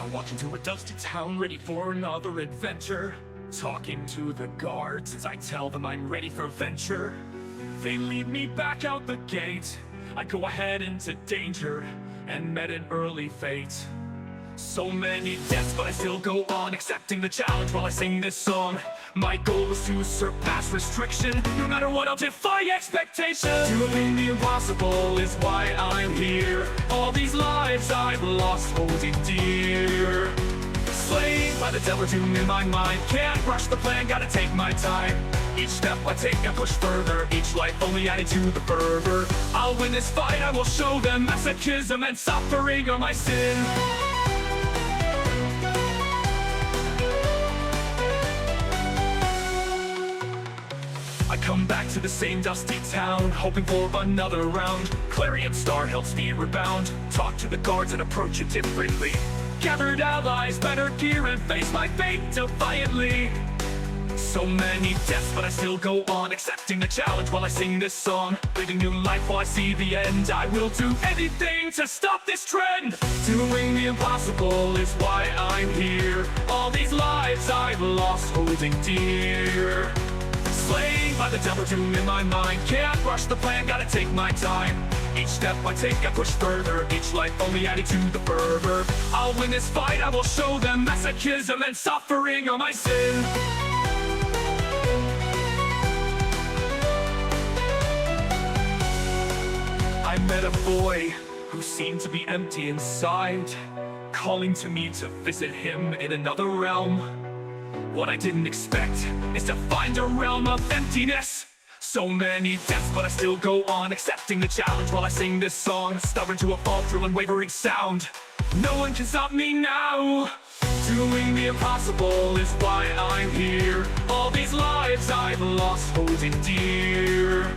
I walk into a dusty town ready for another adventure, talking to the guards as I tell them I'm ready for venture. They lead me back out the gate. I go ahead into danger and met an early fate. So many deaths, but I still go on, accepting the challenge while I sing this song. My goal is to surpass restriction. No matter what, I'll defy expectation. Doing the impossible is why I'm here. All these lives I've lost holding dear. Slain by the devil doom in my mind. Can't rush the plan, gotta take my time. Each step I take, I push further. Each life only added to the fervor. I'll win this fight, I will show them masochism and suffering are my sin. I come back to the same dusty town, hoping for another round. Clarion star helps me rebound. Talk to the guards and approach it differently. Gathered allies, better gear, and face my fate defiantly. So many deaths, but I still go on, accepting the challenge while I sing this song. Living new life while I see the end. I will do anything to stop this trend. Doing the impossible is why I'm here. All these lives I've lost holding dear. Slain by the devil doom in my mind. Can't rush the plan, gotta take my time. Each step I take, I push further. Each life only added to the fervor. I'll win this fight, I will show them masochism and suffering are my sin. I met a boy who seemed to be empty inside, calling to me to visit him in another realm. What I didn't expect is to find a realm of emptiness. So many deaths, but I still go on, accepting the challenge while I sing this song. Stubborn to a fall through unwavering sound. No one can stop me now. Doing the impossible is why I'm here. All these lives I've lost holding dear.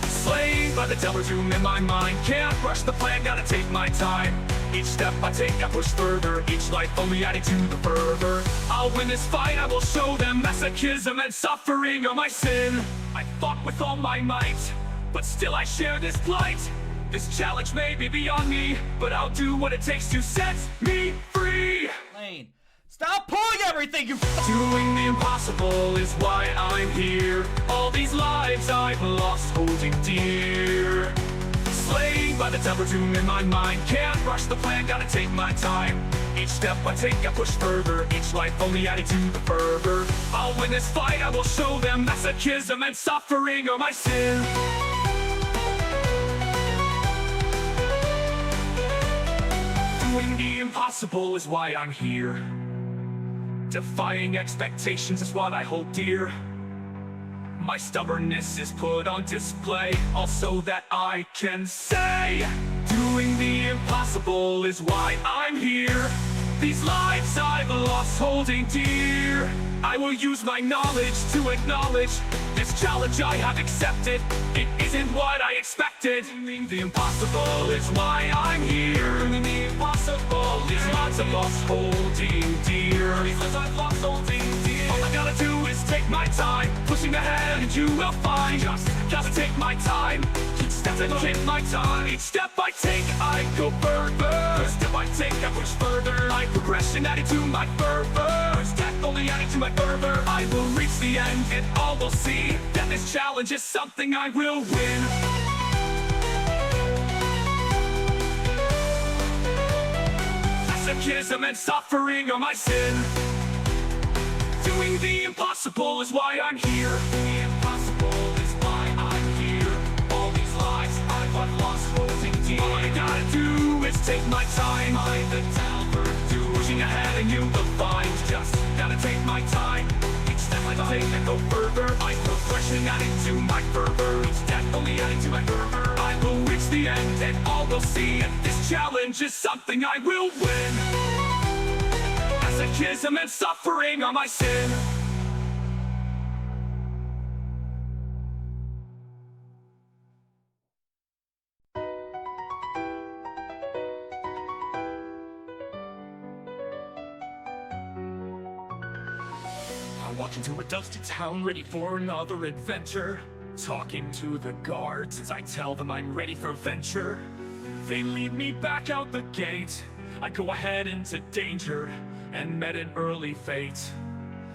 Slain by the devil doom in my mind. Can't rush the plan, gotta take my time. Each step I take, I push further. Each life only adding to the fervor. I'll win this fight, I will show them masochism and suffering are my sin. I fought with all my might, but still I share this plight. This challenge may be beyond me, but I'll do what it takes to set me free. Lane, stop pulling everything, you Doing the impossible is why I'm here. All these lives I've lost holding dear. Slain by the devil doom in my mind. Can't rush the plan, gotta take my time. Each step I take, I push further. Each life only adding to the fervor. I'll win this fight, I will show them masochism and suffering are my sin. Doing the impossible is why I'm here. Defying expectations is what I hold dear. My stubbornness is put on display, also that I can say. Doing the impossible is why I'm here. These lives I've lost holding dear. I will use my knowledge to acknowledge this challenge I have accepted. It isn't what I expected. Doing the impossible is why I'm here. Doing the impossible is lots I've lost holding dear. These lives I've lost holding dear. All I gotta do is take my time, pushing ahead and you will find. Just gotta take my time. Each step I take my time. Each step I take, I go further. Each step I take, I push further. My progression added to my fervor. Each step only adding to my fervor. I will reach the end and all will see that this challenge is something I will win. Masochism and suffering are my sin. Doing the impossible is why I'm here. The impossible is why I'm here. All these lives I've lost holding dear. All I gotta do is take my time. I'm the talent to pushing ahead and you will find. Just gotta take my time. Each step I take and go further. My progression adding to my fervor. Each step only adding to my fervor. I will reach the end and all will see. And this challenge is something I will win. Masochism and suffering are my sin. I walk into a dusty town ready for another adventure, talking to the guards as I tell them I'm ready for venture. They lead me back out the gate. I go ahead into danger and met an early fate.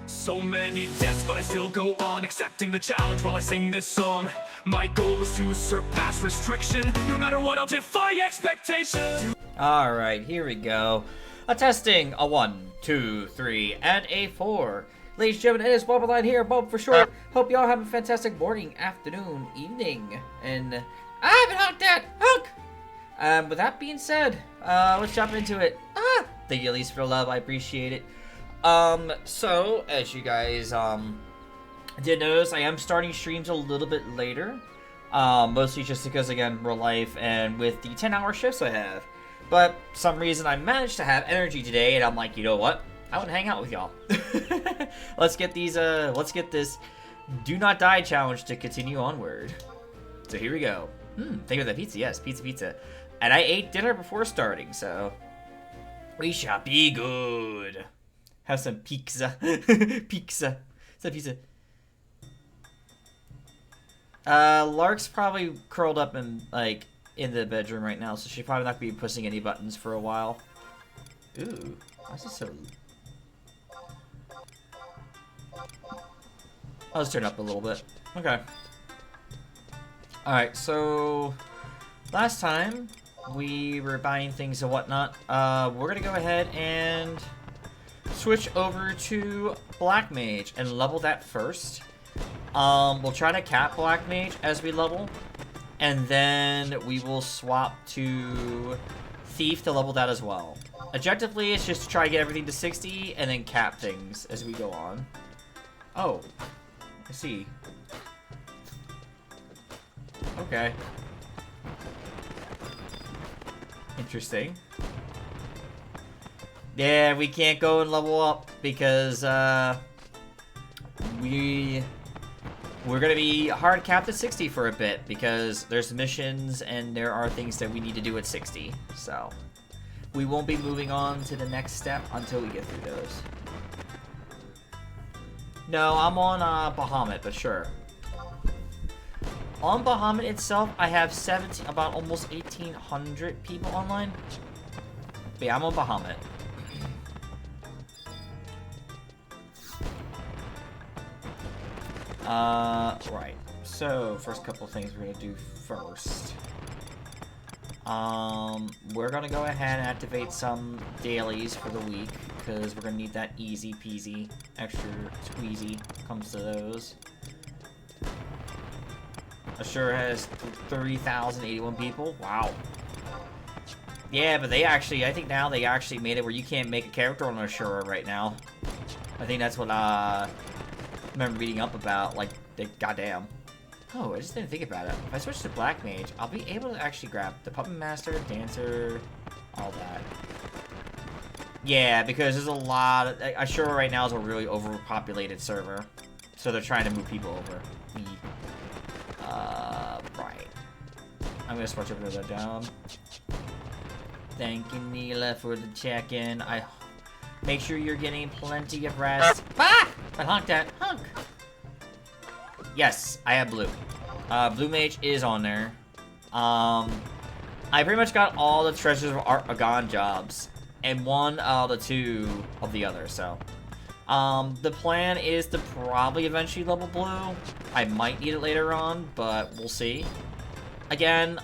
So many deaths, but I still go on, accepting the challenge while I sing this song. My goal is to surpass restriction. No matter what, I'll defy expectation. Alright, here we go. A testing, a 1, 2, 3, and a 4. Ladies and gentlemen, it is Bob here, Bob for short. Hope y'all have a fantastic morning, afternoon, evening, and I haven't honked that! Honk! With that being said, let's jump into it. Thank you, Elise, for the love. I appreciate it. So, as you guys, did notice, I am starting streams a little bit later. Mostly just because, again, real life and with the 10-hour shifts I have. But, some reason I managed to have energy today, and I'm like, you know what? I want to hang out with y'all. Let's get this Do Not Die challenge to continue onward. So here we go. Think of that pizza, yes, pizza. And I ate dinner before starting, so we shall be good. Have some pizza. Pizza. It's a pizza. Lark's probably curled up in the bedroom right now, so she's probably not gonna be pushing any buttons for a while. Ooh, why is this so... I'll just turn it up a little bit. Okay. Alright, so last time we were buying things and whatnot. We're gonna go ahead and switch over to Black Mage and level that first. We'll try to cap Black Mage as we level, and then we will swap to Thief to level that as well. Objectively, it's just to try to get everything to 60 and then cap things as we go on. Oh, I see. Okay. Interesting. Yeah, we can't go and level up because we're gonna be hard capped at 60 for a bit because there's missions and there are things that we need to do at 60. So we won't be moving on to the next step until we get through those. No, I'm on Bahamut, but sure. On Bahamut itself, I have about almost 1,800 people online. But yeah, I'm on Bahamut. Right. So, first couple of things we're gonna do first. We're gonna go ahead and activate some dailies for the week, because we're gonna need that easy peasy, extra squeezy comes to those. Assure has 3,081 people. Wow. Yeah, but they actually, I think now they actually made it where you can't make a character on Assure right now. I think that's what, I remember reading up about, like, goddamn. Oh, I just didn't think about it. If I switch to Black Mage, I'll be able to actually grab the Puppet Master, Dancer, all that. Yeah, because there's a lot of... Assure right now is a really overpopulated server. So they're trying to move people over. Right. I'm gonna switch over to the job. Thank you, Neela, for the check-in. Make sure you're getting plenty of rest. Ah! I honked that. Honk! Yes, I have blue. Blue Mage is on there. I pretty much got all the Treasures of Argon jobs. And one out of the two of the other, so. The plan is to probably eventually level blue. I might need it later on, but we'll see. Again,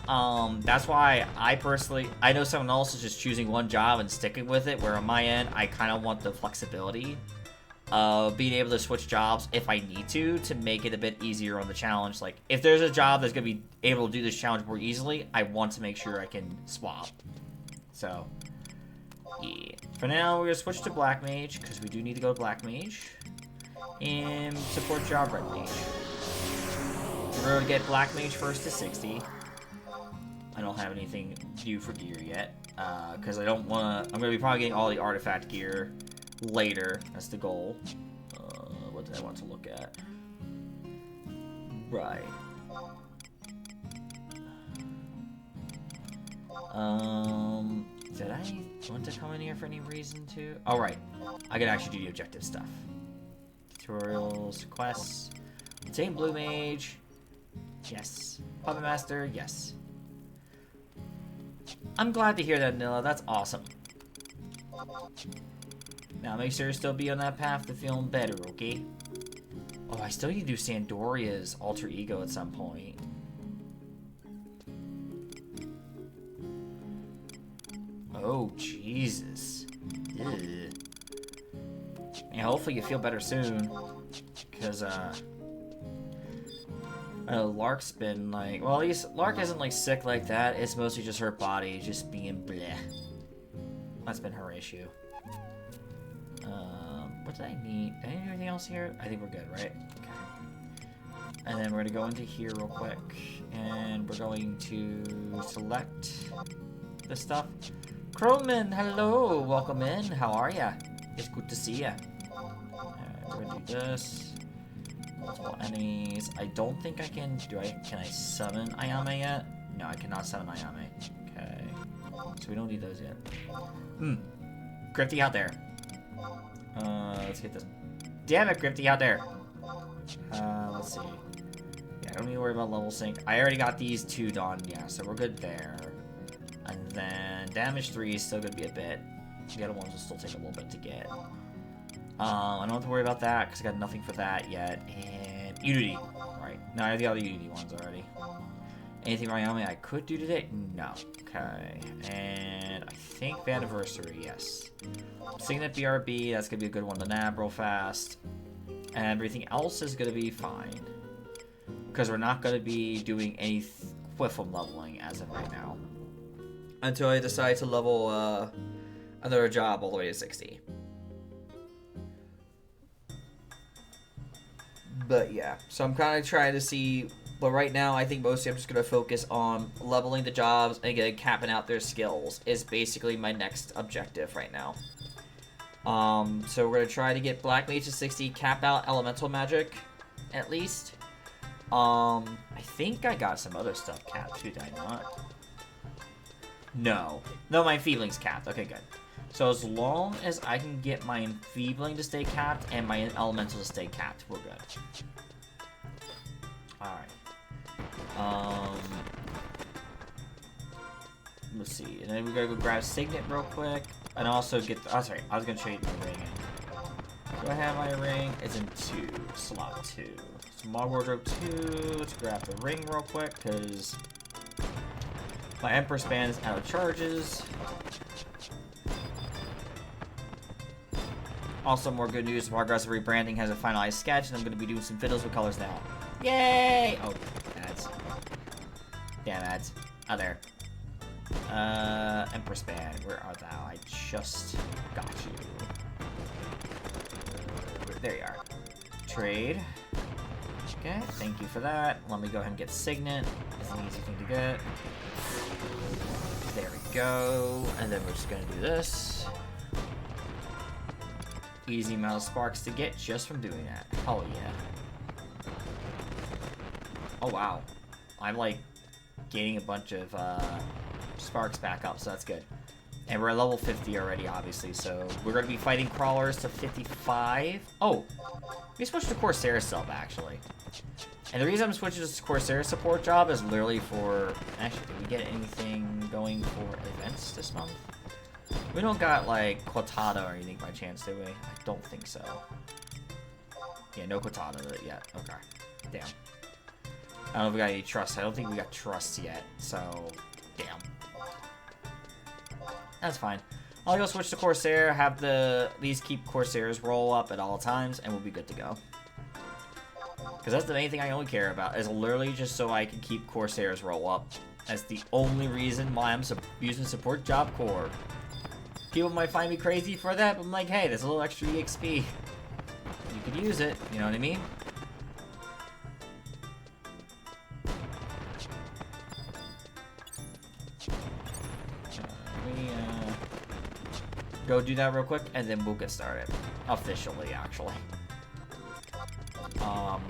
that's why I know someone else is just choosing one job and sticking with it, where on my end, I kind of want the flexibility of being able to switch jobs if I need to make it a bit easier on the challenge. Like, if there's a job that's going to be able to do this challenge more easily, I want to make sure I can swap. So, yeah. For now, we're going to switch to Black Mage, because we do need to go to Black Mage. And support job Red Mage. We're going to get Black Mage first to 60. I don't have anything due for gear yet, because I don't want to... I'm going to be probably getting all the artifact gear later. That's the goal. What did I want to look at? Right. Did I want to come in here for any reason to? Oh, right. I can actually do the objective stuff. Tutorials, quests. Same Blue Mage. Yes. Puppet Master, yes. I'm glad to hear that, Nilla. That's awesome. Now make sure to still be on that path to feeling better, okay? Oh, I still need to do Sandoria's alter ego at some point. Oh, Jesus. Ugh. And hopefully you feel better soon. Because, Lark's been like... Well, at least Lark isn't, like, sick like that. It's mostly just her body just being bleh. That's been her issue. What did I need? Did I need anything else here? I think we're good, right? Okay. And then we're going to go into here real quick. And we're going to select this stuff. Croman, hello! Welcome in. How are ya? It's good to see ya. Alright, we're going to do this. Multiple enemies. I don't think I can... Can I summon Ayame yet? No, I cannot summon Ayame. Okay. So we don't need those yet. Grifty out there. Let's get this. Damn it, Grifty out there. Let's see. Yeah, I don't need to worry about level sync. I already got these two done, yeah, so we're good there. And then damage 3 is still gonna be a bit. The other ones will still take a little bit to get. I don't have to worry about that because I got nothing for that yet. And Unity, right? No, I have the other Unity ones already. Anything Ayame I could do today? No. Okay. And I think the anniversary, yes. Signet BRB, that's gonna be a good one to nab real fast. And everything else is gonna be fine. Because we're not gonna be doing any Quiffum leveling as of right now. Until I decide to level another job all the way to 60. But yeah, so I'm kind of trying to see. But right now, I think mostly I'm just going to focus on leveling the jobs and getting capping out their skills is basically my next objective right now. So we're going to try to get Black Mage to 60, cap out Elemental Magic, at least. I think I got some other stuff capped too, did I not? No. No, my Enfeebling's capped. Okay, good. So as long as I can get my Enfeebling to stay capped and my Elemental to stay capped, we're good. Alright. Let's see. And then we gotta go grab Signet real quick. And also get the, oh, sorry. I was gonna trade my ring in. Do I have my ring? It's in 2. Slot 2. So Mod Wardrobe 2. Let's grab the ring real quick, because my Empress Band is out of charges. Also, more good news. Progressive rebranding has a finalized sketch, and I'm going to be doing some fiddles with colors now. Yay! Oh, ads. Damn ads. Oh, there. Empress Band, where are thou? I just got you. There you are. Trade. Okay, thank you for that. Let me go ahead and get Signet. It's an easy thing to get. There we go. And then we're just going to do this. Easy amount of sparks to get just from doing that. Hell yeah. Oh wow. I'm like gaining a bunch of sparks back up, so that's good. And we're at level 50 already, obviously, so we're going to be fighting crawlers to 55. Oh, we switched to Corsair sub, actually. And the reason I'm switching to this Corsair support job is literally for... Actually, did we get anything going for events this month? We don't got, like, Quatada or anything by chance, do we? I don't think so. Yeah, no Quatada yet. Okay. Damn. I don't know if we got any trust. I don't think we got trust yet, so... Damn. That's fine. I'll go switch to Corsair, have these keep Corsairs roll up at all times, and we'll be good to go. Because that's the main thing I only care about, is literally just so I can keep Corsairs roll up. That's the only reason why I'm using support job core. People might find me crazy for that, but I'm like, hey, there's a little extra EXP. You could use it, you know what I mean? Go do that real quick, and then we'll get started. Officially, actually.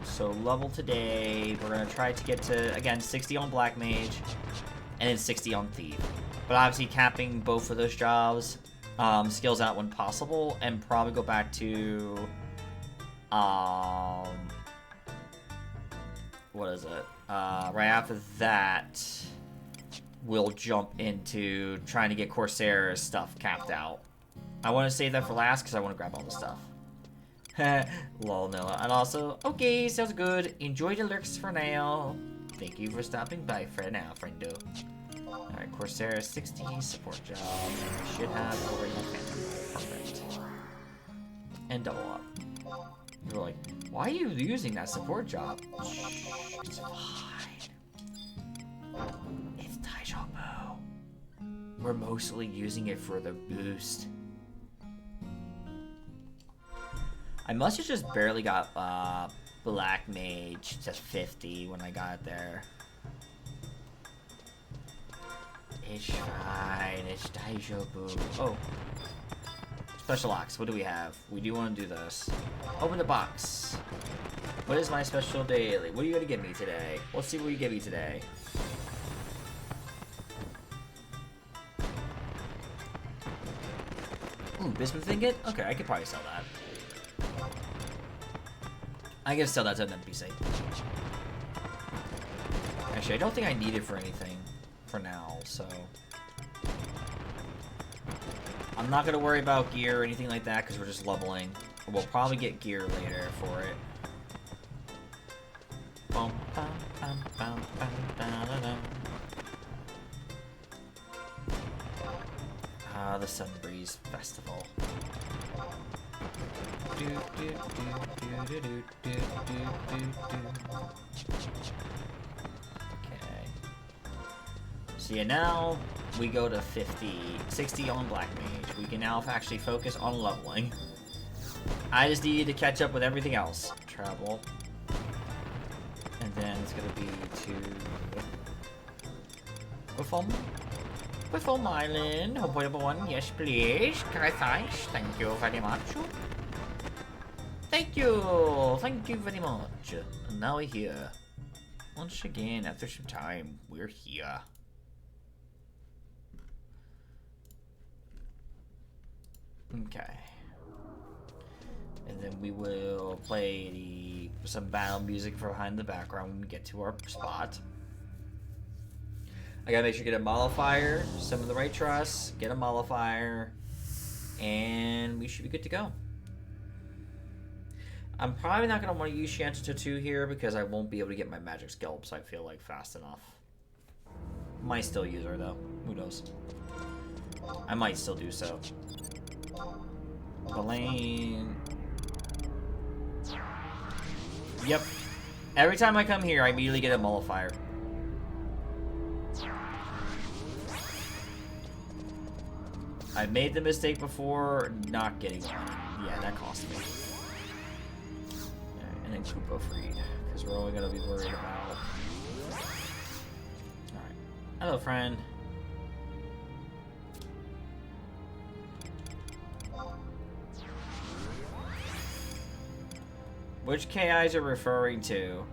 So level today, we're gonna try to get to, again, 60 on Black Mage, and then 60 on Thief. But obviously capping both of those jobs, skills out when possible, and probably go back to, what is it? Right after that, we'll jump into trying to get Corsair stuff capped out. I want to save that for last because I want to grab all the stuff. Lol, Noah. And also, okay, sounds good. Enjoy the lurks for now. Thank you for stopping by for now, friendo. Alright, Corsair 60 support job. And I should have already Phantom. Perfect. And double up. You're like, why are you using that support job? Shh, it's fine. It's Taishobu. We're mostly using it for the boost. I must have just barely got Black Mage to 50 when I got there. It's fine, it's Daijoubu. Oh. Special Ox, what do we have? We do want to do this. Open the box. What is my special daily? What are you going to give me today? Let's see what you give me today. Ooh, bismuth ingot? Okay, I could probably sell that. I can sell that to an NPC. Actually, I don't think I need it for anything for now, so... I'm not gonna worry about gear or anything like that because we're just leveling. We'll probably get gear later for it. Bum, bum, bum, bum, bum, da, da, da. Ah, the Sun Breeze Festival. Do, do, do, do, do, do, do, do, do. Okay. So yeah, now we go to 60 on Black Mage. We can now actually focus on leveling. I just need to catch up with everything else. Travel. And then it's gonna be to Perform Island. Home point number 1. Yes, please. Thanks. Thank you very much. Thank you. Thank you very much. And now we're here. Once again, after some time, we're here. Okay. And then we will play some battle music for behind the background when we get to our spot. I gotta make sure to get a modifier, summon the right trust, get a modifier, and we should be good to go. I'm probably not gonna want to use Shanto 2 here because I won't be able to get my magic scalps, I feel like, fast enough. Might still use her though. Who knows? I might still do so. Elaine. Yep. Every time I come here, I immediately get a modifier. I made the mistake before not getting one. Yeah, that cost me. Right, and then Kupo freed, because we're only gonna be worried about. Alright. Hello, friend. Which KIs are referring to?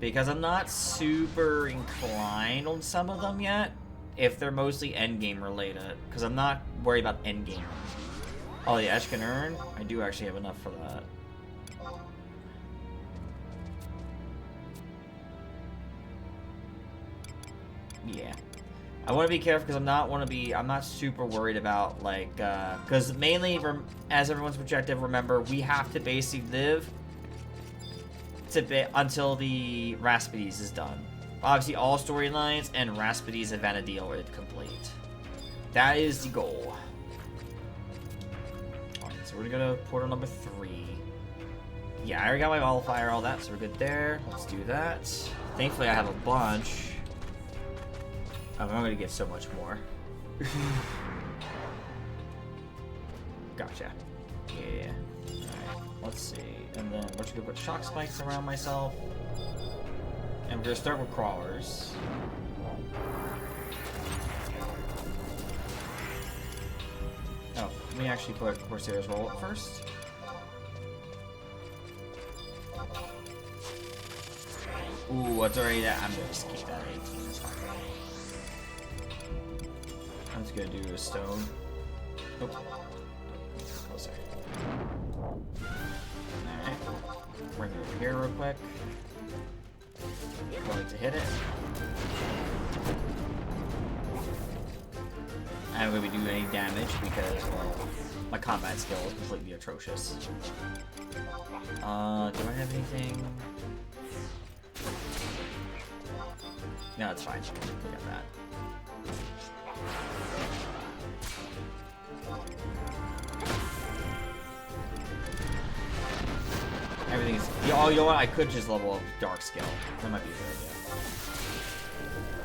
Because I'm not super inclined on some of them yet. If they're mostly endgame related. Because I'm not worried about endgame. Oh, the Ash can earn? I do actually have enough for that. Yeah. I want to be careful because I'm not super worried about, like, because mainly, as everyone's objective, remember, we have to basically live until the Raspides is done. Obviously, all storylines and Raspides and Vanadil are complete. That is the goal. Alright, so we're gonna go to portal number 3. Yeah, I already got my modifier, all that, so we're good there. Let's do that. Thankfully, I have a bunch. I'm gonna get so much more. Gotcha. Yeah. Alright, let's see. And then we're just gonna put shock spikes around myself. And we're gonna start with crawlers. Oh, let me actually put Corsair's roll up first. Ooh, it's already that. I'm gonna just keep that at 18. It's fine. I'm just gonna do a stone. Nope. Closer. Alright. Bring it over here real quick. Going to hit it. I'm not going to be doing any damage because, well, my combat skill is completely atrocious. Do I have anything? No, it's fine. We got that. Everything is... Oh, you know what? I could just level up Dark Skill. That might be a good idea.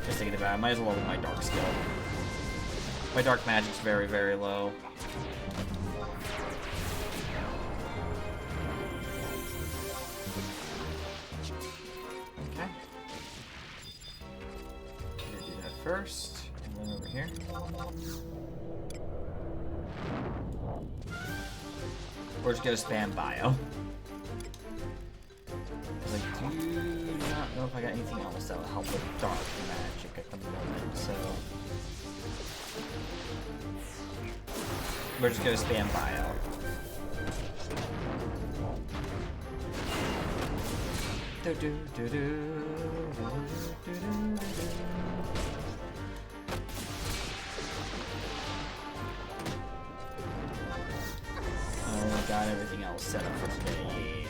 Just thinking about it, I might as well level my Dark Skill. My Dark Magic's very, very low. Okay. I'm gonna do that first, and then over here. We're just gonna spam bio. I do not know if I got anything else that will help with Dark Magic at the moment, so... We're just gonna spam bio. Oh, got everything else set up for today.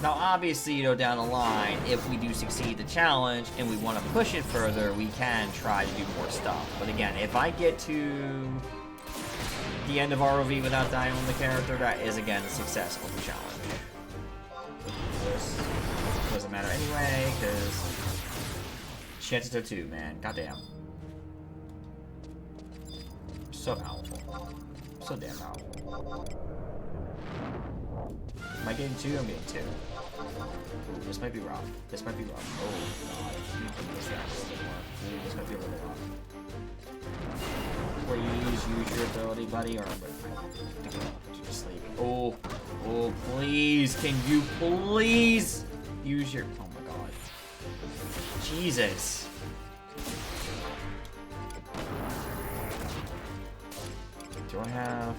Now, obviously, you know, down the line, if we do succeed the challenge and we want to push it further, we can try to do more stuff. But again, if I get to the end of ROV without dying on the character, that is, again, a success of the challenge. This doesn't matter anyway, because chances are 2, man. Goddamn. So powerful. So damn powerful. Am I getting 2? I'm getting 2. Ooh, this might be rough. This might be rough. Oh, God. You need to push that a little bit more. Ooh, this might be a little rough. Please use your ability, buddy, or I'm just sleep. Oh, oh, please. Can you please use your... Oh, my God. Jesus. Do I have...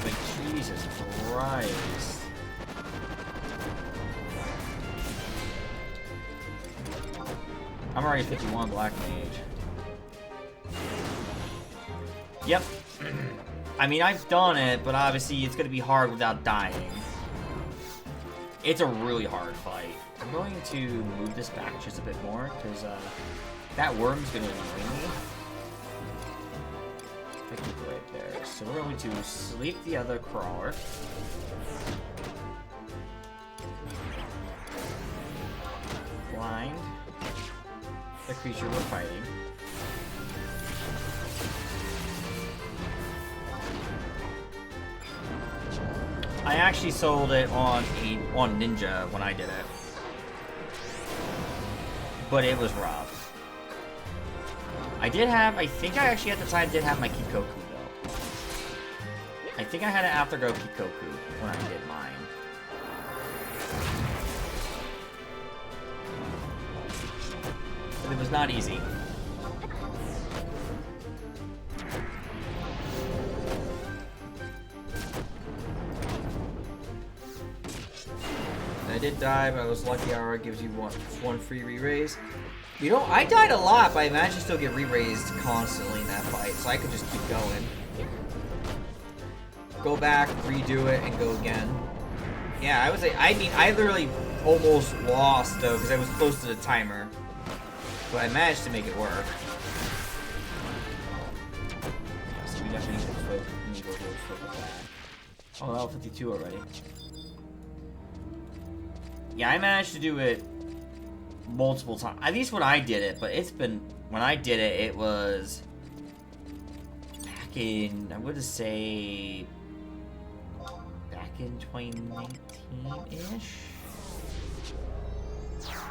Like, Jesus Christ. I'm already 51 Black Mage. Yep. I mean, I've done it, but obviously it's gonna be hard without dying. It's a really hard fight. I'm going to move this back just a bit more, because that worm's gonna annoy me. I keep it right there. So we're going to sleep the other crawler. Blind the creature we're fighting. I actually sold it on Ninja when I did it, but it was rough. I think I actually at the time did have my Kikoku though. I think I had an Afterglow Kikoku when I did mine. But it was not easy. I did die, but I was lucky. Aura gives you one free re-raise. You know, I died a lot, but I managed to still get re-raised constantly in that fight, so I could just keep going. Go back, redo it, and go again. Yeah, I mean, I literally almost lost, though, because I was close to the timer. But I managed to make it work. Yeah, so we definitely need to go with that. Oh, level 52 already. Yeah, I managed to do it multiple times. At least when I did it, but it's been... When I did it, it was... Back in... I would say... Back in 2019-ish?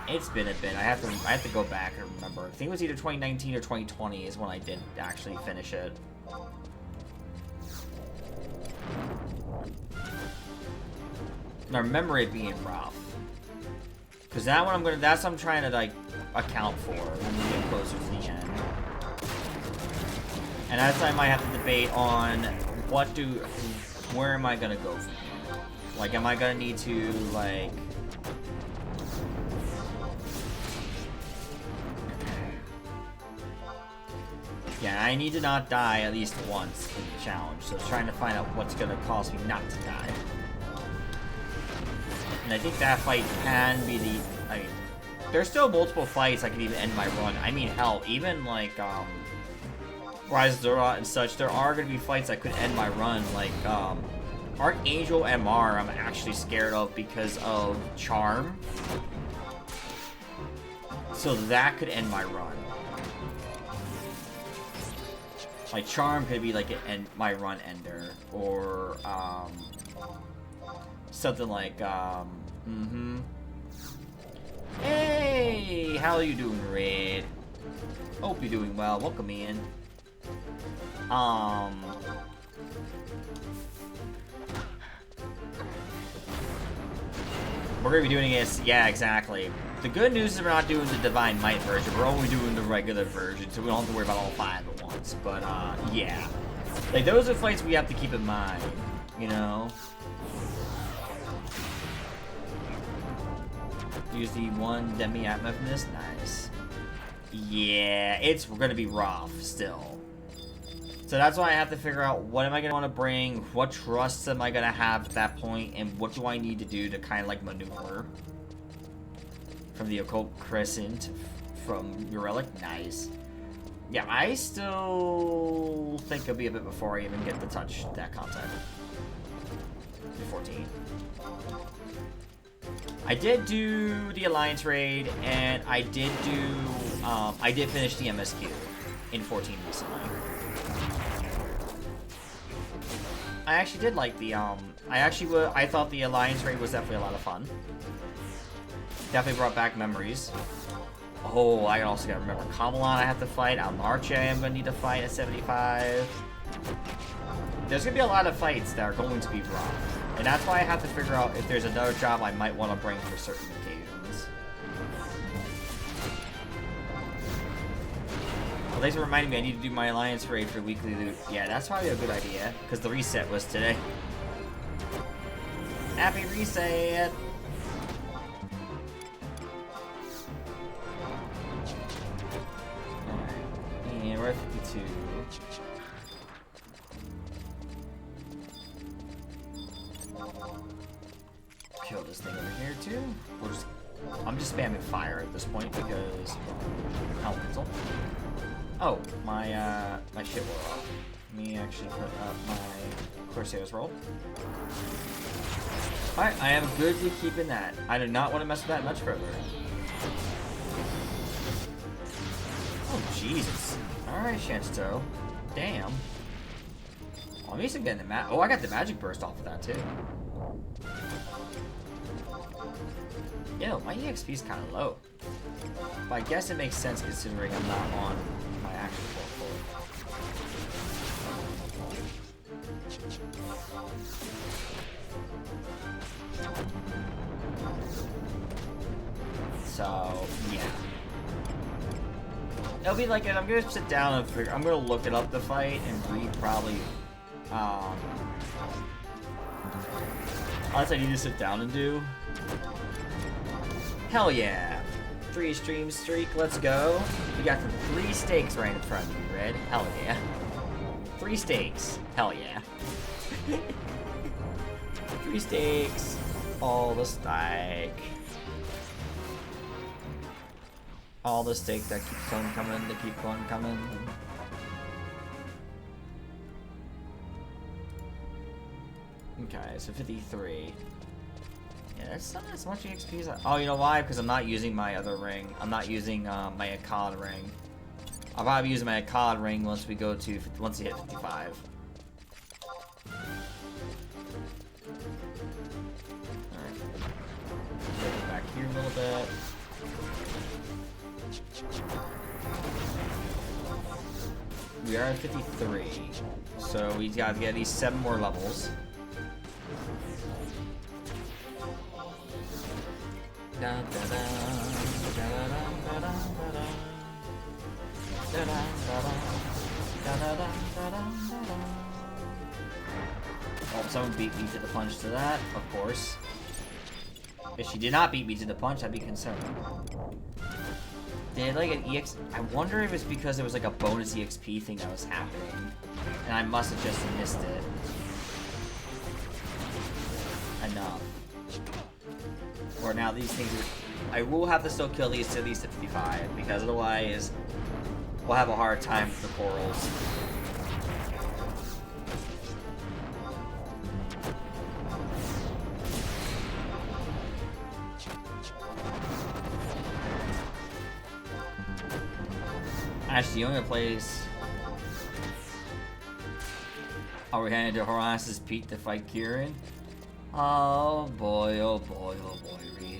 It's been a bit. I have to go back and remember. I think it was either 2019 or 2020 is when I did actually finish it. And I remember it being rough. Because that one that's what I'm trying to, like, account for when we get closer to the end. And that's I might have to debate on where am I gonna go from here? Like, am I gonna need to, like... Yeah, I need to not die at least once in the challenge, so trying to find out what's gonna cause me not to die. And I think that fight can be the... I mean, there's still multiple fights I can even end my run. I mean, hell, even, like, Rise of Zora and such, there are gonna be fights that could end my run, like, Archangel MR I'm actually scared of because of Charm. So that could end my run. Like, Charm could be like my run ender. Or, something like, Hey! How are you doing, Red? Hope you're doing well. Welcome in. We're gonna be doing this, yeah, exactly. The good news is we're not doing the Divine Might version, we're only doing the regular version, so we don't have to worry about all 5 at once. But, yeah. Like, those are fights we have to keep in mind, you know? Use the one Demi-Atma from this, nice. Yeah, we're gonna be rough, still. So that's why I have to figure out what am I going to want to bring, what trusts am I going to have at that point, and what do I need to do to kind of like maneuver. From the Occult Crescent, from your relic, nice. Yeah, I still think it'll be a bit before I even get to touch that contact. 14. I did do the Alliance raid, and I did finish the MSQ in 14 recently. I actually did like the, I thought the Alliance raid was definitely a lot of fun. Definitely brought back memories. Oh, I also gotta remember Kamalon I have to fight, Almarche I'm gonna need to fight at 75. There's gonna be a lot of fights that are going to be rough. And that's why I have to figure out if there's another job I might want to bring for certain occasions. Well, thanks for reminding me I need to do my Alliance raid for weekly loot. Yeah, that's probably a good idea, because the reset was today. Happy reset! Alright, and we're at 52. Kill this thing over here too. I'm just spamming fire at this point because elemental. Oh, my shit wore off. Let me actually put up my Corsair's roll. Alright, I am good with keeping that. I do not want to mess with that much further. Oh Jesus. Alright, Shansto. Damn. Well, I'm used to getting the I got the magic burst off of that too. Yo, my EXP is kind of low. But I guess it makes sense considering I'm not on my actual portfolio. So, yeah. It'll be like, I'm gonna sit down and figure, I'm gonna look it up the fight and read probably, unless I need to sit down and do. Hell yeah. 3 stream streak, let's go. We got the 3 stakes right in front of you, Red. Hell yeah. 3 stakes. Hell yeah. 3 stakes. All the stake. All the stake that keeps on coming, they keep on coming. Okay, so 53. Yeah, that's not as much EXP as oh, you know why? Because I'm not using my other ring. I'm not using my Akkad ring. I'll probably be using my Akkad ring once we go to once we hit 55. Alright. Go back here a little bit. We are at 53. So we gotta get at least 7 more levels. Oh, someone beat me to the punch to that, of course. If she did not beat me to the punch, I'd be concerned. Did like an EX... I wonder if it's because there was like a bonus EXP thing that was happening. And I must have just missed it. Enough. Or now these things are... I will have to still kill these to at least at 55, because otherwise we'll have a hard time with the corals. Actually, the only place... Are we heading to Horace's Peak to fight Kieran? Oh boy, oh boy, oh boy, Reed.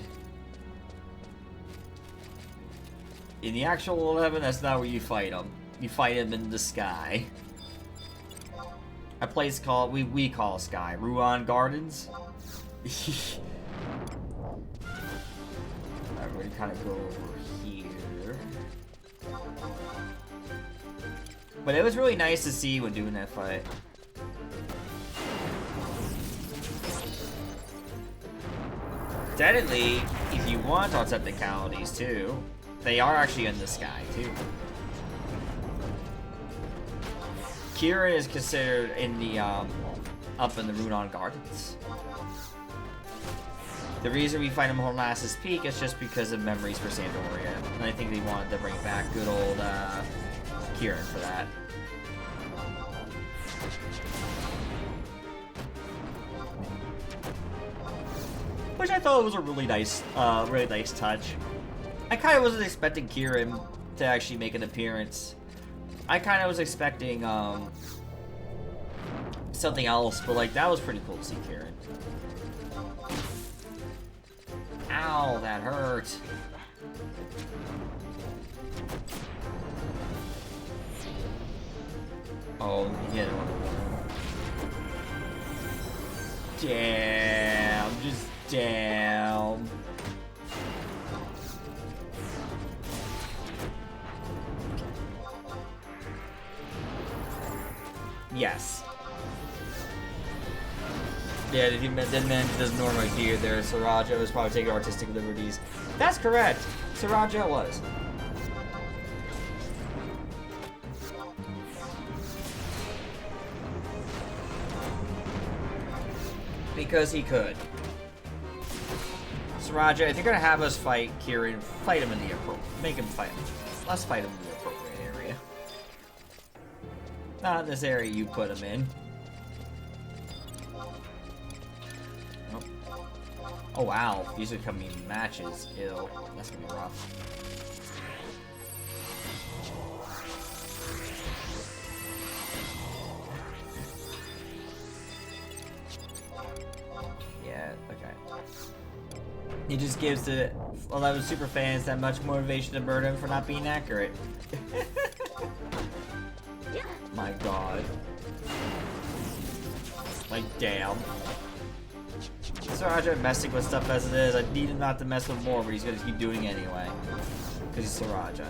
In the actual 11, that's not where you fight him. You fight him in the sky. A place called, we call sky, Ruan Gardens. Alright, we're gonna kind of go over here. But it was really nice to see when doing that fight. Technically, if you want on technicalities too, they are actually in the sky too. Kieran is considered in the up in the Ruan Gardens. The reason we find him on Hornacis Peak is just because of memories for Sandoria, and I think they wanted to bring back good old Kieran for that. Which I thought was a really nice touch. I kind of wasn't expecting Kieran to actually make an appearance. I kind of was expecting something else, but like that was pretty cool to see Kieran. Ow, that hurt. Oh, yeah. Damn, just damn. Yes. Yeah, the dead man doesn't normally appear there. Saraja was probably taking artistic liberties. That's correct. Saraja was. Because he could. Saraja, if you're gonna have us fight Kieran, fight him in the appropriate. Make him fight him. Let's fight him in the appropriate area. Not in this area you put him in. Oh, oh wow, these are coming matches. Ew, that's gonna be rough. Yeah, okay. It just gives the 11 super fans that much motivation to burn him for not being accurate. My god. Like, damn. Saraja messing with stuff as it is. I need him not to mess with more, but he's gonna keep doing it anyway. Because he's Saraja.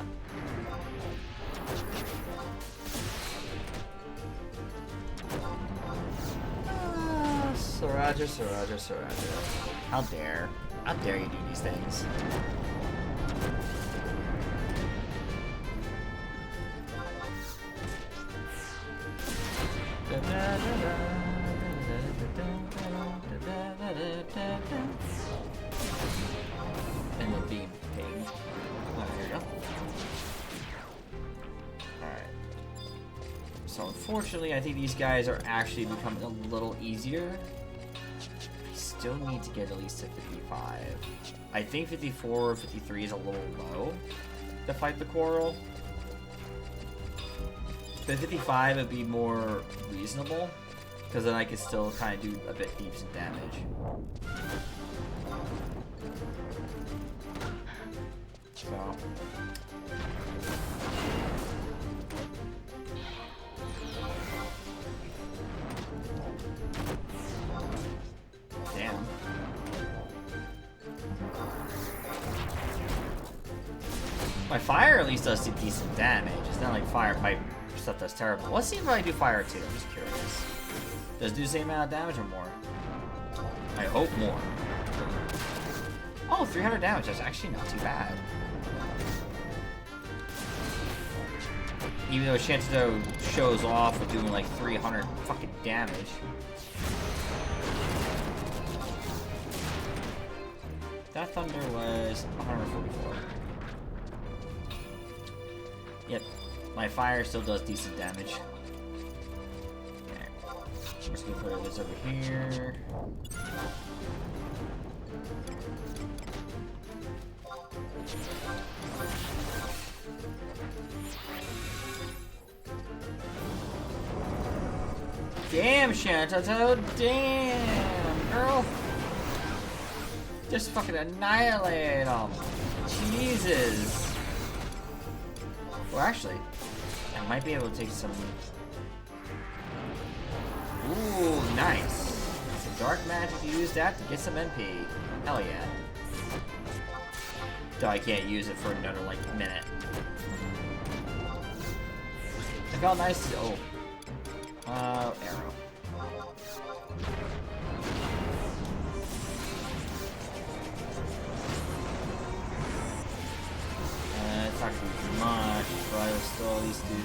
Saraja, Saraja, Saraja. How dare. How dare you do these things? And the beam pinged. Oh, there you go. Alright. So unfortunately, I think these guys are actually becoming a little easier. I still need to get at least to 55. I think 54 or 53 is a little low to fight the Coral. But 55 would be more reasonable, because then I could still kind of do a bit decent damage. So. Damn. My fire at least does decent damage. It's not like fire pipe stuff that's terrible. Let's see if I do fire too. I'm just curious. Does it do the same amount of damage or more? I hope more. Oh, 300 damage. That's actually not too bad. Even though Shantato shows off with doing like 300 fucking damage. That thunder was 144. Yep, my fire still does decent damage. Okay. I'm just gonna put this over here. Damn, Shantato, damn, girl. Just fucking annihilate them. Jesus. Well, actually, I might be able to take some... Ooh, nice. Some dark magic, use that to get some MP. Hell yeah. Though I can't use it for another, like, minute. I felt nice to... Oh. Arrow. It's not gonna be too much, but I will still at least do...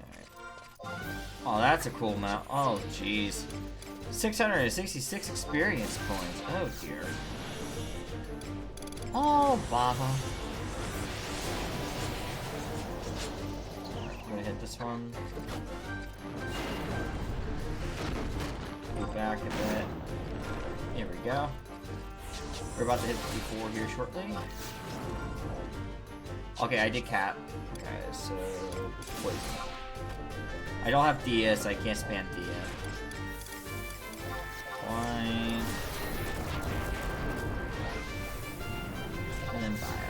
Alright. Oh, that's a cool mount. Oh, jeez. 666 experience points. Oh, dear. Oh, Baba. I'm gonna hit this one. Go back a bit. Here we go. We're about to hit 54 here shortly. Okay, I did cap. Okay, so poison. I don't have Dia, so I can't spam Dia. Fine. And then Bio.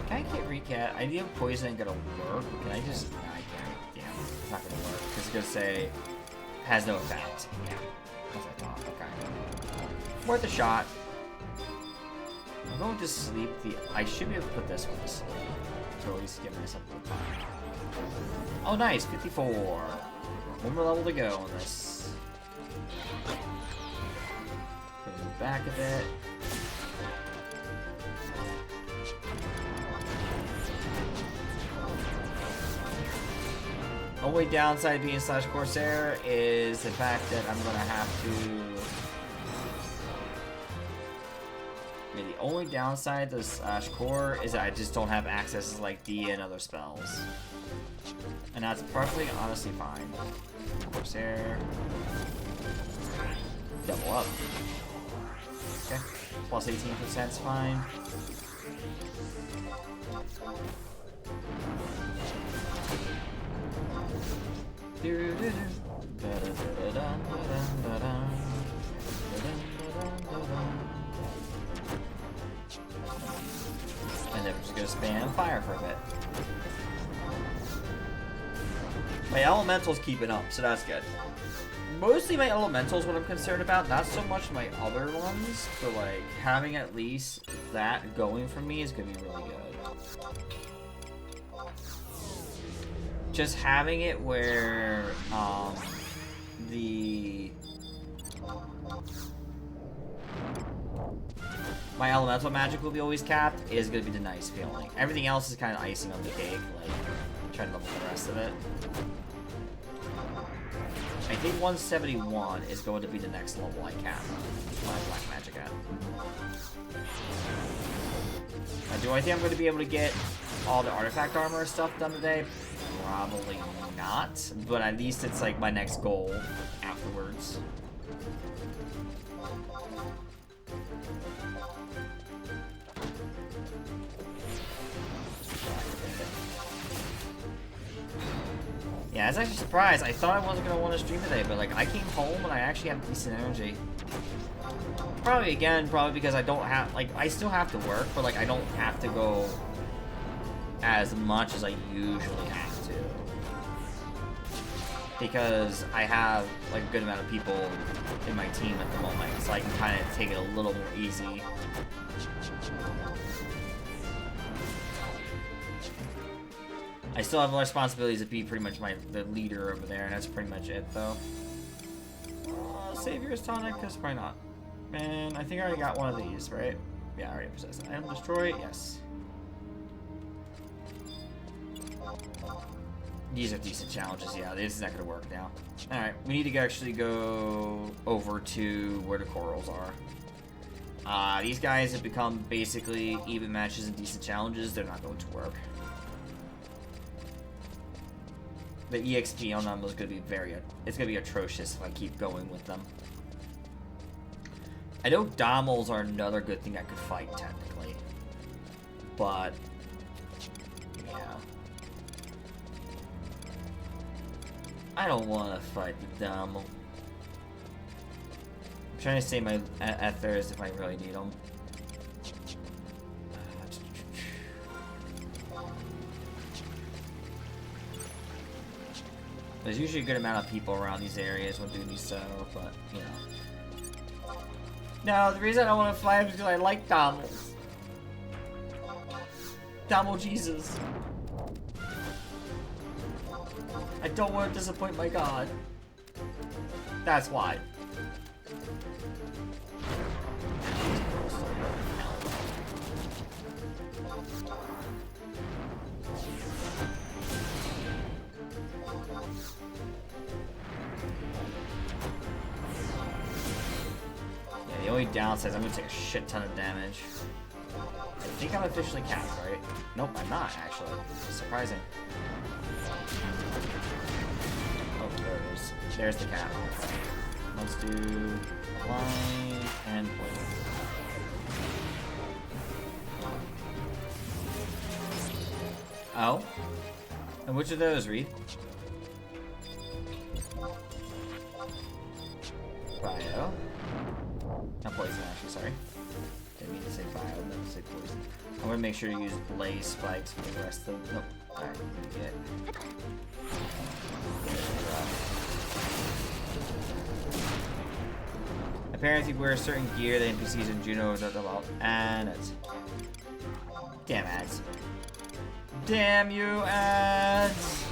Can I get recat? I need a poison ain't gonna work. Can I just... No, I can't. Damn, it's not gonna work. Because it's gonna say... Has no effect. Yeah. That's what I thought. Okay. Worth a shot. I'm going to sleep the... I should be able to put this one to sleep. To at least give myself the time. Oh, nice. 54. One more level to go on this. Put it back a bit. Only downside being / Corsair is the fact that I'm gonna have to... I mean, the only downside to / Core is that I just don't have access to like D and other spells. And that's perfectly honestly fine. Corsair. Double up. Okay. Plus 18% is fine. And then we're just gonna spam fire for a bit. My elemental's keeping up, so that's good. Mostly my elemental's what I'm concerned about, not so much my other ones, but like having at least that going for me is gonna be really good. Just having it where my elemental magic will be always capped is gonna be the nice feeling. Everything else is kind of icing on the cake, like trying to level the rest of it. I think 171 is going to be the next level I cap my black magic at. Do I think I'm going to be able to get all the artifact armor stuff done today? Probably not, but at least it's like my next goal afterwards. Yeah, I was actually surprised. I thought I wasn't going to want to stream today, but like I came home and I actually have decent energy. Probably because I don't have, like, I still have to work, but like I don't have to go as much as I usually have to. Because I have like a good amount of people in my team at the moment, so I can kind of take it a little more easy. I still have responsibilities to be pretty much the leader over there, and that's pretty much it, though. Savior's tonic, because probably not. Man, I think I already got one of these, right? Yeah, I already possess it. Item destroy, yes. These are decent challenges, yeah. This is not gonna work now. Alright, we need to actually go over to where the corals are. These guys have become basically even matches and decent challenges. They're not going to work. The EXP on them is going to be it's going to be atrocious if I keep going with them. I know Dommels are another good thing I could fight, technically. But, yeah. I don't want to fight the Dommel. I'm trying to save my ethers if I really need them. There's usually a good amount of people around these areas when doing these stuff, but, you know. No, the reason I don't want to fight is because I like Dommels. Dommel Jesus. I don't want to disappoint my god. That's why. The only downside is I'm gonna take a shit ton of damage. I think I'm officially capped, right? Nope, I'm not actually. Surprising. Oh, there it is. There's the cap. Let's do line and poison. Oh? And which of those, Reed? Bio. Not poison, actually, sorry. Didn't mean to say bio, I meant to say poison. I'm gonna make sure to use blaze spikes for the rest of the. Nope. Alright, we get. Apparently, if you wear certain gear, the NPCs in Juno don't know about. And it's. Damn ads. Damn you, ads!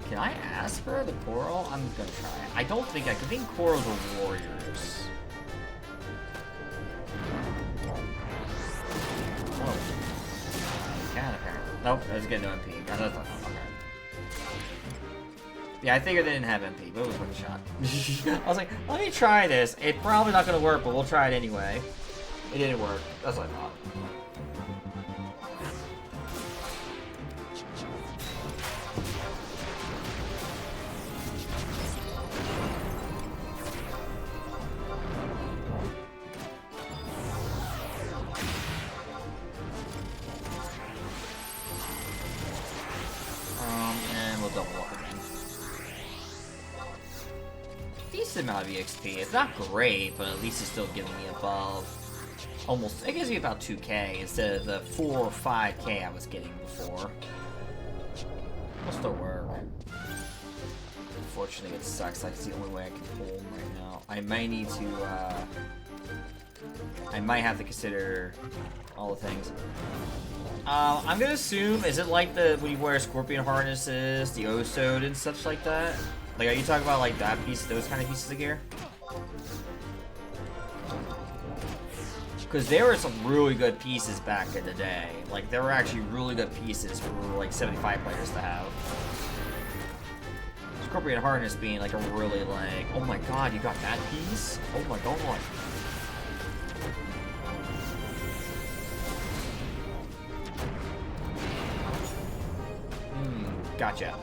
Can I ask for the coral? I'm gonna try. I don't think I think corals are warriors. Oh. I can apparently. Nope, I was getting no MP. No, that's not okay. Yeah, I figured they didn't have MP, but it was worth a shot. I was like, let me try this. It's probably not gonna work, but we'll try it anyway. It didn't work. That's what I thought. And we'll double up again. Decent amount of EXP. It's not great, but at least it's still giving me above almost. It gives me about 2k instead of the 4 or 5k I was getting before. It'll still work. Unfortunately, it sucks. That's the only way I can pull them right now. I might need to. I might have to consider all the things. I'm gonna assume, is it like when you wear scorpion harnesses, the Osode and such like that? Like, are you talking about like that piece, those kind of pieces of gear? Because there were some really good pieces back in the day. Like, there were actually really good pieces for like 75 players to have. Scorpion harness being like a really like, oh my god, you got that piece? Oh my god. Gotcha.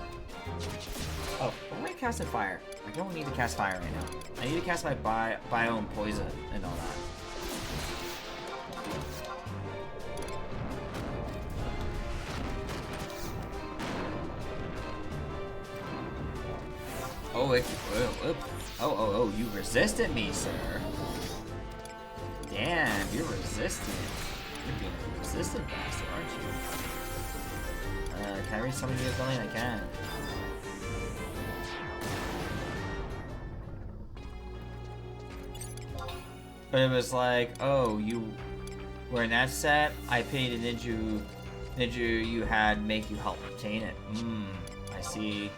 Oh, why am I casting fire? I don't need to cast fire right now. I need to cast my bio and poison and all that. Oh, you resisted me, sir. Damn, you're resisting. You're being a resistant bastard, aren't you? Can I read some of your ability? I can. But it was like, oh, you were in that set? I paid a ninja you had make you help obtain it. I see.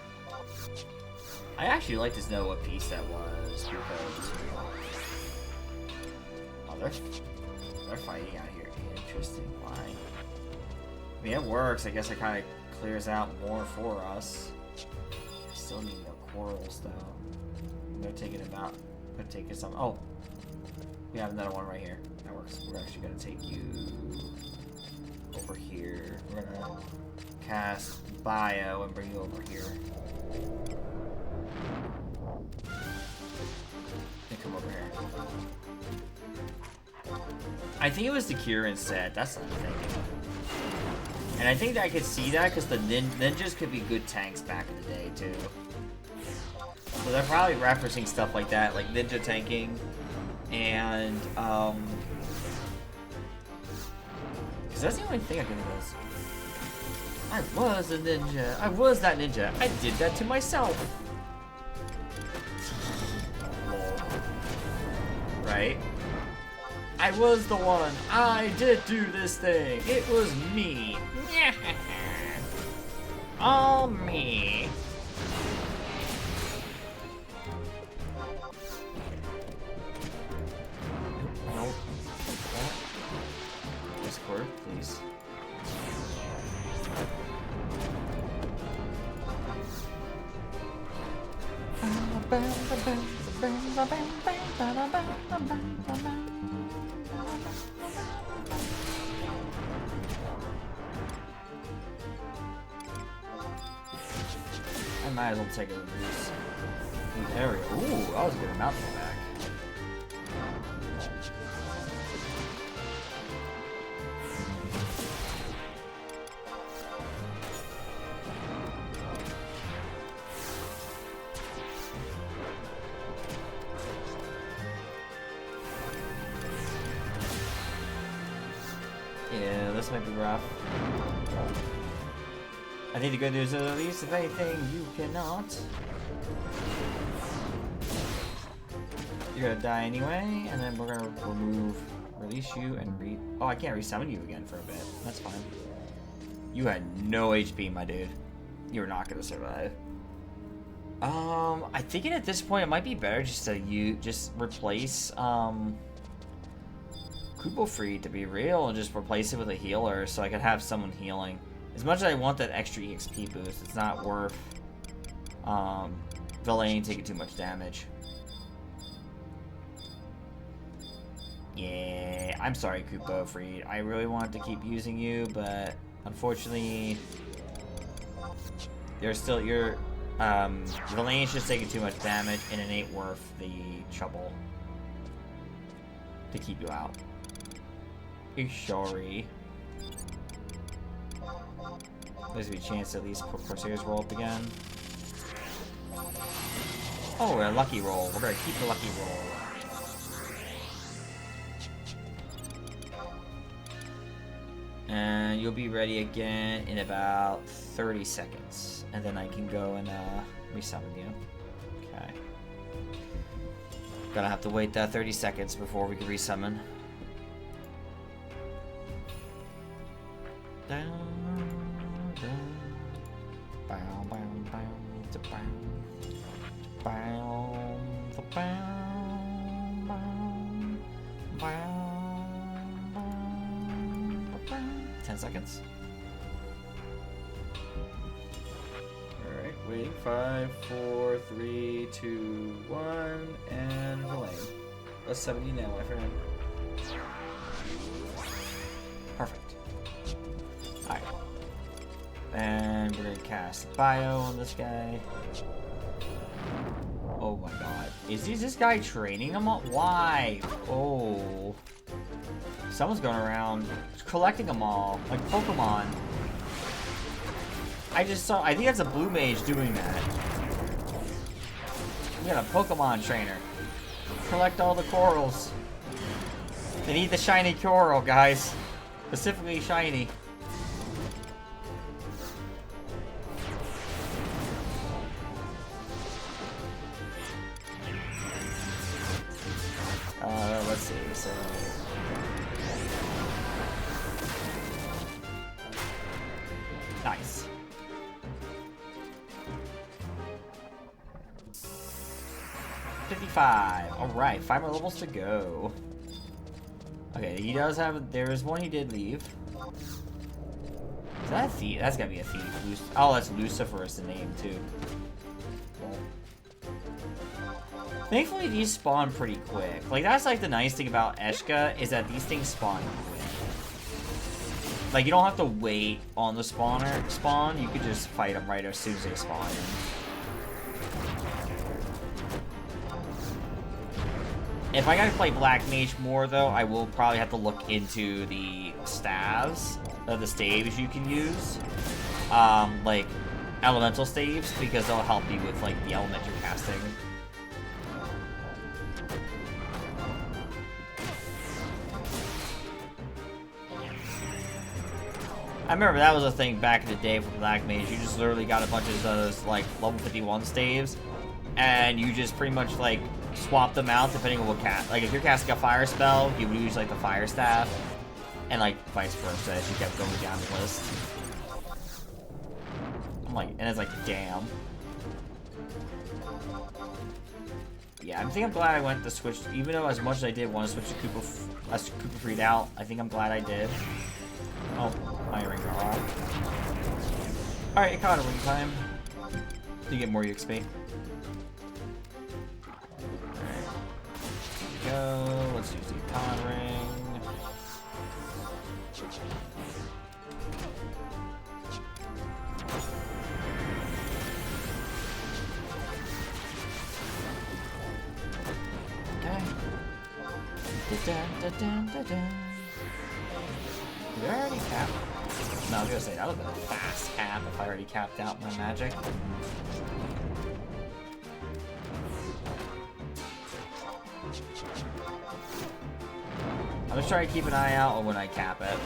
I actually like to know what piece that was, because... Oh, they're fighting out here. Interesting. Why? I mean, it works. I guess it kind of clears out more for us. I still need no quarrels, though. I'm gonna take it about... I'm gonna take some... Oh! We have another one right here. That works. We're actually gonna take you... over here. We're gonna cast Bio and bring you over here. And come over here. I think it was the Kieran set. That's what I'm thinking. And I think that I could see that because the ninjas could be good tanks back in the day too. So they're probably referencing stuff like that, like ninja tanking, and because that's the only thing I can do is. I was a ninja. I was that ninja. I did that to myself. Right? I was the one. I did do this thing. It was me. All me. No. Discord, please. I might as well take a loose area. Ooh, I was getting a mountain back. Yeah, this might be rough. I think the good news is, at least if anything, you cannot. You're gonna die anyway, and then we're gonna release you and oh, I can't resummon you again for a bit. That's fine. You had no HP, my dude. You're not gonna survive. I'm thinking at this point it might be better just to replace Kupo Free, to be real, and just replace it with a healer so I could have someone healing. As much as I want that extra EXP boost, it's not worth Villain taking too much damage. Yeah, I'm sorry, Kupo Free. I really wanted to keep using you, but unfortunately, Villain's just taking too much damage, and it ain't worth the trouble to keep you out. Sorry. There's a chance to at least put Corsairs roll up again. Oh, a lucky roll. We're gonna keep the lucky roll. And you'll be ready again in about 30 seconds. And then I can go and resummon you. Okay. Gonna have to wait that 30 seconds before we can resummon. Seconds. Alright, waiting. 5, 4, 3, 2, 1, and Villain. Let's 70 now, my friend. Perfect. Alright. And we're gonna cast Bio on this guy. Oh my god. Is this guy training them all? Why? Oh. Someone's going around collecting them all, like Pokemon. I think that's a blue mage doing that. We got a Pokemon trainer. Collect all the corals. They need the shiny coral, guys. Specifically shiny. Let's see, so... Nice. $55. Alright, 5 more levels to go. Okay, he does have... There is one he did leave. Is that a thief? That's gotta be a thief. Oh, that's Lucifer's the name, too. Thankfully, these spawn pretty quick. Like, that's like the nice thing about Eshka, is that these things spawn quick. Like, you don't have to wait on the spawner spawn. You could just fight them right as soon as they spawn in. If I gotta play Black Mage more, though, I will probably have to look into the staves, the staves you can use. Like, elemental staves, because they'll help you with, like, the element you're casting. I remember that was a thing back in the day for Black Mage. You just literally got a bunch of those, like, level 51 staves, and you just pretty much, like, swap them out depending on what cast. Like, if you're casting a fire spell, you would use, like, the fire staff, and, like, vice versa as you kept going down the list. I'm like, and it's like, damn. Yeah, I think I'm glad I went to switch, even though as much as I did want to switch to Koopa Freed out, I think I'm glad I did. Oh, my ring got off. Alright, it caught a ring time. You get more XP. Alright. Go. Let's use the icon ring. Okay. Da-da-da-da-da-da. Did I already cap? No, I was gonna say, that would have been a fast cap if I already capped out my magic. I'm just trying to keep an eye out on when I cap it.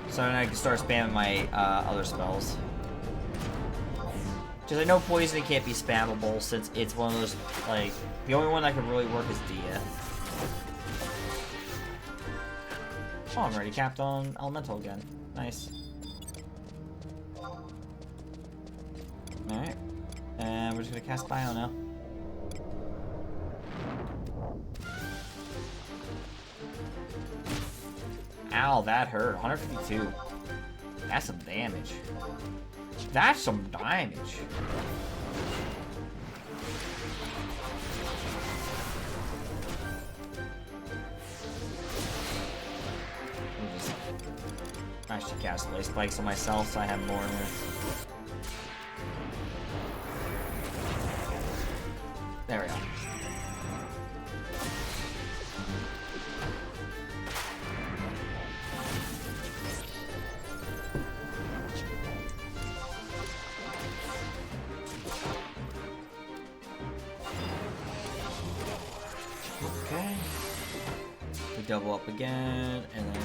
So then I can start spamming my other spells. Because I know poisoning can't be spammable since it's one of those, like, the only one that can really work is Dia. Oh, I'm already capped on Elemental again. Nice. Alright. And we're just gonna cast Bio now. Ow, that hurt. 152. That's some damage. That's some damage. I should cast Blaze Spikes on myself so I have more in there. There we go. Okay. We double up again, and then...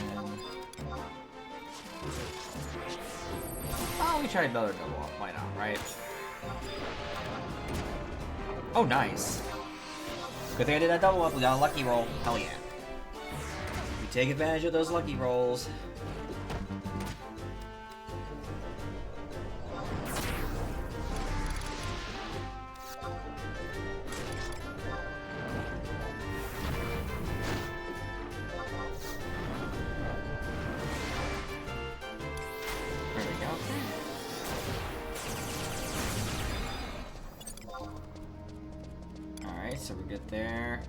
Oh, we tried another double up. Why not, right? Oh, nice. Good thing I did that double up. We got a lucky roll. Hell yeah. We take advantage of those lucky rolls. So we're good there.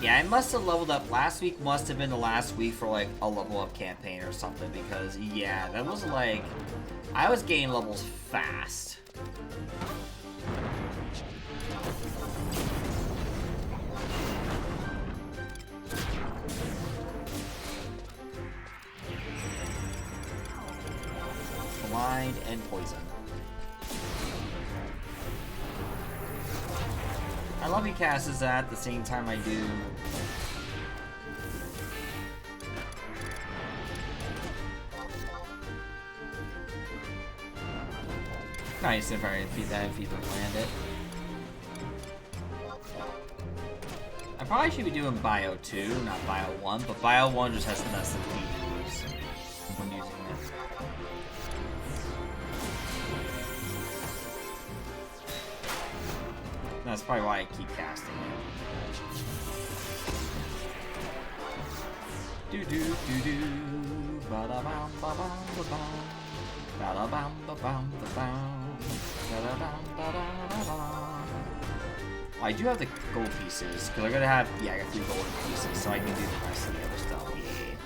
Yeah, I must have leveled up. Last week must have been the last week for like a level up campaign or something, because yeah, that was like, I was gaining levels fast. Blind and poison. love he casts that at the same time I do. Nice if I feed that if you can land it. I probably should be doing Bio 2, not Bio 1, but Bio 1 just has the best of the moves when using it. That's probably why I keep casting it. Do do do do, ba da bam ba bam ba bam, ba da bam ba bam ba bam, ba da bam ba da ba bam. I do have the gold pieces, because I'm gonna have, yeah, I got 3 golden pieces, so I can do the rest of the other stuff, yeah.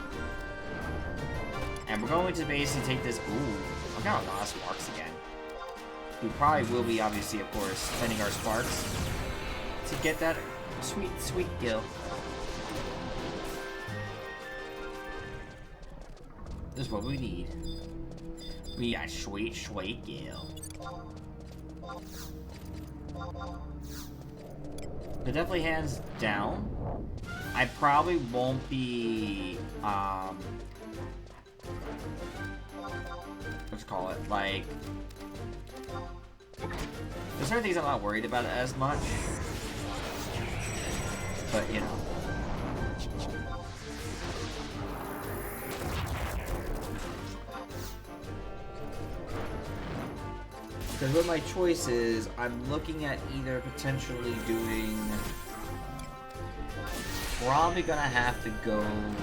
And we're going to basically take this, ooh, I got a lot of sparks again. We probably will be, obviously, of course, spending our sparks to get that sweet, sweet gil. This is what we need. We got sweet, sweet gil. But definitely hands down, I probably won't be, let's call it, like, there's certain things I'm not worried about it as much, but, you know. Because with my choices, I'm looking at either potentially doing... Probably gonna have to go and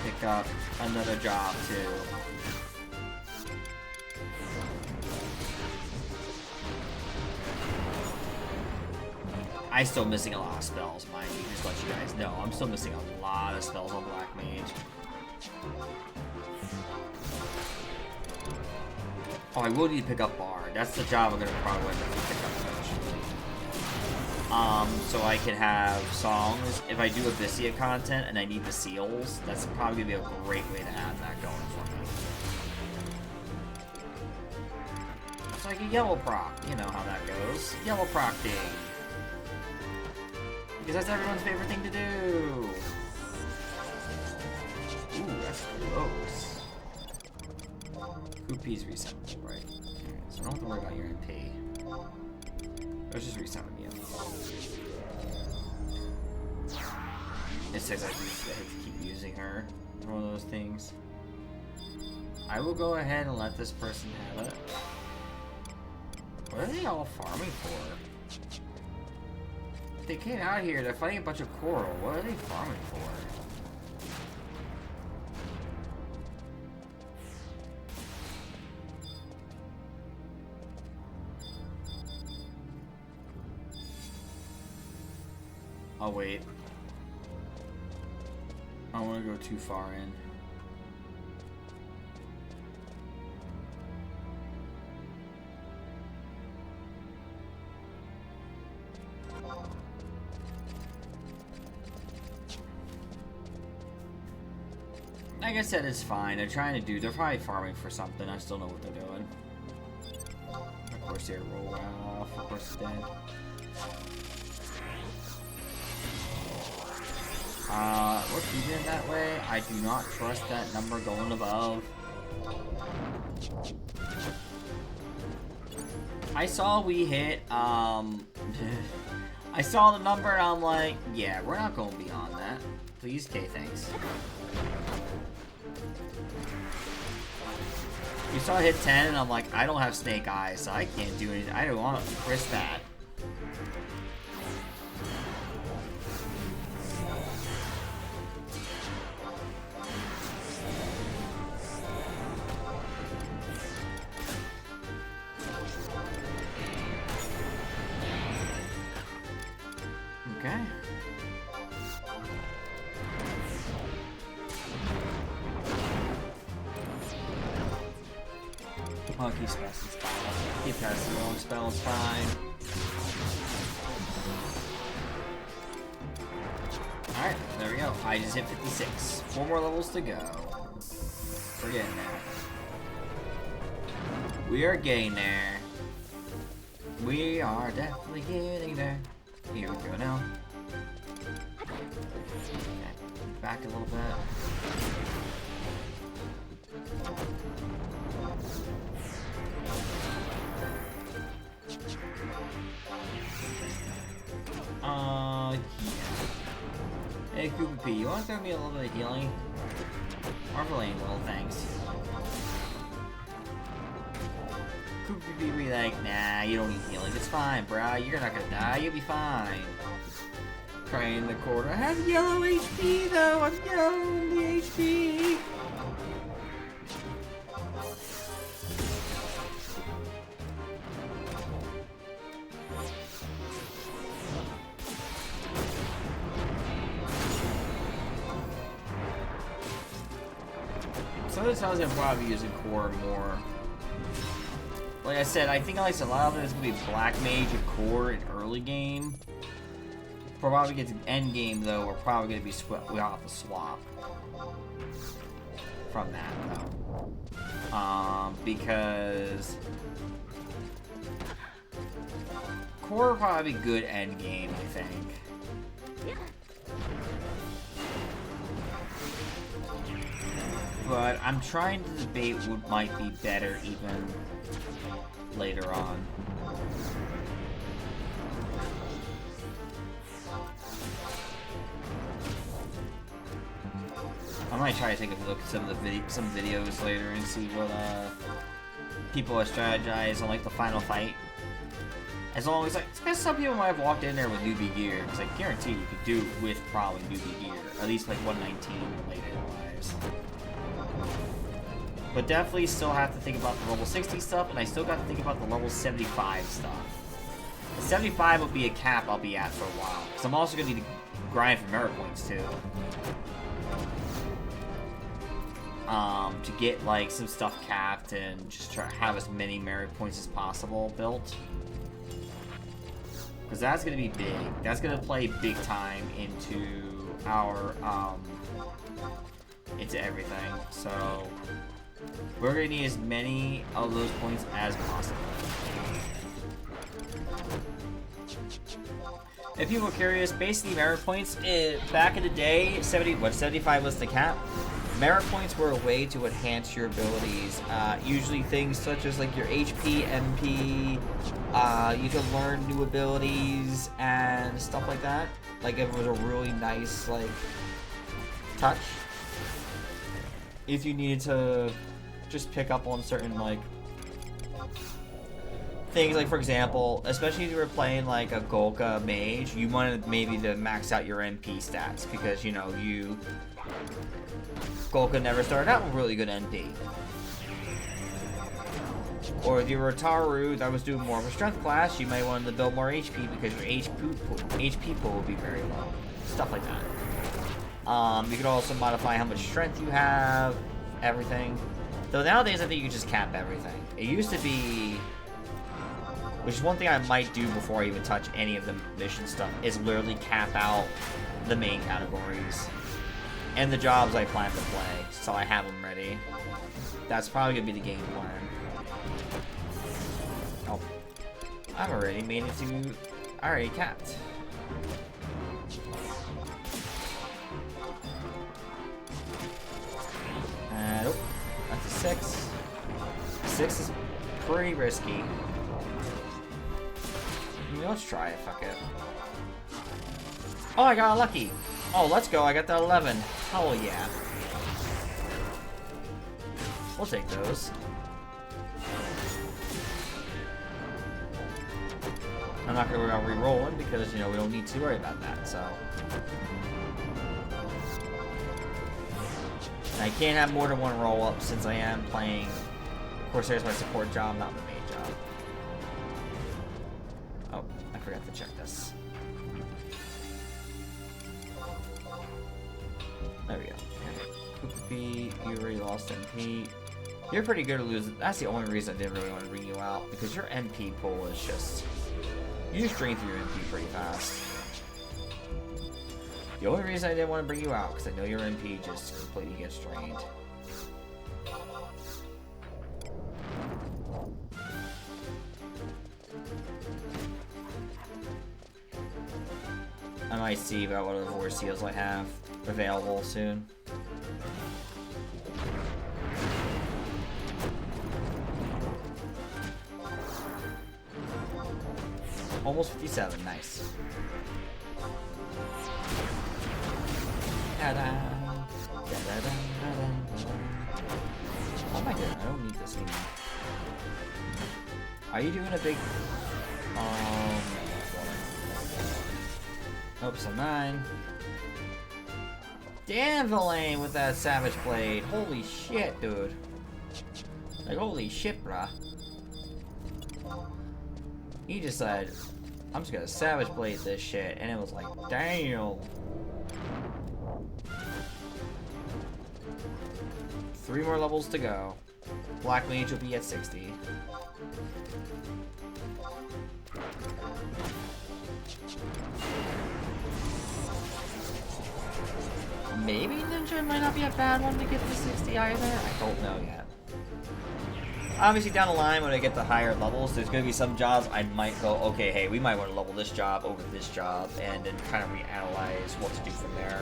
pick up another job too. I'm still missing a lot of spells, mind you, just to let you guys know. I'm still missing a lot of spells on Black Mage. Oh, I will need to pick up Bard. That's the job I'm gonna probably end up pick up eventually. So I can have songs. If I do Abyssia content and I need the seals, that's probably gonna be a great way to have that going for me. It's like a yellow proc, you know how that goes. Yellow procting. Because that's everyone's favorite thing to do. Ooh, that's gross. Coopy's resetable, right? Okay, so I don't have to worry about your MP. Let's just reset me up. It says I have to keep using her. One of those things. I will go ahead and let this person have it. What are they all farming for? They came out here, they're fighting a bunch of coral. What are they farming for? I'll wait. I don't want to go too far in. Like I said, it's fine. They're trying to do. They're probably farming for something. I still know what they're doing. Of course, they roll off. Of course, it's dead. We're keeping it that way. I do not trust that number going above. I saw we hit, I saw the number and I'm like, yeah, we're not going beyond that. Please, okay, thanks. You saw it hit 10 and I'm like, I don't have snake eyes, so I can't do anything. I don't want to risk that. Okay. Oh, keep passing spells. Keep passing your own spells, fine. Alright, there we go. I just hit 56. 4 more levels to go. We're getting there. We are getting there. We are definitely getting there. Here we go now. Okay, back a little bit. Yeah. Hey, Koopa P, you want to throw me a little bit of healing? Marveling, little thanks. Koopa P be like, nah, you don't need healing. It's fine, bro. You're not gonna die. You'll be fine. Crying in the corner. I have yellow HP, though. I'm yellow in the HP. Some of the times I'm probably using core more. Like I said, I think at least a lot of it is going to be Black Mage and core in early game. Probably get to end game though, we're probably going to be we have to swap from that though. Because core will probably be good end game, I think. But I'm trying to debate what might be better even later on. I might try to take a look at some of the videos later and see what people are strategizing on like the final fight. As long as because some people might have walked in there with newbie gear, because I guarantee you could do it with probably newbie gear, at least like 119 related wise. But definitely still have to think about the level 60 stuff, and I still got to think about the level 75 stuff. The 75 will be a cap I'll be at for a while, because I'm also going to need to grind for merit points too. To get like some stuff capped and just try to have as many merit points as possible built. Because that's going to be big. That's going to play big time into our, into everything. So we're going to need as many of those points as possible. If people are curious, basically merit points, back in the day, 75 was the cap. Merit points were a way to enhance your abilities. Usually things such as like your HP, MP, you can learn new abilities and stuff like that. Like if it was a really nice like touch. If you needed to just pick up on certain like things, like for example, especially if you were playing like a Golka mage, you wanted maybe to max out your MP stats because you know Golka never started out with really good NP. Or if you were a Taru that was doing more of a strength class, you might want to build more HP because your HP pool will be very low. Stuff like that. You could also modify how much strength you have, everything. Though nowadays I think you can just cap everything. It used to be, which is one thing I might do before I even touch any of the mission stuff, is literally cap out the main categories. And the jobs I plan to play, so I have them ready. That's probably gonna be the game plan. Oh, I've already made it to. I already capped. Nope, that's a 6. 6 is pretty risky. Let's try it. Fuck it. Oh, I got lucky. Oh, let's go. I got the 11. Hell yeah. We'll take those. I'm not going to worry about re-rolling because, you know, we don't need to worry about that, so. And I can't have more than one roll-up since I am playing. Of course, there's my support job, not my main job. Oh, I forgot to check this. There we go. Koopa P, you already lost MP. You're pretty good at losing. That's the only reason I didn't really want to bring you out, because your MP pool is just. You just drain through your MP pretty fast. The only reason I didn't want to bring you out, because I know your MP just completely gets drained. I might see about what other Vorse seals I have available soon. Almost 57, nice. Oh my god, I don't need this anymore. Are you doing a big... Oops, I'm 9. Damn, Villain with that Savage Blade. Holy shit, dude. Like, holy shit, bruh. He decided, I'm just gonna Savage Blade this shit, and it was like, damn. 3 more levels to go. Black Mage will be at 60. Maybe Ninja might not be a bad one to get to 60 either. I don't know yet. Obviously, down the line, when I get the higher levels, there's going to be some jobs I might go, okay, hey, we might want to level this job over this job, and then kind of reanalyze what to do from there.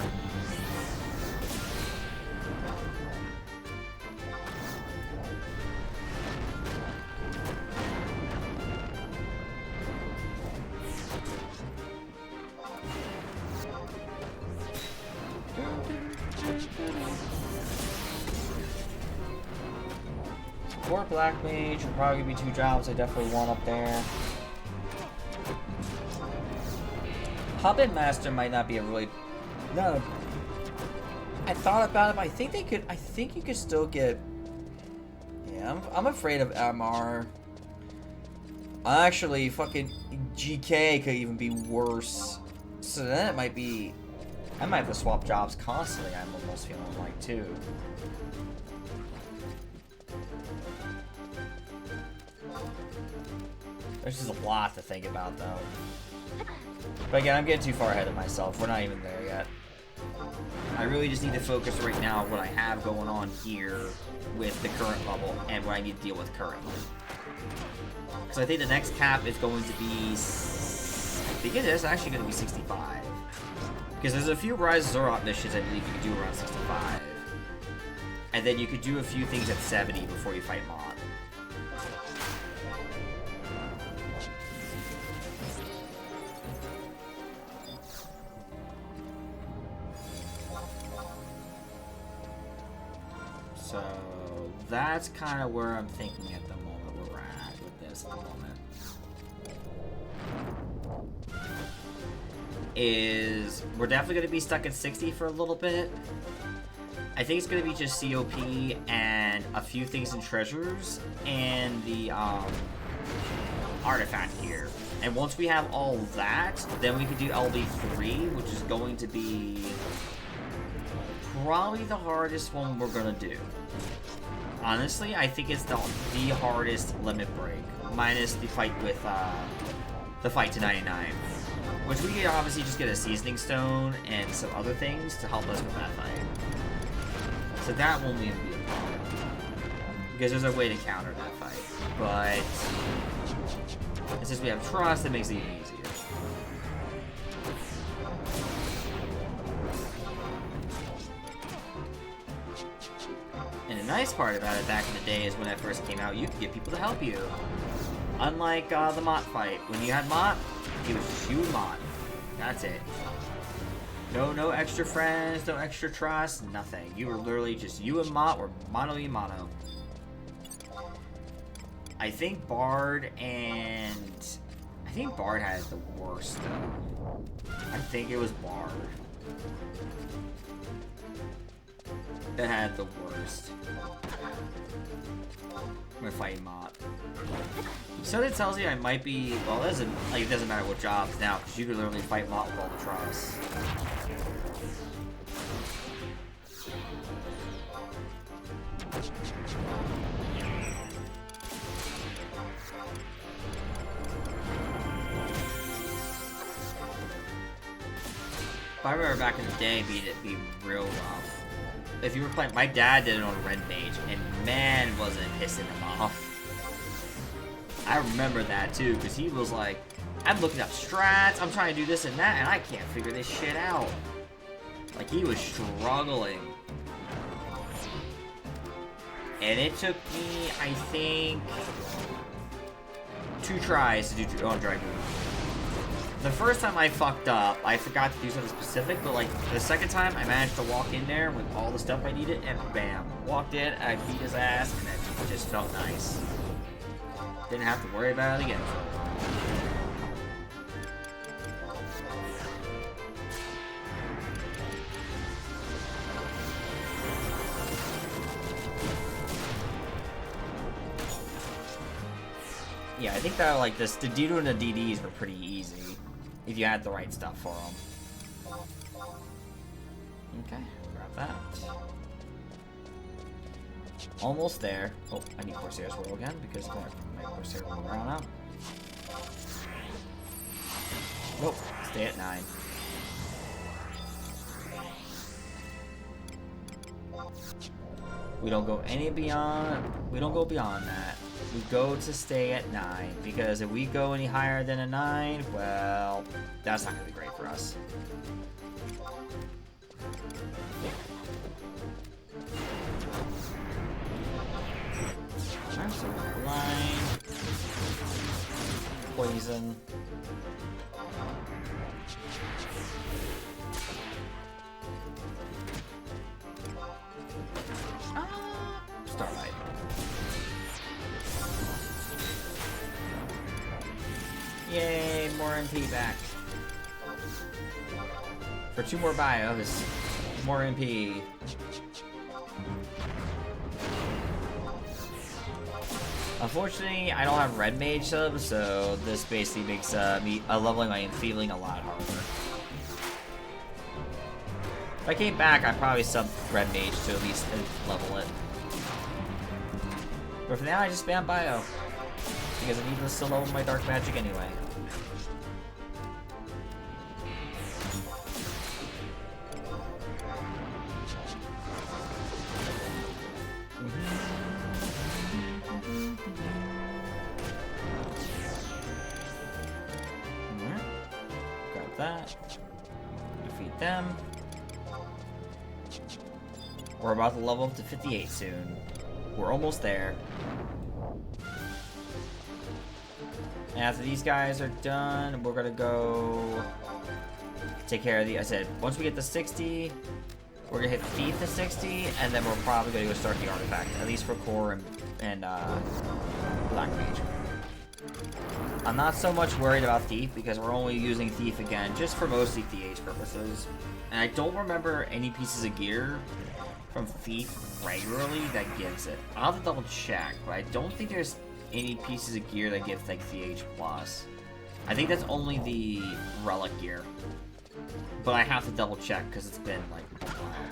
For Black Mage, will probably be 2 jobs I definitely want up there. Puppet Master might not be a really... No. I thought about it, but I think they could... I think you could still get... Yeah, I'm afraid of MR. Actually, fucking GK could even be worse. So then it might be... I might have to swap jobs constantly, I'm almost feeling like, too. There's just a lot to think about, though. But again, I'm getting too far ahead of myself. We're not even there yet. I really just need to focus right now on what I have going on here with the current level and what I need to deal with currently. Because I think the next cap is going to be... I think it is actually going to be 65. Because there's a few Rise of Zorot missions I believe you could do around 65. And then you could do a few things at 70 before you fight Mod. So that's kind of where I'm thinking at the moment where we're at with this at the moment. Is we're definitely going to be stuck at 60 for a little bit. I think it's going to be just COP and a few things in treasures and the artifact gear. And once we have all that, then we can do LB3, which is going to be probably the hardest one we're going to do. Honestly, I think it's the hardest limit break, minus the fight with the fight to 99. Which we can obviously just get a seasoning stone and some other things to help us with that fight. So that won't even be a problem. Because there's a way to counter that fight. But since we have trust, it makes it even easier. And the nice part about it back in the day is when that first came out, you could get people to help you. Unlike the Mott fight. When you had Mott, it was just you and Mott. That's it. No extra friends, no extra trust, nothing. You were literally just you and Mott were mano y mano. I think Bard had the worst though. I think it was Bard that had the worst. We're fighting Mott. So that tells you I might be, well, it doesn't matter what jobs now, because you can literally fight Mott with all the trust. But I remember back in the day being real rough. If you were playing, my dad did it on Red Mage, and man, was it pissing him off. I remember that too, because he was like, I'm looking up strats, I'm trying to do this and that, and I can't figure this shit out. Like, he was struggling. And it took me, I think, 2 tries to do on Dragoon. The first time I fucked up, I forgot to do something specific, but like the second time I managed to walk in there with all the stuff I needed, and bam, walked in, I beat his ass, and it just felt nice. Didn't have to worry about it again. Yeah, I think that like the Dido and the DDs were pretty easy if you had the right stuff for them. Okay, grab that. Almost there. Oh, I need Corsair's roll again because my Corsair roll around out. Nope, stay at 9. We don't go any beyond. We don't go beyond that. We go to stay at 9 because if we go any higher than a 9, well, that's not gonna be great for us. Alright, so blind, poison. Starlight. Yay, more MP back. For 2 more bios, more MP. Unfortunately, I don't have Red Mage sub, so this basically makes me leveling my feeling a lot harder. If I came back, I'd probably sub Red Mage to at least level it. But for now, I just spam bio. Because I need to still level my Dark Magic anyway. Grab that. Defeat them. We're about to level up to 58 soon. We're almost there. And after these guys are done, we're gonna go take care of the. I said once we get to 60, we're gonna hit Thief to 60, and then we're probably gonna go start the artifact, at least for core and Black Mage. I'm not so much worried about Thief because we're only using Thief again just for mostly TH purposes, and I don't remember any pieces of gear from Thief regularly that gives it. I'll have to double check, but I don't think there's any pieces of gear that gives like CH plus. I think that's only the relic gear, but I have to double check because it's been like a while.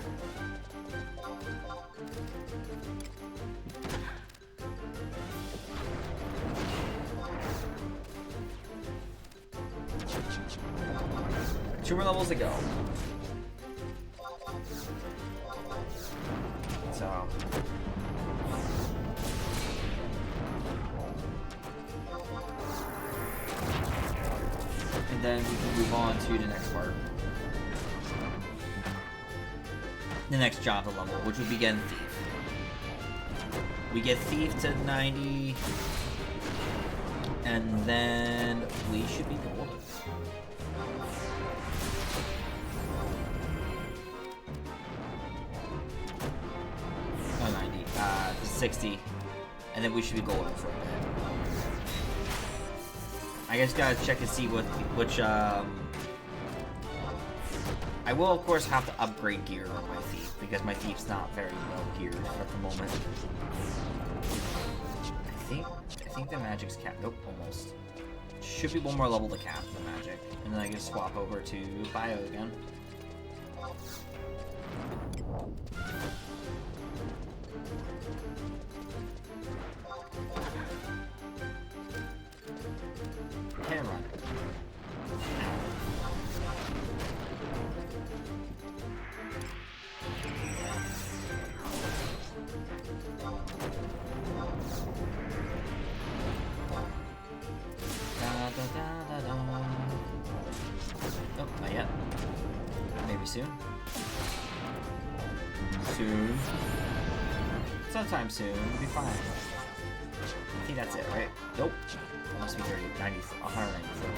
Two more levels to go. So. And then we can move on to the next part. The next job level, which would be getting Thief. We get Thief to 90, and then we should be golden. Oh, 90. 60. And then we should be golden for a bit. I guess gotta check and see which I will of course have to upgrade gear on my Thief because my Thief's not very well geared at the moment. I think the magic's capped. Nope, almost. Should be one more level to cap the magic, and then I can swap over to bio again. And run. Da, da, da, da, da. soon. Soon. Sometime soon. We'll be fine. I think that's it, right? Nope. It must be 30, 90, 194.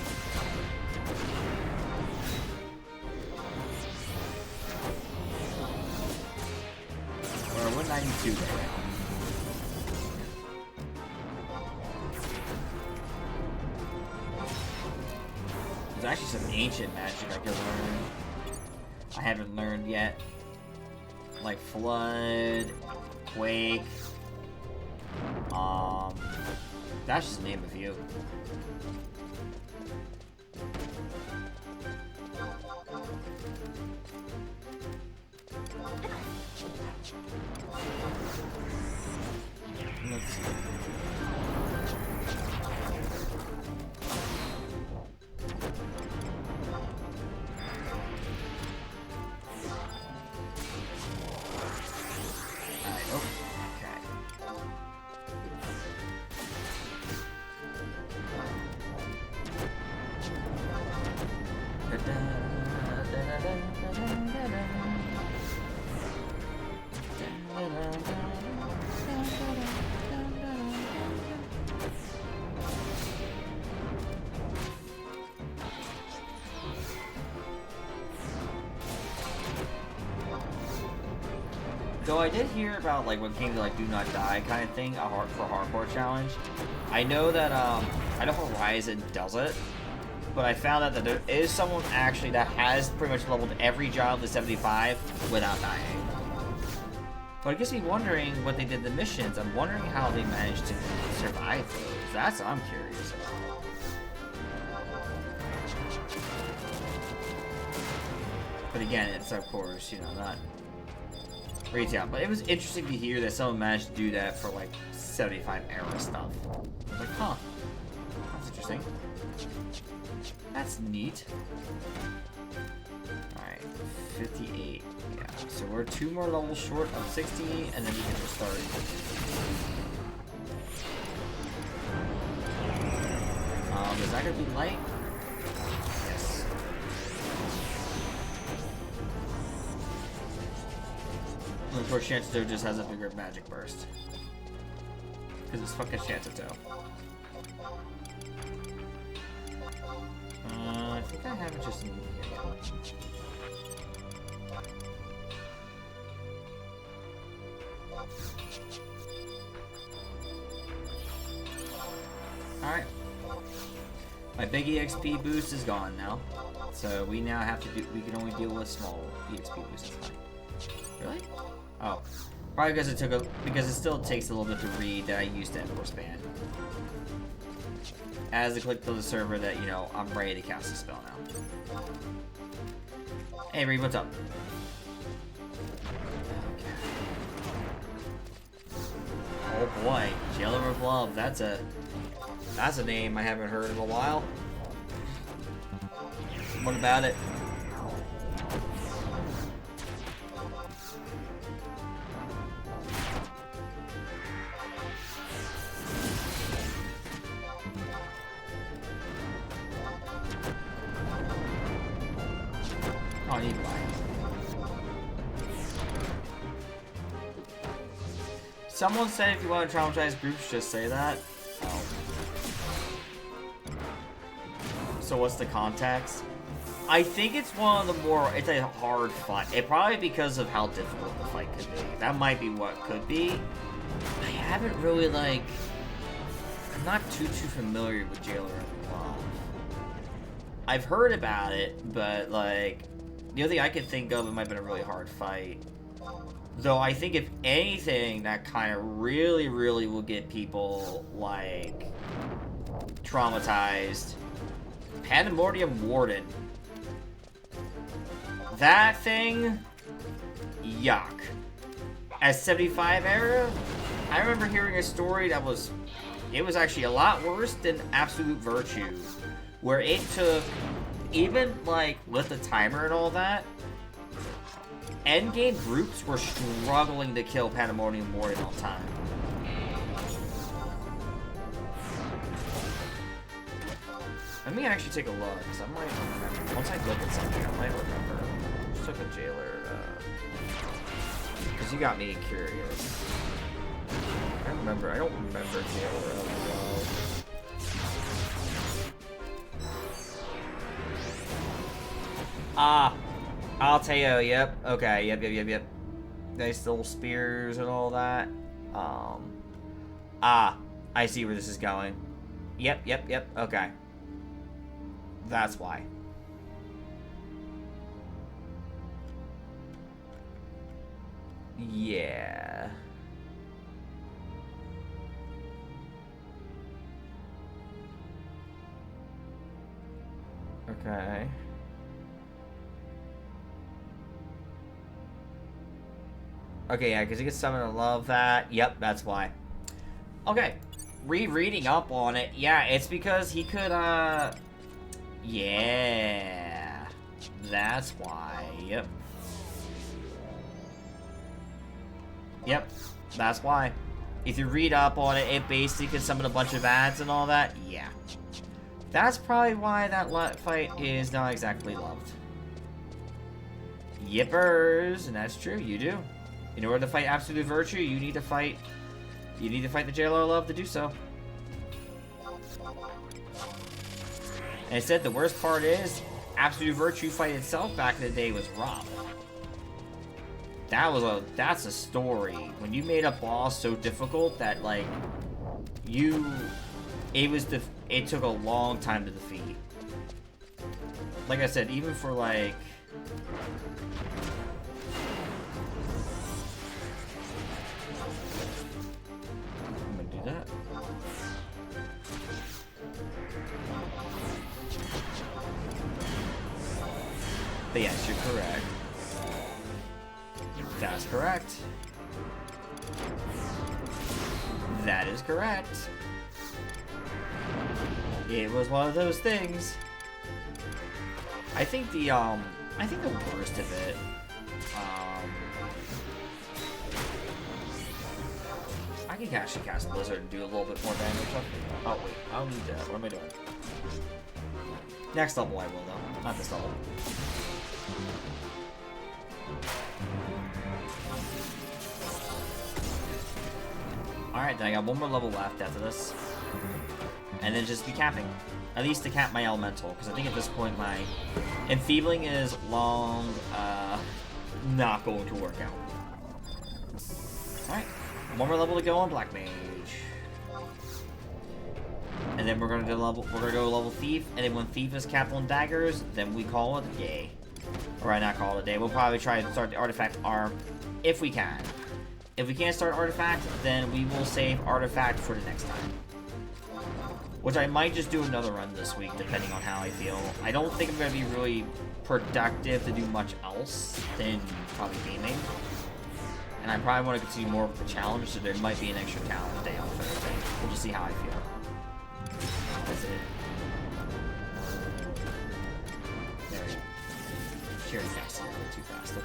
We're 192 right now. There's actually some ancient magic I could learn. I haven't learned yet. Like Flood, Quake. That's just name a few. Let's see. So I did hear about like what games like Do Not Die kind of thing, for hardcore challenge. I know that I know Horizon does it, but I found out that there is someone actually that has pretty much leveled every job to 75 without dying. But it gets me wondering what they did the missions. I'm wondering how they managed to survive those. That's what I'm curious about. But again, it's of course, you know, not retail. But it was interesting to hear that someone managed to do that for like 75 era stuff. I was like, huh, that's interesting. That's neat. Alright, 58. Yeah, so we're 2 more levels short of 60, and then we can just start. Is that gonna be light? Yes. Of course, Chanceto just has a bigger magic burst. Because it's fucking Chanceto. I think I have it just in here. Alright. My big EXP boost is gone now. So we now have to do, we can only deal with small EXP boosts. That's fine. Really? Oh. Probably because it took a, because it still takes a little bit to read that I used to Emperor Span. As I click to the server that, you know, I'm ready to cast a spell now. Hey Reed, what's up? Okay. Oh boy, Jailer of Love, that's a name I haven't heard in a while. What about it? Oh, I need to buy it. Someone said if you want to traumatize groups, just say that. Oh. So what's the context? I think it's one of the more, it's a hard fight. It probably because of how difficult the fight could be. That might be what could be. I haven't really, like, I'm not too familiar with Jailer of Love. I've heard about it, but, like, the only thing I can think of, it might have been a really hard fight. Though I think if anything, that kind of really will get people, like, traumatized. Pandemonium Warden. That thing, yuck. At 75 era, I remember hearing a story that was, it was actually a lot worse than Absolute Virtue, where it took, even like with the timer and all that, endgame groups were struggling to kill Pandemonium Warden on time. Let me actually take a look, because I might remember. Once I look at something, I might remember. Just took a jailer? Because you got me curious. I don't remember jailer well. Ah, Alteo, yep. Okay, yep. Nice little spears and all that. I see where this is going. Yep. Okay. That's why. Yeah. Okay. Okay, yeah, because he gets summoned. I love that. Yep, that's why. Okay. Rereading up on it. Yeah, it's because he could, yeah. That's why. Yep. That's why. If you read up on it, it basically can summon a bunch of ads and all that. Yeah. That's probably why that fight is not exactly loved. Yippers. And that's true, you do. In order to fight Absolute Virtue, you need to fight the Jailer of Love to do so. And I said the worst part is, Absolute Virtue fight itself back in the day was rough. That's a story. When you made a boss so difficult that, like, it took a long time to defeat. Like I said, even for, like... that. But yes, you're correct. That's correct. That is correct. It was one of those things. I think the worst of it, I can actually cast Blizzard and do a little bit more damage. Oh wait, I don't need that. What am I doing? Next level I will though, not this level. Alright, then I got one more level left after this. And then just be capping. At least to cap my elemental, because I think at this point my enfeebling is long, not going to work out. Alright. One more level to go on Black Mage. And then we're gonna go level Thief, and then when Thief is capped on daggers, then we call it a day. Or not call it a day. We'll probably try to start the Artifact arm if we can. If we can't start Artifact, then we will save Artifact for the next time. Which I might just do another run this week, depending on how I feel. I don't think I'm gonna be really productive to do much else than probably gaming. And I probably want to continue more of the challenge, so there might be an extra challenge day on Thursday. We'll just see how I feel. That's it. There we go. Sharing fast, a little too fast. Okay.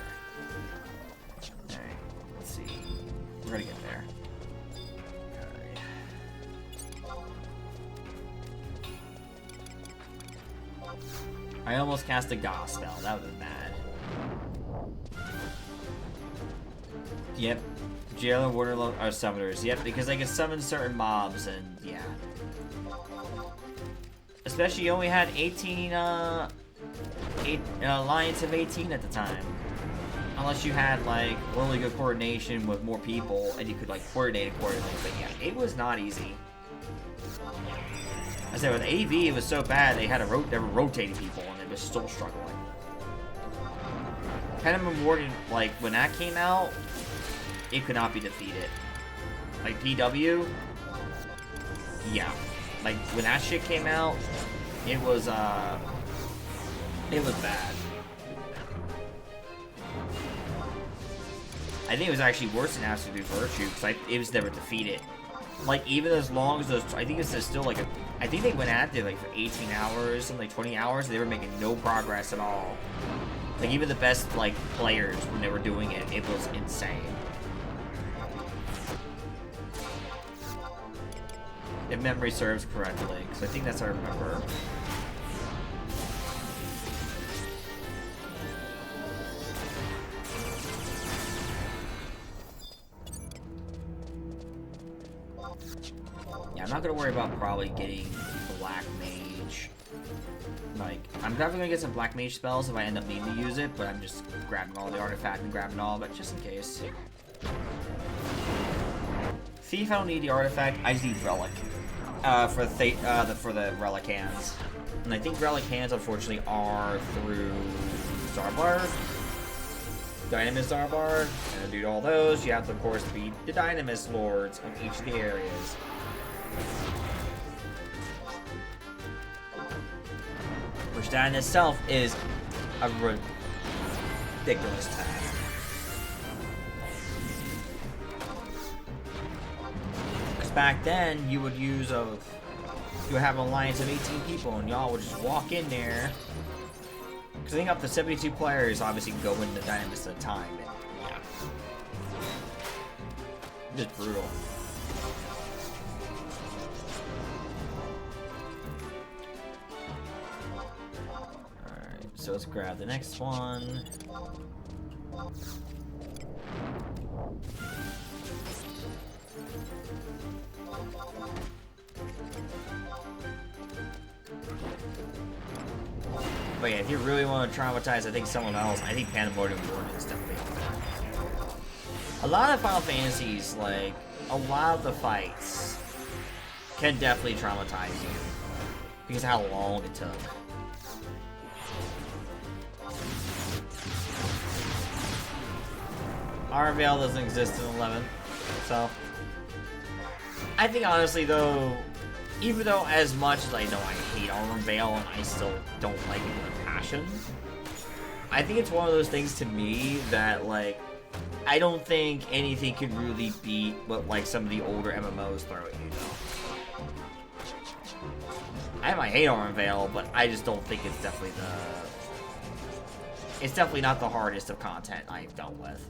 Alright, let's see. We're gonna get there. Alright. I almost cast a Goth spell. That would have been bad. Yep. Jail and Water are summoners. Yep, because they can summon certain mobs, and yeah. Especially you only had 18, alliance of 18 at the time. Unless you had, like, really good coordination with more people, and you could, like, coordinate accordingly. But yeah, it was not easy. I said with AV, it was so bad, they were rotating people, and they were still struggling. Kind of Memorial, like, when that came out, it could not be defeated. Like, PW? Yeah. Like, when that shit came out, it was bad. I think it was actually worse than Absolute Virtue, because it was never defeated. Like, even as long as those, I think it's still like I think they went at it like for 18 hours, something like 20 hours, they were making no progress at all. Like, even the best, like, players, when they were doing it, it was insane. If memory serves correctly, because I think that's what I remember. I'm not gonna worry about probably getting Black Mage. Like, I'm definitely gonna get some Black Mage spells if I end up needing to use it, but I'm just grabbing all the artifact and grabbing all of it just in case. See if I don't need the artifact, I just need Relic. For the Relic hands. And I think Relic hands, unfortunately, are through Zarbar. Dynamis Zarbar. And to do all those, you have to, of course, beat the Dynamis Lords of each of the areas. Which that in itself is a ridiculous task. Because back then, you would have an alliance of 18 people, and y'all would just walk in there. Because I think up to 72 players obviously can go into Dynamis at a time, and yeah. Just brutal. Alright, so let's grab the next one. But yeah, if you really want to traumatize, I think someone else, I think Pandemonium Warden is definitely up there. A lot of Final Fantasies, like, a lot of the fights can definitely traumatize you. Because of how long it took. Arvale doesn't exist in 11, so... I think honestly though, even though as much as I know I hate Arvale and I still don't like it with a passion, I think it's one of those things to me that, like, I don't think anything can really beat what, like, some of the older MMOs throw at you, though. I might hate Arvale, but I just don't think it's definitely it's definitely not the hardest of content I've dealt with.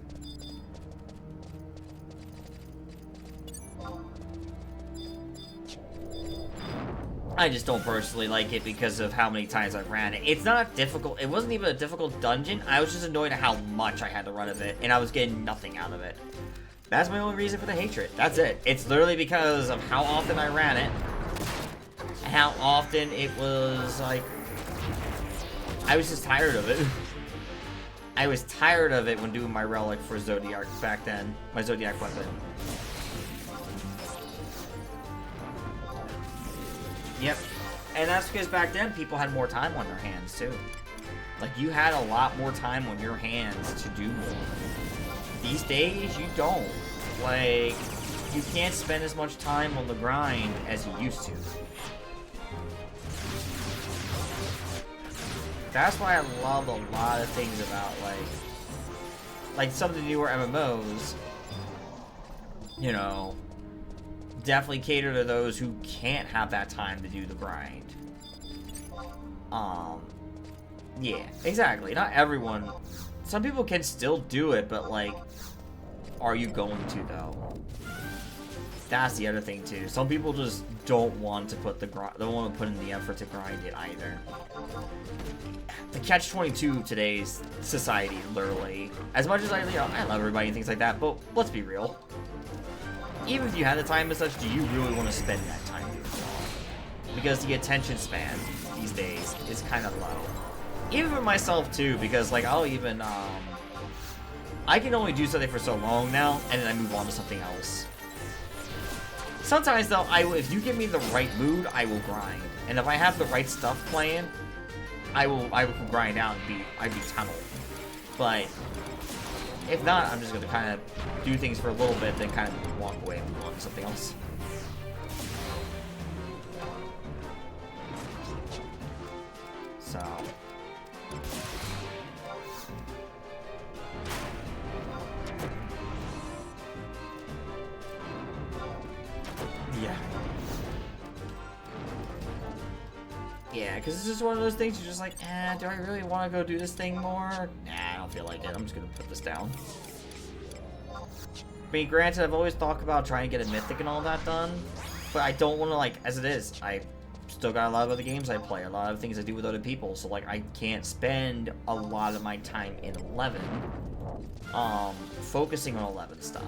I just don't personally like it because of how many times I've ran it. It's not difficult. It wasn't even a difficult dungeon. I was just annoyed at how much I had to run of it, and I was getting nothing out of it. That's my only reason for the hatred. That's it. It's literally because of how often I ran it, and how often it was, like... I was just tired of it. I was tired of it when doing my relic for Zodiac back then. My Zodiac weapon. Yep. And that's because back then people had more time on their hands too. Like, you had a lot more time on your hands to do more. These days you don't. Like, you can't spend as much time on the grind as you used to. That's why I love a lot of things about, like some of the newer MMOs, you know, definitely cater to those who can't have that time to do the grind. Yeah, exactly. Not everyone. Some people can still do it, but, like, are you going to, though? That's the other thing, too. Some people just don't want to put don't want to put in the effort to grind it either. The catch-22 today's society, literally. As much as I love everybody and things like that, but let's be real. Even if you had the time and such, do you really want to spend that time doing it? Because the attention span these days is kind of low. Even for myself too, because, like, I'll even I can only do something for so long now, and then I move on to something else. Sometimes though, if you give me the right mood, I will grind, and if I have the right stuff playing, I will grind out and I'd be tunneled. But if not, I'm just gonna kind of do things for a little bit, then kind of walk away and move on to something else. So. Yeah. Yeah, because it's just one of those things you're just like, do I really want to go do this thing more? Nah, I don't feel like it. I'm just going to put this down. I mean, granted, I've always thought about trying to get a Mythic and all that done, but I don't want to, like, as it is, I still got a lot of other games I play, a lot of things I do with other people, so, like, I can't spend a lot of my time in 11 focusing on 11 stuff.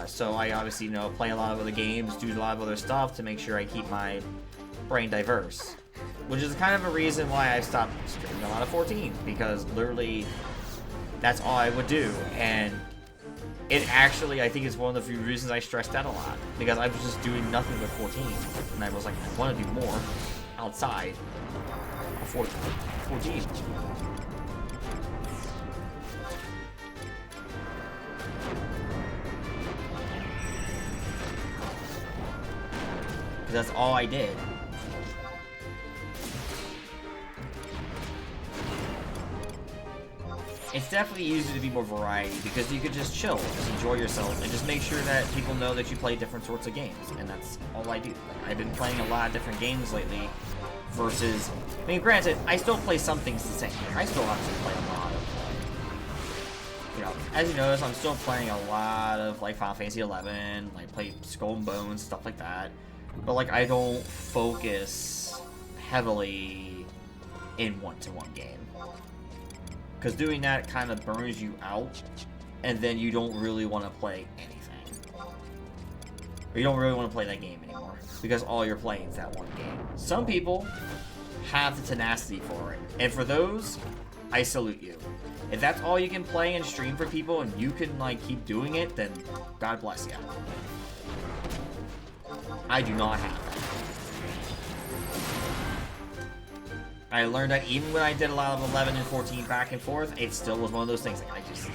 So I obviously, play a lot of other games, do a lot of other stuff to make sure I keep my brain diverse. Which is kind of a reason why I stopped streaming a lot of 14, because literally that's all I would do. And it actually, I think, is one of the few reasons I stressed out a lot, because I was just doing nothing but 14, and I was like, I want to do more outside of 14. Because that's all I did. It's definitely easier to be more variety, because you could just chill, just enjoy yourself, and just make sure that people know that you play different sorts of games, and that's all I do. Like, I've been playing a lot of different games lately, versus, I mean, granted, I still play some things the same. I still obviously play a lot of, as you notice, I'm still playing a lot of, like, Final Fantasy 11, like, play Skull and Bones, stuff like that, but, like, I don't focus heavily in one-to-one game. Because doing that kind of burns you out, and then you don't really want to play anything. Or you don't really want to play that game anymore, because all you're playing is that one game. Some people have the tenacity for it, and for those, I salute you. If that's all you can play and stream for people, and you can, like, keep doing it, then God bless you. I do not have that. I learned that even when I did a lot of 11 and 14 back and forth, it still was one of those things. Like, I just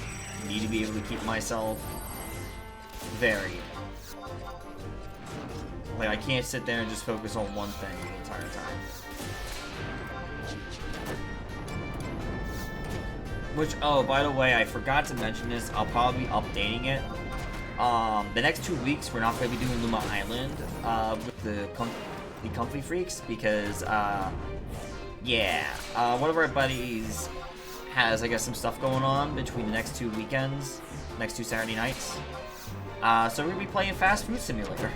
need to be able to keep myself varied. Like, I can't sit there and just focus on one thing the entire time. Which, oh, by the way, I forgot to mention this. I'll probably be updating it. The next 2 weeks, we're not going to be doing Luma Island with the Comfy Freaks, because, yeah, one of our buddies has, I guess, some stuff going on between the next 2 weekends, next 2 Saturday nights. So we're going to be playing Fast Food Simulator.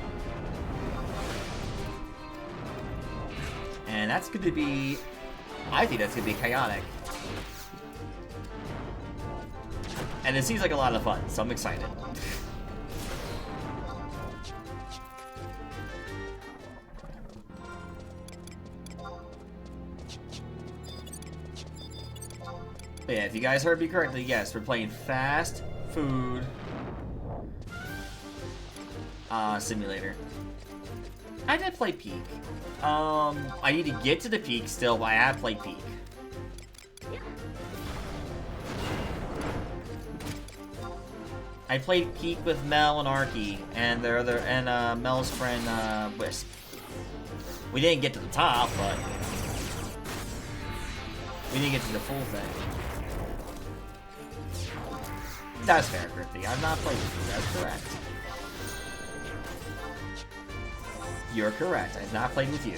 And that's going to be, I think that's going to be chaotic. And it seems like a lot of fun, so I'm excited. But yeah, if you guys heard me correctly, yes, we're playing Fast Food Simulator. I did play Peak. I need to get to the Peak still, but I have played Peak. I played Peak with Mel and Arky, and their other, and Mel's friend Wisp. We didn't get to the top, but we didn't get to the full thing. That's fair, Griffy. I've not played with you. That's correct. You're correct. I've not played with you.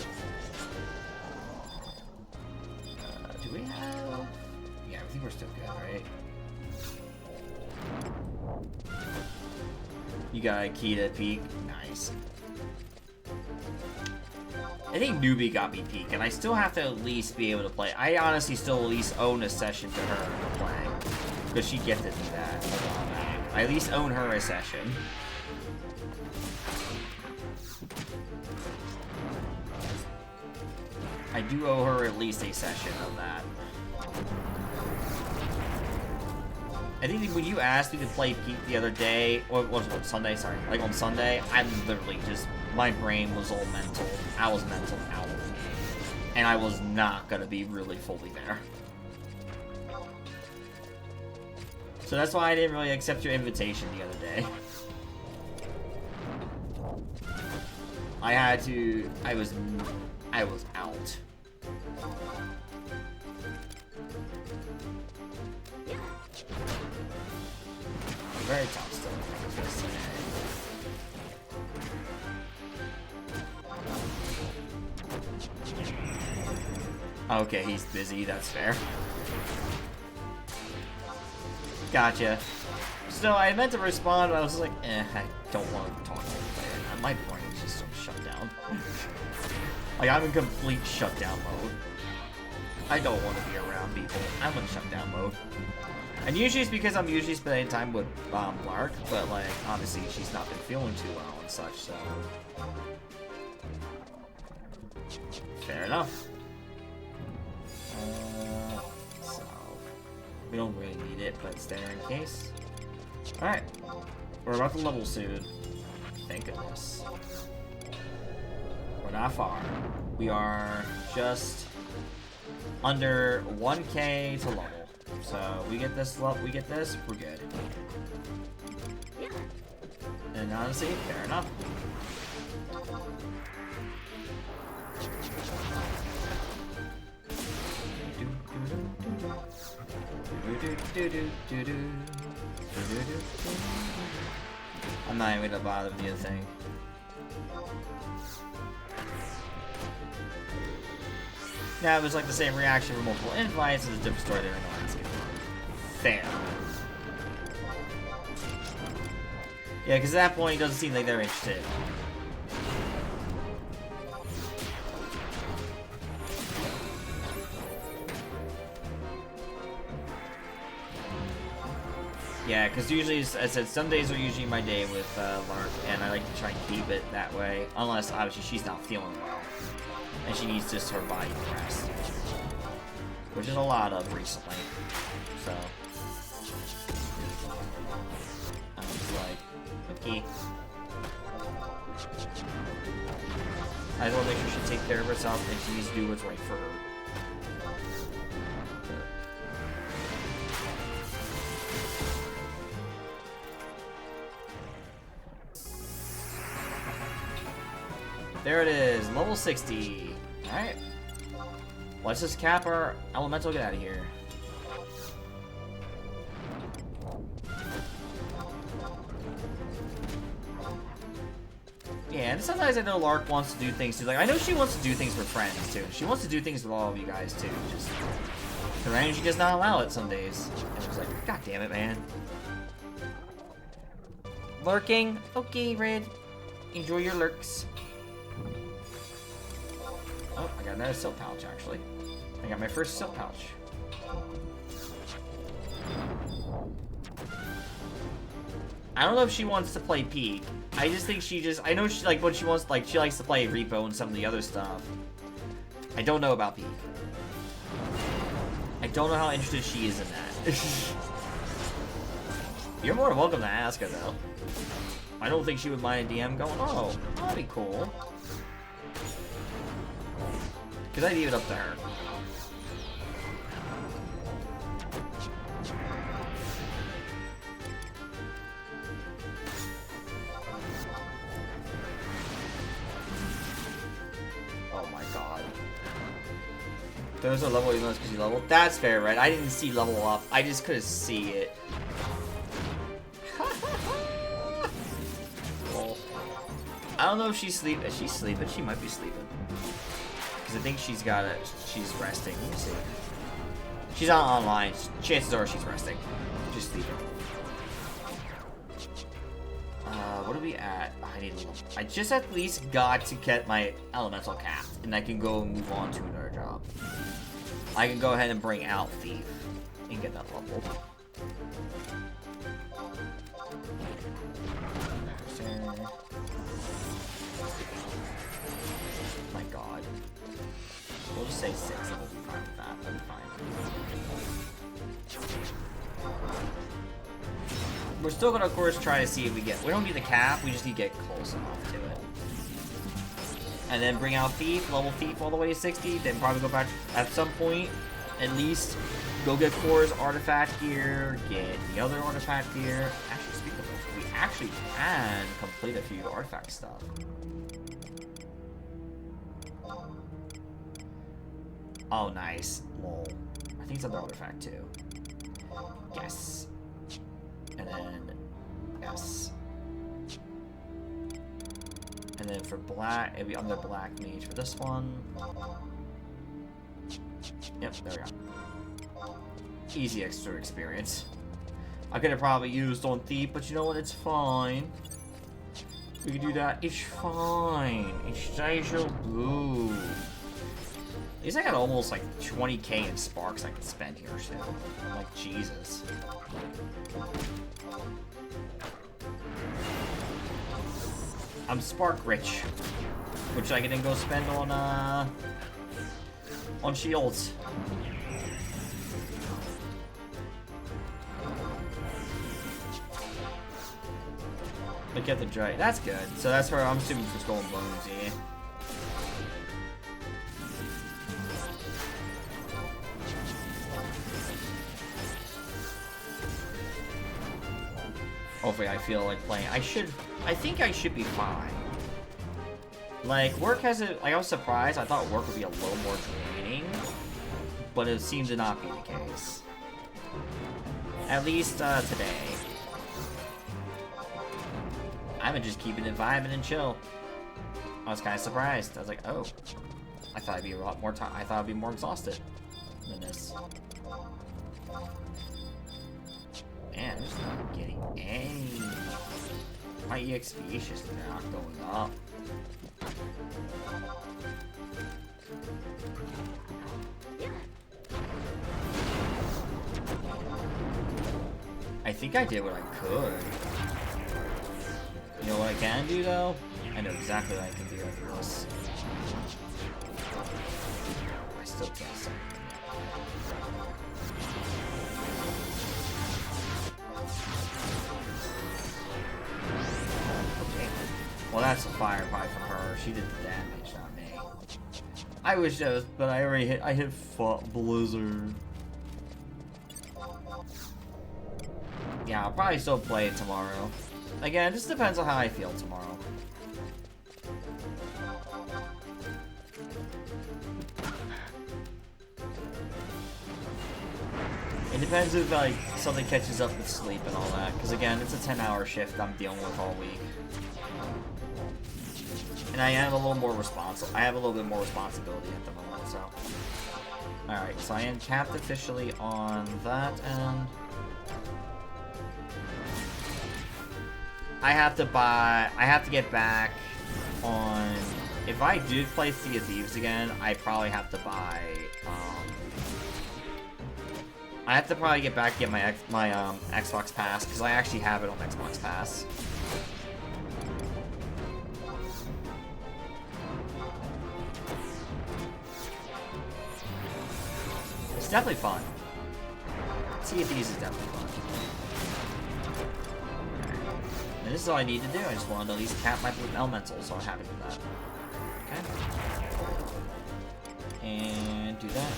Do we have... Yeah, I think we're still good, right? You got a key to Peak. Nice. I think Newbie got me Peak, and I still have to at least be able to play. I honestly still at least own a session to her to play. Because she gifted me that a while back. I at least own her a session. I do owe her at least a session of that. I think when you asked me to play Peak the other day, or was it Sunday? Sorry, like on Sunday, I literally just, my brain was all mental. I was mental out, and I was not gonna be really fully there. So that's why I didn't really accept your invitation the other day. I had to, I was out. Very tough still, I was gonna say. Okay, he's busy, that's fair. Gotcha. So I meant to respond, but I was like, I don't want to talk to anybody. My brain is just so shut down. Like, I'm in complete shutdown mode. I don't want to be around people. I'm in shutdown mode. And usually it's because I'm usually spending time with Lark, but like obviously she's not been feeling too well and such, so fair enough. So we don't really need it, but it's there in case. All right, we're about to level soon. Thank goodness. We're not far. We are just under 1K to level. So we get this, we're good. And honestly, fair enough. I'm not even gonna bother with the other thing. Now, it was like the same reaction for multiple invites, it's a different story than in the last game. Fair. Yeah, because at that point, it doesn't seem like they're interested. Yeah, because usually, as I said, some days are usually my day with Lark, and I like to try and keep it that way, unless, obviously, she's not feeling well. And she needs just her body to rest. Which is a lot of recently. So. I'm just like, okay. I just want to make sure she takes care of herself and she needs to do what's right for her. There it is, level 60. Alright. Let's just cap our elemental, get out of here. Yeah, and sometimes I know Lark wants to do things too. Like, I know she wants to do things with friends too. She wants to do things with all of you guys too. Just her energy does not allow it some days. And it's like, God damn it, man. Lurking? Okay, Red. Enjoy your lurks. Oh, I got another silk pouch, actually. I got my first silk pouch. I don't know if she wants to play Peak. I just think I know she, like, what she wants, like, she likes to play Repo and some of the other stuff. I don't know about Peak. I don't know how interested she is in that. You're more than welcome to ask her, though. I don't think she would mind a DM going, oh, that'd be cool. Because I'd leave it up to her. Oh my god. Those are level even because you leveled. That's fair, right? I didn't see level up. I just couldn't see it. Well, I don't know if she's sleeping. Is she sleeping? She might be sleeping. I think she's resting. Let me see. She's not online. Chances are she's resting. Just sleeping. What are we at? I just at least got to get my elemental capped, and I can go and move on to another job. I can go ahead and bring out Thief and get that level. My god. We'll just say 6 and we'll be fine with that. That'll be fine. We're still gonna, of course, try to see if we don't need the cap, we just need to get close enough to it. And then bring out Thief, level Thief all the way to 60, then probably go back at some point, at least go get Core's artifact gear, get the other artifact gear. Actually, speaking of which, we actually can complete a few artifact stuff. Oh, nice. Lol. I think it's another artifact, too. Yes. And then... Yes. And then for black, it'd be under black mage for this one. Yep, there we go. Easy extra experience. I could have probably used on Thief, but you know what? It's fine. We can do that. It's fine. It's so good. least I got almost like 20k in sparks I can spend here too. Like, Jesus. I'm spark rich, which I can then go spend on shields. Look at the dry. That's good. So that's where I'm assuming it's going bones, yeah. Hopefully I feel like playing. I think I should be fine. Like, work has a, like, I was surprised. I thought work would be a little more draining, but it seemed to not be the case. At least, today. I'm just keeping it vibing and chill. I was kind of surprised. I was like, oh. I thought I'd be a lot more time. I thought I'd be more exhausted than this. Man, I'm just not getting any. My EXP is just not going up. I think I did what I could. You know what I can do though? I know exactly what I can do after this. I still can't say. Okay. Well, that's a fire probably from her. She did the damage, not me. I wish I was, but I already hit. I hit Blizzard. Yeah, I'll probably still play it tomorrow. Again, it just depends on how I feel tomorrow. It depends if, like, something catches up with sleep and all that. Because, again, it's a 10-hour shift I'm dealing with all week. And I am a little more responsible. I have a little bit more responsibility at the moment, so. Alright, so I am capped officially on that end. I have to get back on, if I do play Sea of Thieves again, I probably have to buy, I have to probably get back and get my Xbox Pass, because I actually have it on Xbox Pass. It's definitely fun. Sea of Thieves is definitely fun. And this is all I need to do. I just wanted to at least cap my blue elemental, so I'm happy with that. Okay. And do that.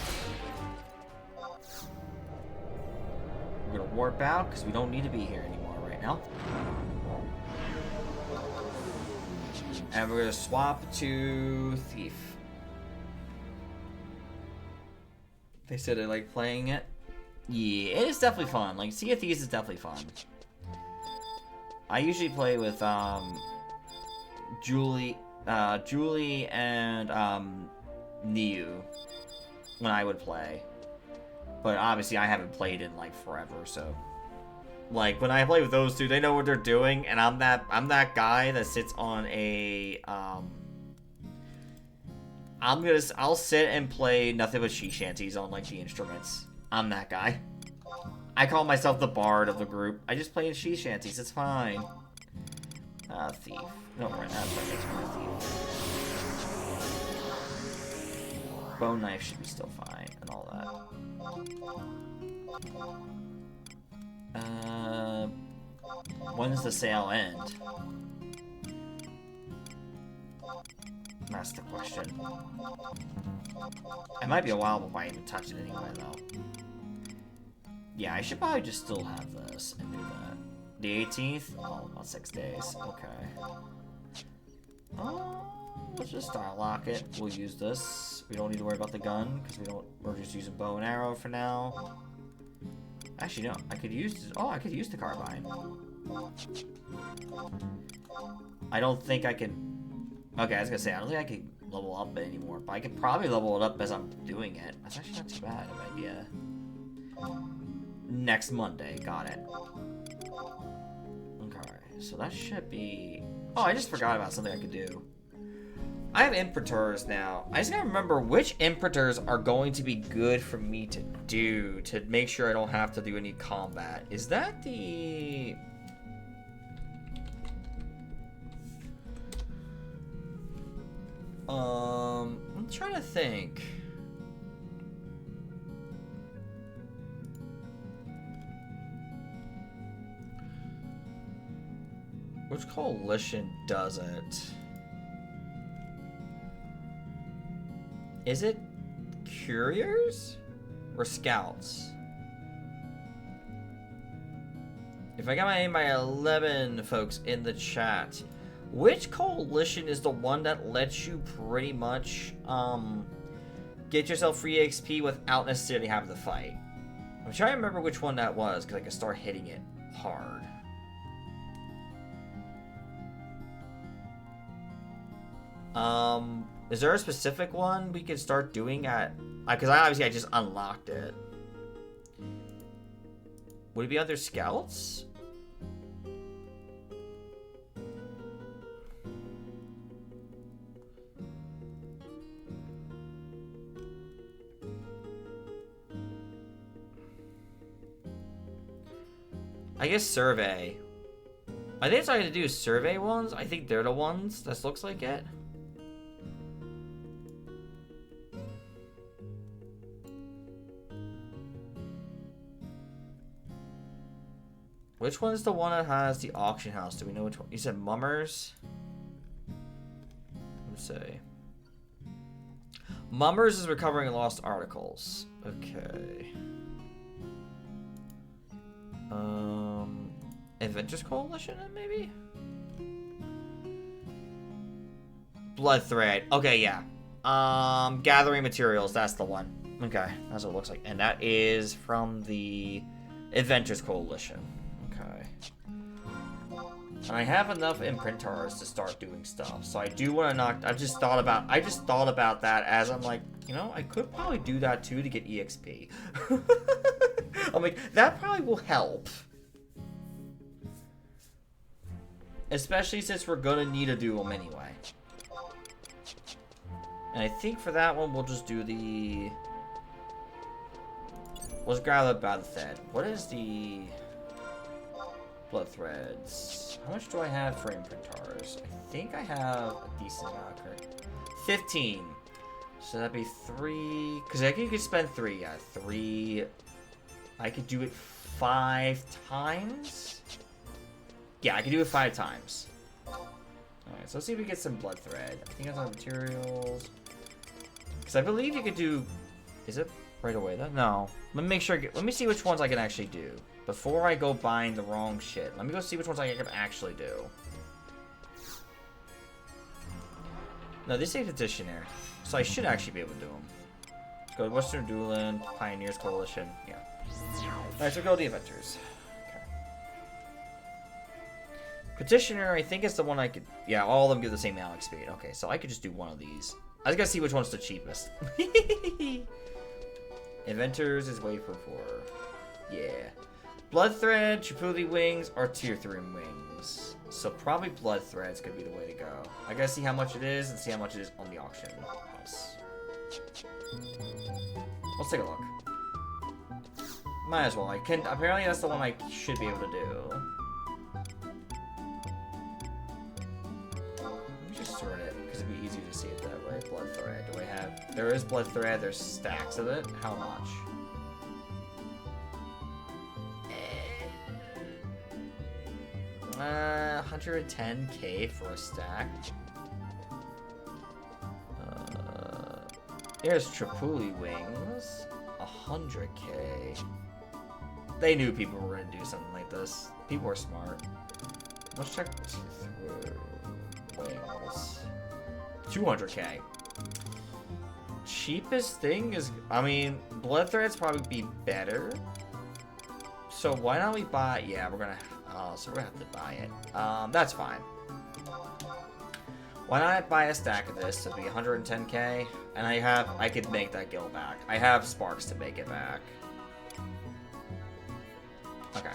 We're gonna warp out because we don't need to be here anymore right now. And we're gonna swap to Thief. They said they like playing it. Yeah, it is definitely fun. Like, Sea of Thieves is definitely fun. I usually play with Julie and Niu when I would play, but obviously I haven't played in like forever. So, like, when I play with those two, they know what they're doing, and I'm that guy that sits on a I'll sit and play nothing but sea shanties on like the instruments. I'm that guy. I call myself the bard of the group. I just play in sea shanties. It's fine. Thief. No, right now that makes me a thief. Bone knife should be still fine and all that. When does the sale end? That's the question. It might be a while before I even touch it anyway, though. Yeah, I should probably just still have this and do that. The 18th? Oh, about 6 days. Okay. Let's just start lock it. We'll use this. We don't need to worry about the gun because we're just using bow and arrow for now. Actually, no. I could use the carbine. I don't think I can. Okay, I was gonna say I don't think I can level up it anymore, but I could probably level it up as I'm doing it. That's actually not too bad of an idea. Next Monday, got it. Okay, so that should be. Oh, I just forgot about something I could do. I have imprinters now. I just gotta remember which imprinters are going to be good for me to do to make sure I don't have to do any combat. Is that the... I'm trying to think. Which coalition does it? Is it couriers or scouts? If I got my name by 11 folks in the chat, which coalition is the one that lets you pretty much get yourself free XP without necessarily having to fight? I'm trying to remember which one that was because I can start hitting it hard. Is there a specific one we could start doing at... Because I just unlocked it. Would it be other scouts? I guess survey. I think it's all I have to do is survey ones. I think they're the ones. This looks like it. Which one is the one that has the auction house? Do we know which one? You said Mummers? Let's see. Mummers is recovering lost articles. Okay. Adventures Coalition, maybe? Blood Thread. Okay, yeah. Gathering materials. That's the one. Okay, that's what it looks like. And that is from the Adventures Coalition. Okay. And I have enough imprinters to start doing stuff. So I do want to knock... I just thought about that as I'm like, you know, I could probably do that too to get EXP. I'm like, that probably will help. Especially since we're gonna need to do them anyway. And I think for that one, we'll just do the... Let's grab the battle thread. What is the... Blood threads? How much do I have for imprinters? I think I have a decent amount. 15. So that'd be 3... Because I think you could spend 3. Yeah, 3... I could do it 5 times? Yeah, I can do it 5 times. Alright, so let's see if we get some blood thread. I think that's on materials. Because I believe you could do... Is it right away though? No. Let me make sure... Let me see which ones I can actually do. Before I go buying the wrong shit. Let me go see which ones I can actually do. No, this ain't petitioner. So I should actually be able to do them. Let's go to Western Dueling, Pioneers Coalition. Yeah. Alright, so go to the Avengers. Okay. Petitioner, I think it's the one I could... Yeah, all of them give the same Alex speed. Okay, so I could just do one of these. I just gotta see which one's the cheapest. Inventors is way for 4. Yeah. Blood Thread, Chipuli Wings, or Tier 3 Wings. So probably Blood Thread's gonna be the way to go. I gotta see how much it is and see how much it is on the auction house. Let's take a look. Might as well. I can. Apparently, that's the one I should be able to do. Let me just sort it because it'd be easier to see it that way. Blood thread. Do I have? There is blood thread. There's stacks of it. How much? Uh, 110k for a stack. Here's Tripoli Wings. 100k. They knew people were gonna do something like this. People are smart. Let's check through Wings. 200k. Cheapest thing is, I mean, blood threads probably be better. So why not we buy? Yeah, we're gonna. So we're gonna have to buy it. That's fine. Why not buy a stack of this to be 110k? And I could make that gil back. I have sparks to make it back. Okay,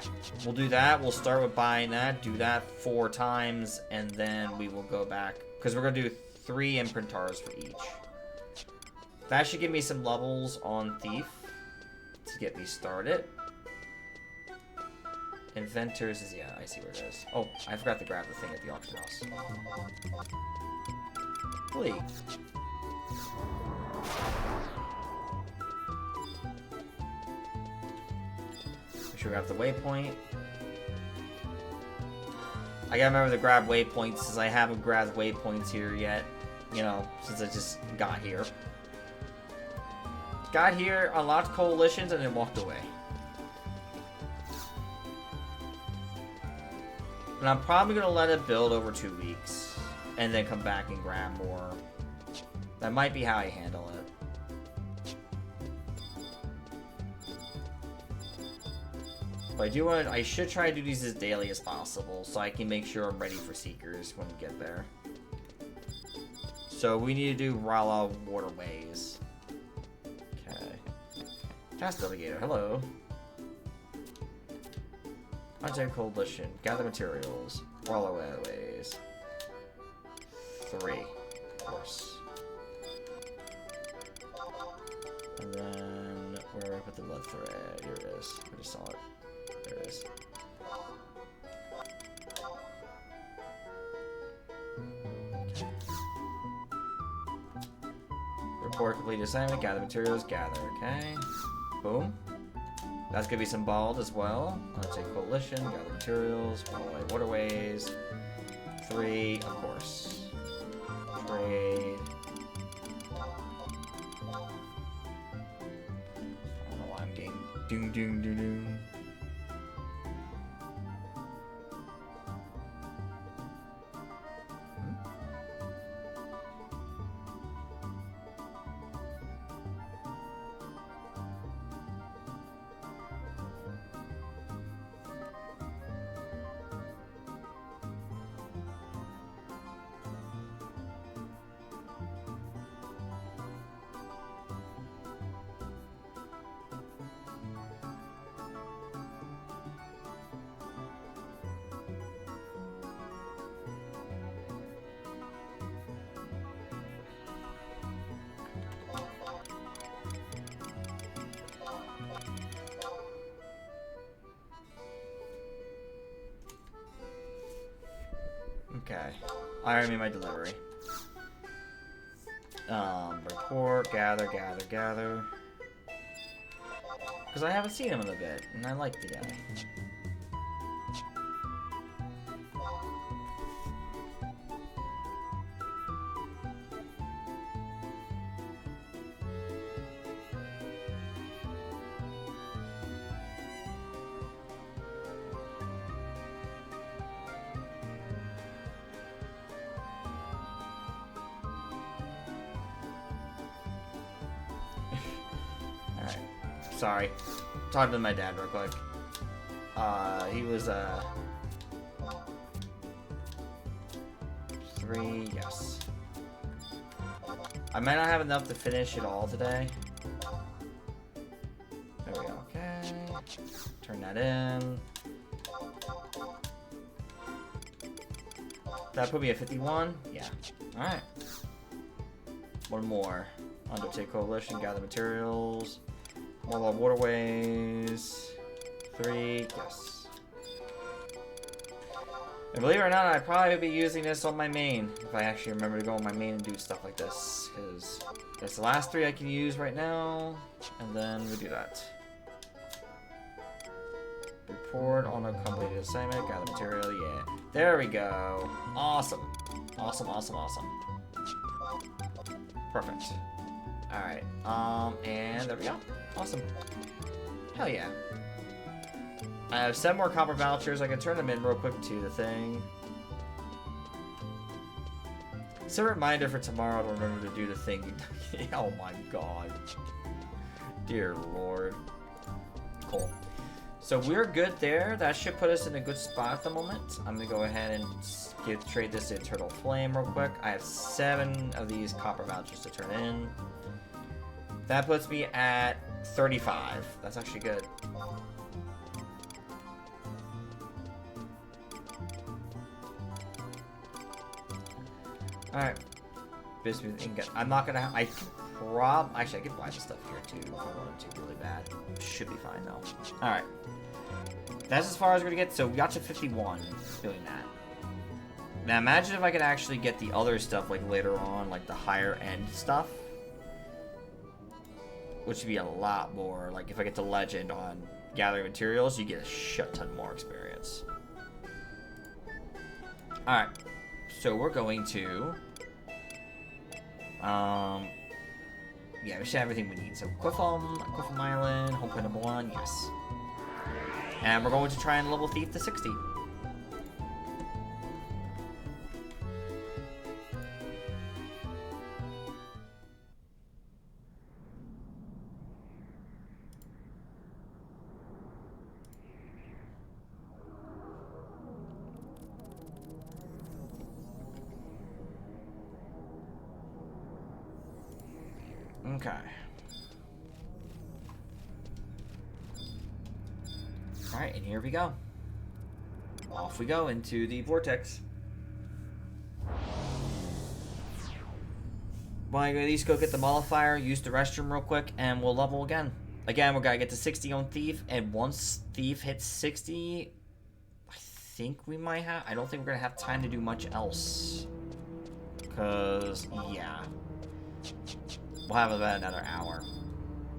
we'll do that. We'll start with buying that, do that 4 times, and then we will go back. Because we're gonna do 3 imprintars for each. That should give me some levels on Thief to get me started. Inventors is, yeah, I see where it is. Oh, I forgot to grab the thing at the auction house. Really? Make sure we grab the waypoint. I gotta remember to grab waypoints since I haven't grabbed waypoints here yet. You know, since I just got here. Got here, unlocked coalitions, and then walked away. And I'm probably gonna let it build over 2 weeks. And then come back and grab more. That might be how I handle it. But I should try to do these as daily as possible, so I can make sure I'm ready for Seekers when we get there. So we need to do Rala Waterways. Okay. Task Delegator, hello. Project Coalition, gather materials, Rala Waterways. 3, of course. And then, where do I put the blood thread? Here it is. I just saw it. There it is. Okay. Report complete assignment, gather materials, gather, okay. Boom. That's gonna be some bald as well. Let's say coalition, gather materials, waterways. 3, of course. Trade. I don't know why I'm getting doom doom doom doom. Okay, I already made my delivery. Report, gather. Because I haven't seen him in a bit, and I like the guy. Sorry. Talking to my dad real quick. He was, 3, yes. I might not have enough to finish it all today. There we go, okay. Turn that in. That put me at 51? Yeah. Alright. One more. Undertake Coalition, gather materials. More waterways. 3, yes. And believe it or not, I'd probably be using this on my main if I actually remember to go on my main and do stuff like this. Because that's the last 3 I can use right now. And then we do that. Report on a completed assignment. Gather material, yeah. There we go. Awesome. Awesome. Perfect. Alright. And there we go. Awesome. Hell yeah. I have 7 more copper vouchers. I can turn them in real quick to the thing. It's a reminder for tomorrow to remember to do the thing. Oh my god. Dear lord. Cool. So we're good there. That should put us in a good spot at the moment. I'm gonna go ahead and trade this to Eternal Flame real quick. I have 7 of these copper vouchers to turn in. That puts me at 35. That's actually good. Alright. bismuth ingot. I'm not gonna. Actually, I could buy this stuff here too if I wanted to really bad. Should be fine though. All right. That's as far as we're gonna get. So we got to 51 doing that. Now imagine if I could actually get the other stuff like later on, like the higher end stuff, which would be a lot more. Like if I get to legend on gathering materials, you get a shit ton more experience. All right, so we're going to, yeah, we should have everything we need. So Quiffum Island, Home Point number 1, yes. And we're going to try and level Thief to 60. Okay. Alright, and here we go. Off we go into the vortex. Well, I'm gonna at least go get the modifier, use the restroom real quick, and we'll level again. Again, we're gonna get to 60 on Thief, and once Thief hits 60, I think we might have... I don't think we're gonna have time to do much else. Because, yeah. We'll have about another hour.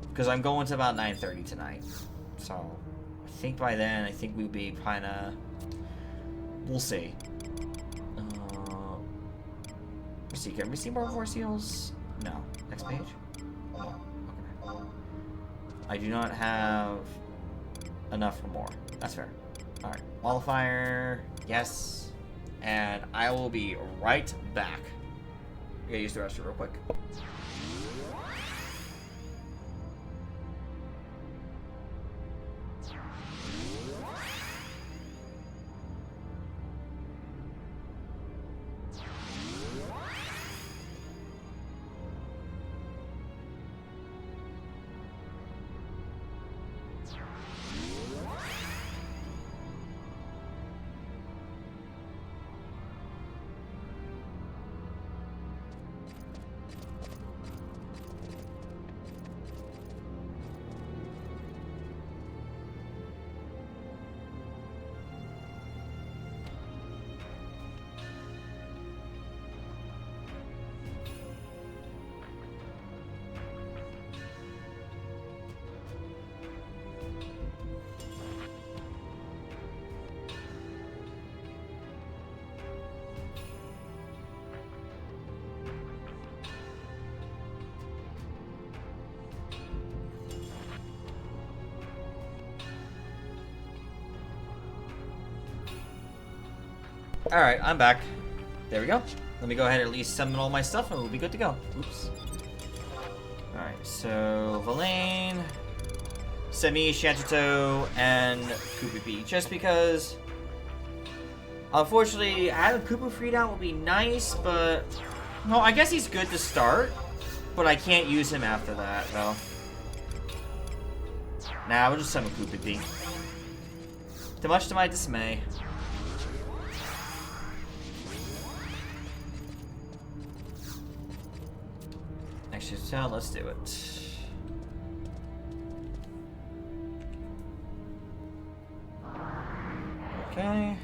Because I'm going to about 9:30 tonight. So, I think by then, I think we'll be kind of... We'll see. Let's see, can we see more Force Seals? No. Next page? No. Okay. I do not have enough for more. That's fair. Alright. Modifier. Yes. And I will be right back. I gotta use the restroom real quick. Alright, I'm back. There we go. Let me go ahead and at least summon all my stuff and we'll be good to go. Oops. Alright, so Valane, Semi, Shantato, and Koopa. Just because, unfortunately, having Koopa freed out would be nice, but... No, I guess he's good to start, but I can't use him after that, though. Nah, we'll just summon Koopa. Too much to my dismay. So let's do it. Okay.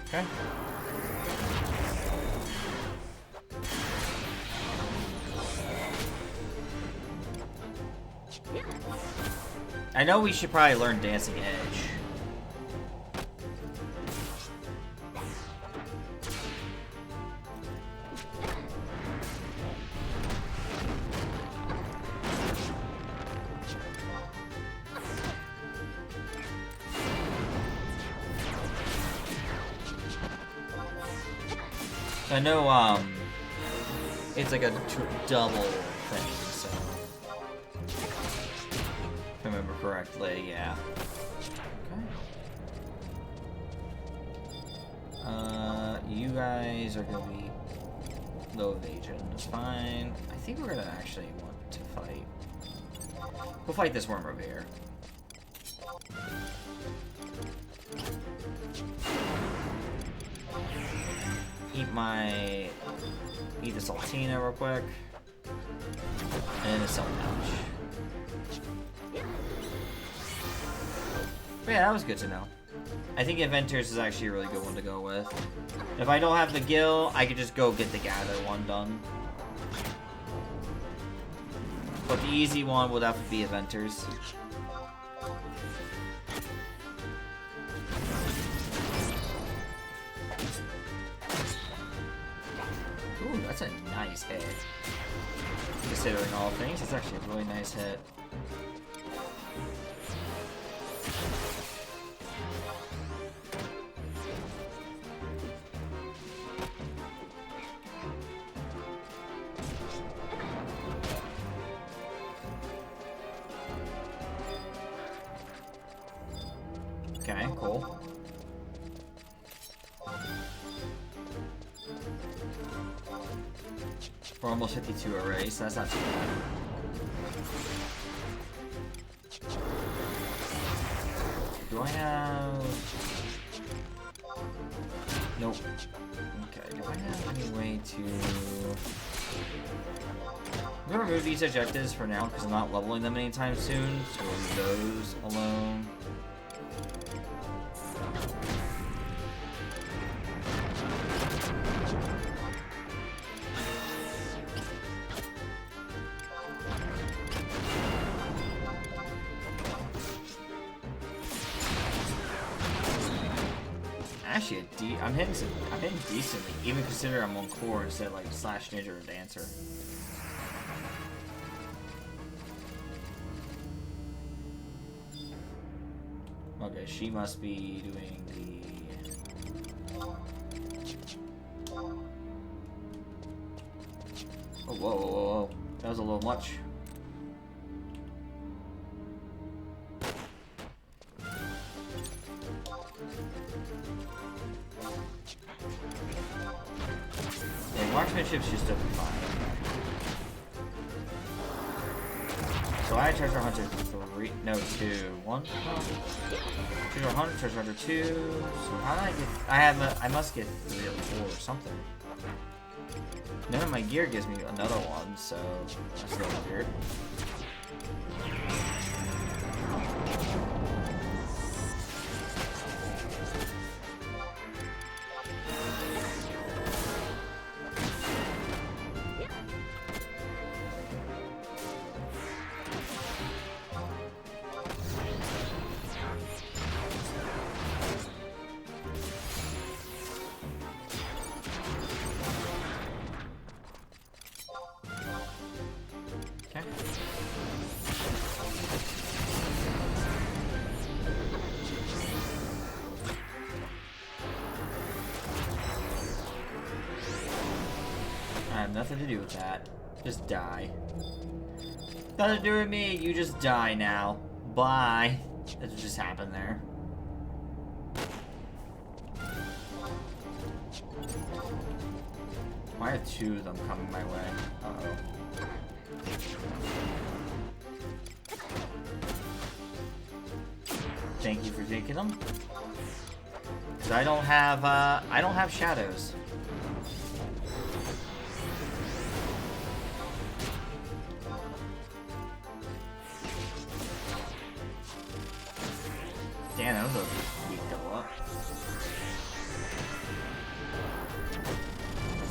Okay. I know we should probably learn Dancing Edge. I know, it's like a double thing, so... If I remember correctly, yeah. Okay. You guys are gonna be low evasion. That's fine. I think we're gonna actually want to fight. We'll fight this worm over here. Eat the Saltina real quick. And a Cell Pouch. But yeah, that was good to know. I think Inventors is actually a really good one to go with. If I don't have the Gill, I could just go get the Gather one done. But the easy one would have to be Inventors. Ooh, that's a nice hit. Considering all things, it's actually a really nice hit. Okay, cool. We're almost 52 already, so that's not too bad. Do I have... Nope. Okay, do I have any way to... I'm gonna remove these objectives for now, because I'm not leveling them anytime soon, so we'll leave those alone. Actually, I'm hitting decently, even considering I'm on core instead of like slash ninja or dancer. Okay, she must be doing the. Oh, whoa, whoa, whoa, whoa! That was a little much. Marksmanship's just open fine. So I had Treasure Hunter 3, no 2, 1. Treasure Hunter, Treasure Hunter 2. So how did I get? I must get 3 or 4 or something. None of my gear gives me another one, so that's a little weird. I have nothing to do with that. Just die. Nothing to do with me, you just die now. Bye. That's what just happened there. I have 2 of them coming my way. Uh-oh. Thank you for taking them. Cause I don't have shadows. Damn, that was a weak double up.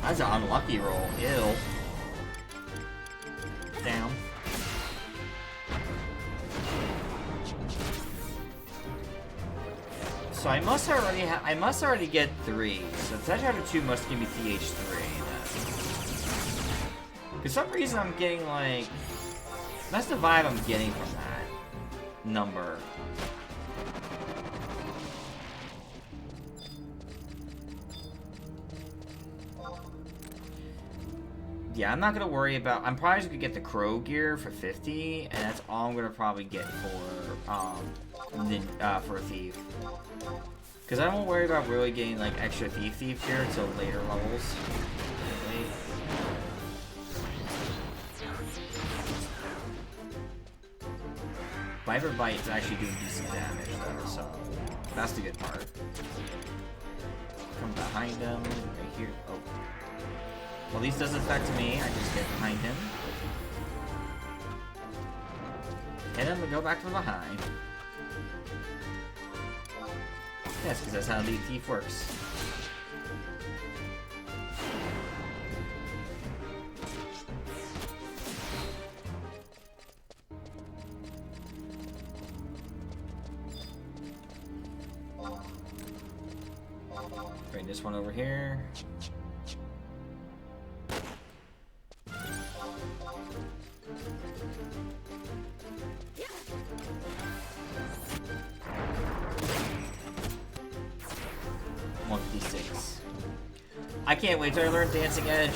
That's an unlucky roll. Ew. Damn. So I must already get 3. So Treasure Hunter 2 must give me TH3 then. For some reason I'm getting like... That's the vibe I'm getting from that number. Yeah, I'm not gonna worry about. I'm probably just gonna get the crow gear for 50, and that's all I'm gonna probably get for a thief. Because I won't worry about really getting like extra thief here until later levels. Viper Bite's actually doing decent damage though, so that's the good part. Come behind him, right here. Oh. Well, these doesn't affect me, I just get behind him. Hit him and go back from behind. Yes, because that's how Lead Thief works. Bring this one over here. I can't wait till I learn Dancing Edge.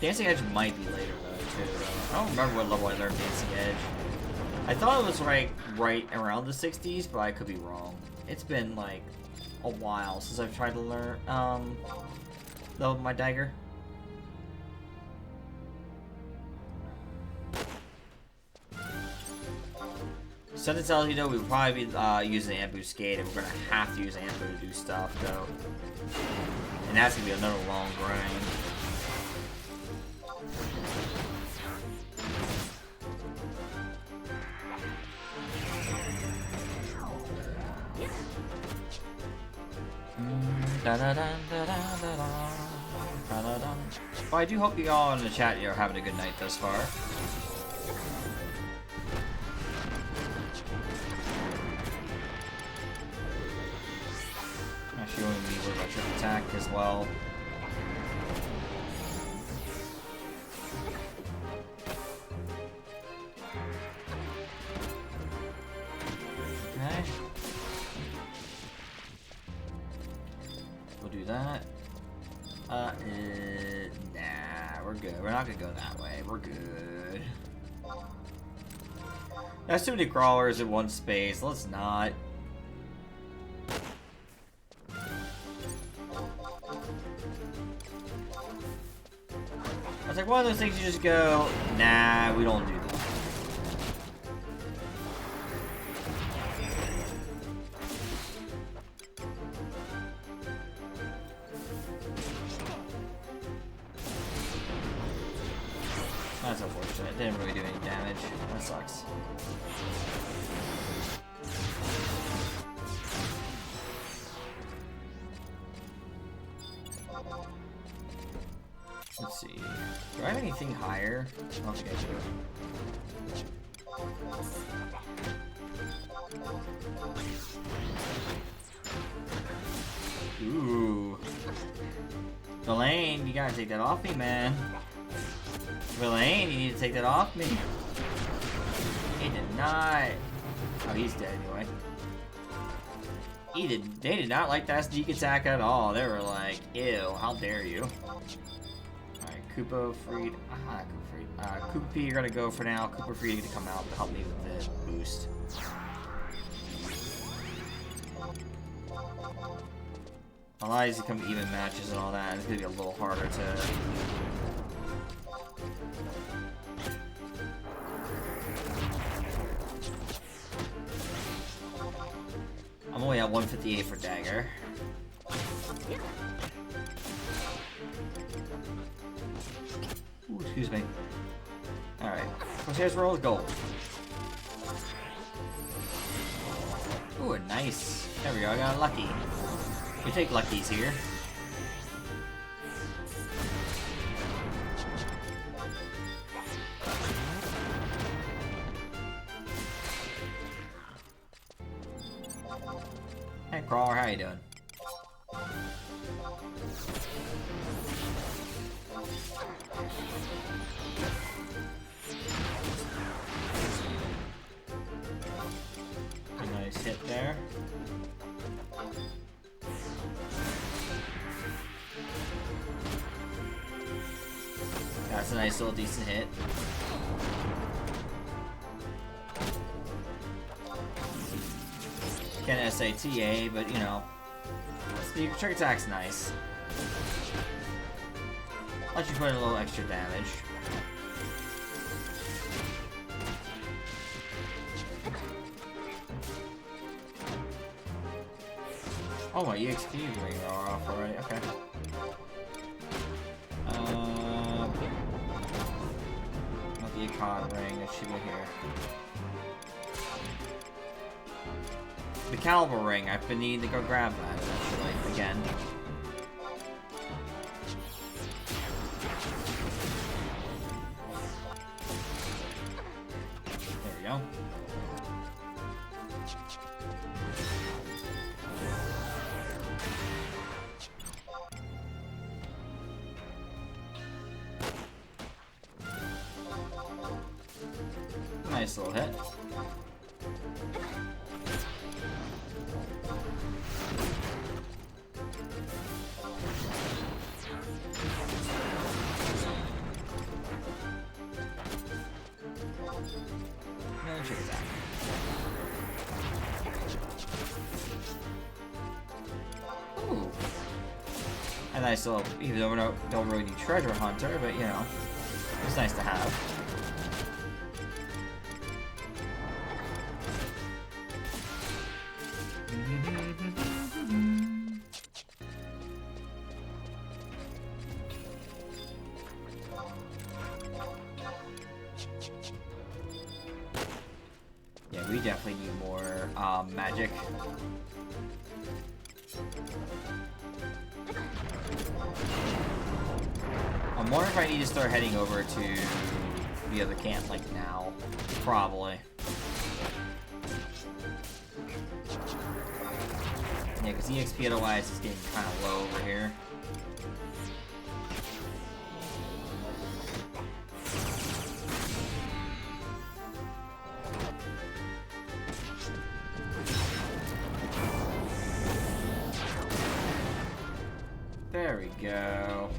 Dancing Edge might be later though, too. I don't remember what level I learned Dancing Edge. I thought it was right around the 60s, but I could be wrong. It's been like a while since I've tried to learn my dagger. Something tells you though we'll probably be using ambuscade, and we're gonna have to use ambu to do stuff though. And that's gonna be another long grind. Well, I do hope you all in the chat are having a good night thus far. Actually, only me with electric attack as well. Okay. We'll do that. Nah, we're good. We're not gonna go that way. We're good. There's too many crawlers in one space. Let's not. It's like one of those things you just go, nah, we don't do that. That's unfortunate. It didn't really do any damage. That sucks. Let's see. Do I have anything higher? I don't think I do. Ooh. Villain, you gotta take that off me, man. Villain, you need to take that off me. He did not. Oh, he's dead anyway. They did not like that sneak attack at all. They were like, ew, how dare you. Alright, Koopa freed. Not Koopa freed. Koopa P, you're gonna go for now. Koopa freed to come out to help me with the boost. Allow these to come even matches and all that. It's gonna be a little harder to. I'm only at 158 for dagger. Ooh, excuse me. Alright. Crusader's roll is gold. Ooh, nice. There we go, I got lucky. We take luckies here. Hey, Crawler, how you doing? A nice hit there. That's a nice little decent hit. Can't SATA, but you know, the trick attack's nice. Let you put in a little extra damage. Oh, my EXP ring are off already. Okay. Not the icon ring. It should be here. The caliber ring. I've been needing to go grab that eventually again. There we go. Nice little hit. Ooh. A nice little, even though we don't really need treasure hunter, but you know, it's nice to have. Yeah, we definitely need more magic. I'm wondering if I need to start heading over to the other camp, like now. Probably. Yeah, because EXP otherwise is getting kind of low over here. There we go.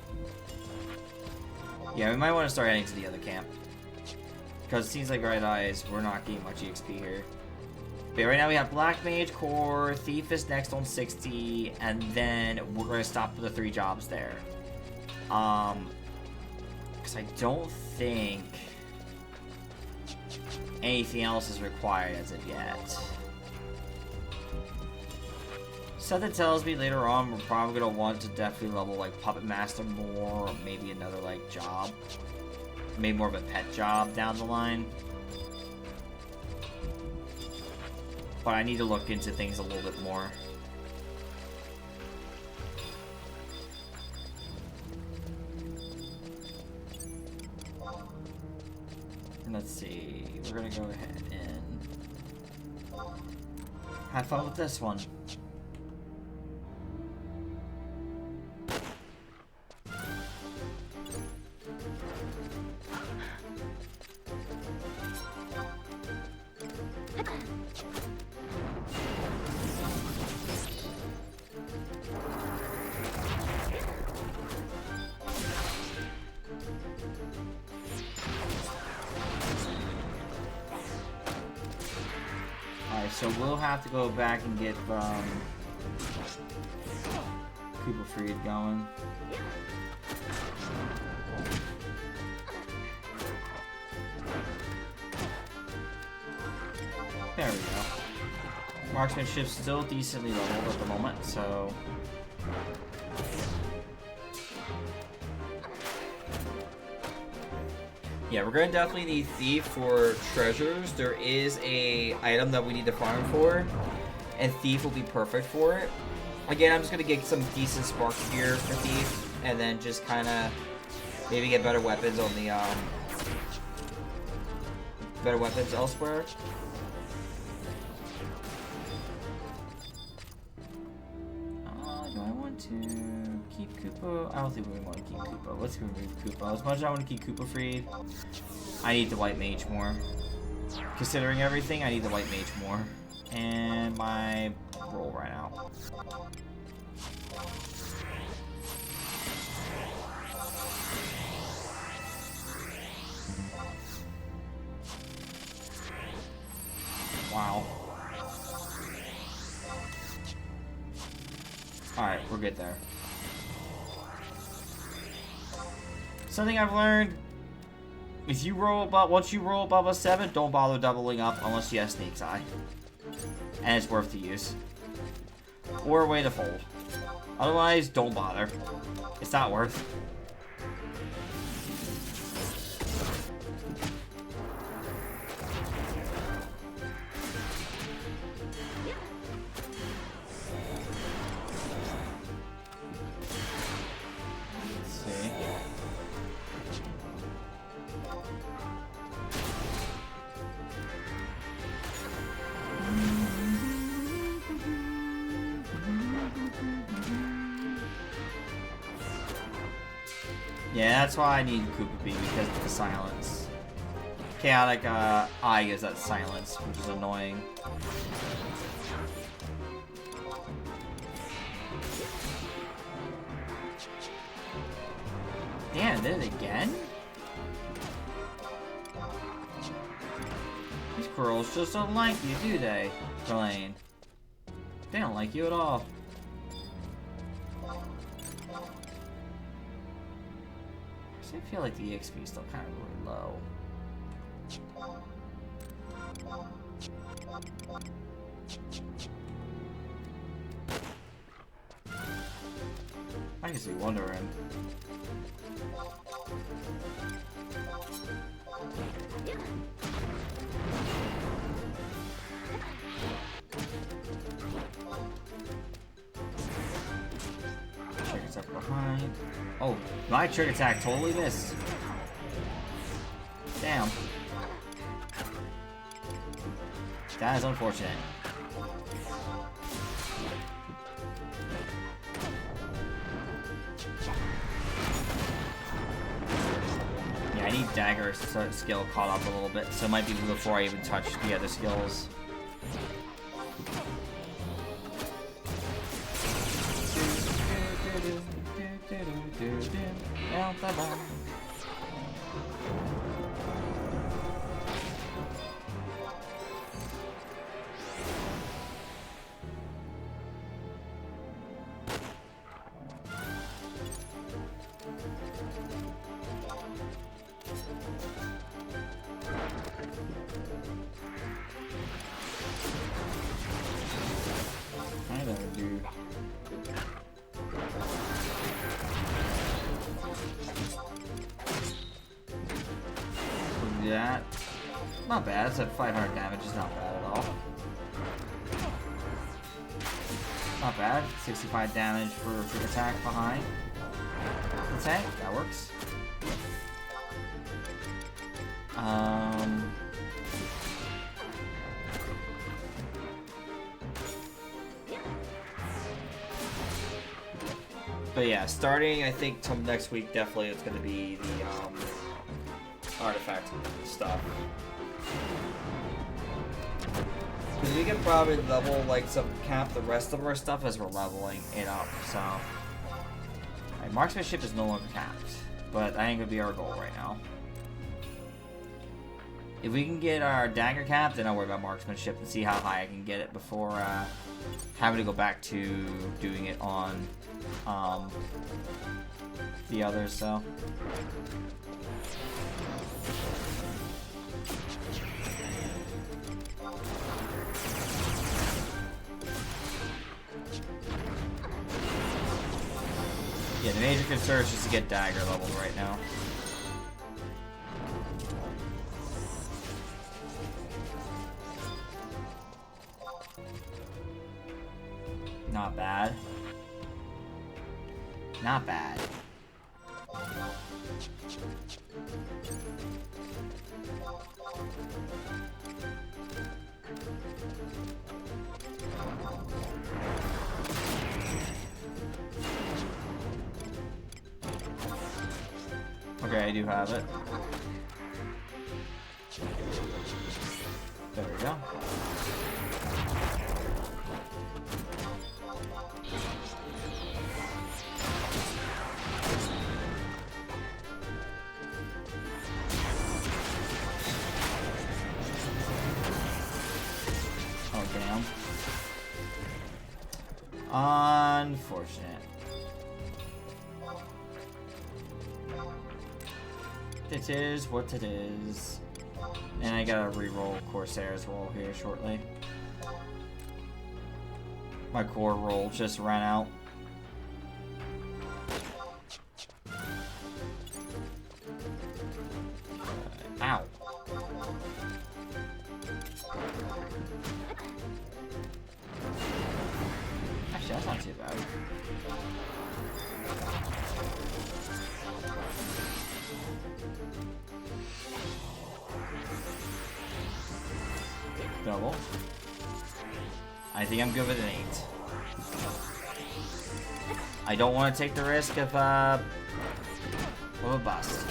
Yeah, we might want to start heading to the other camp. Because it seems like Red Eyes, we're not getting much EXP here. But right now we have Black Mage, Core, Thief is next on 60, and then we're going to stop with the 3 jobs there. Because I don't think anything else is required as of yet. Something tells me later on we're probably going to want to definitely level like Puppet Master more, or maybe another like job. Maybe more of a pet job down the line. But I need to look into things a little bit more. And let's see, we're gonna go ahead and have fun with this one. Alright, so we'll have to go back and get Koopa Freed going. There we go. Marksmanship's still decently leveled at the moment, so... Yeah, we're gonna definitely need Thief for treasures. There is a item that we need to farm for, and Thief will be perfect for it. Again, I'm just gonna get some decent spark gear for Thief, and then just kind of maybe get better weapons on the better weapons elsewhere. Do I want to keep Koopa? I don't think we want to keep Koopa. Let's remove Koopa. As much as I want to keep Koopa freed, I need the White Mage more. Considering everything, I need the White Mage more. And my roll right out. Wow. we're good there. Something I've learned, if you roll above, once you roll above a 7, don't bother doubling up unless you have Snake's Eye. And it's worth the use. Or a way to fold. Otherwise, don't bother. It's not worth. Yeah, that's why I need Koopa B, because of the silence. Chaotic Eye gives that silence, which is annoying. Damn, did it again? These girls just don't like you, do they, Verlaine? They don't like you at all. I feel like the EXP is still kind of really low. I can see wondering. Triggers up behind. Oh, my trigger attack totally missed. Damn. That is unfortunate. Yeah, I need dagger skill caught up a little bit, so it might be before I even touch the other skills. That not bad. It's at 500 damage. Is not bad at all. Not bad. 65 damage for a quick attack behind the tank. That works. But yeah, starting I think till next week, definitely it's going to be the artifact stuff. Because we can probably level like some cap the rest of our stuff as we're leveling it up. So, right, marksmanship is no longer capped, but that ain't gonna be our goal right now. If we can get our dagger cap, then I'll worry about marksmanship and see how high I can get it before having to go back to doing it on the others. So. Yeah, the major concern is just to get dagger leveled right now. Not bad. Not bad. Okay, I do have it. There we go. Oh, damn. Unfortunate. It is what it is. And I gotta re-roll Corsair's roll here shortly. My core roll just ran out. Ow. Actually, that's not too bad. Double. I think I'm good with an 8. I don't want to take the risk of a bust.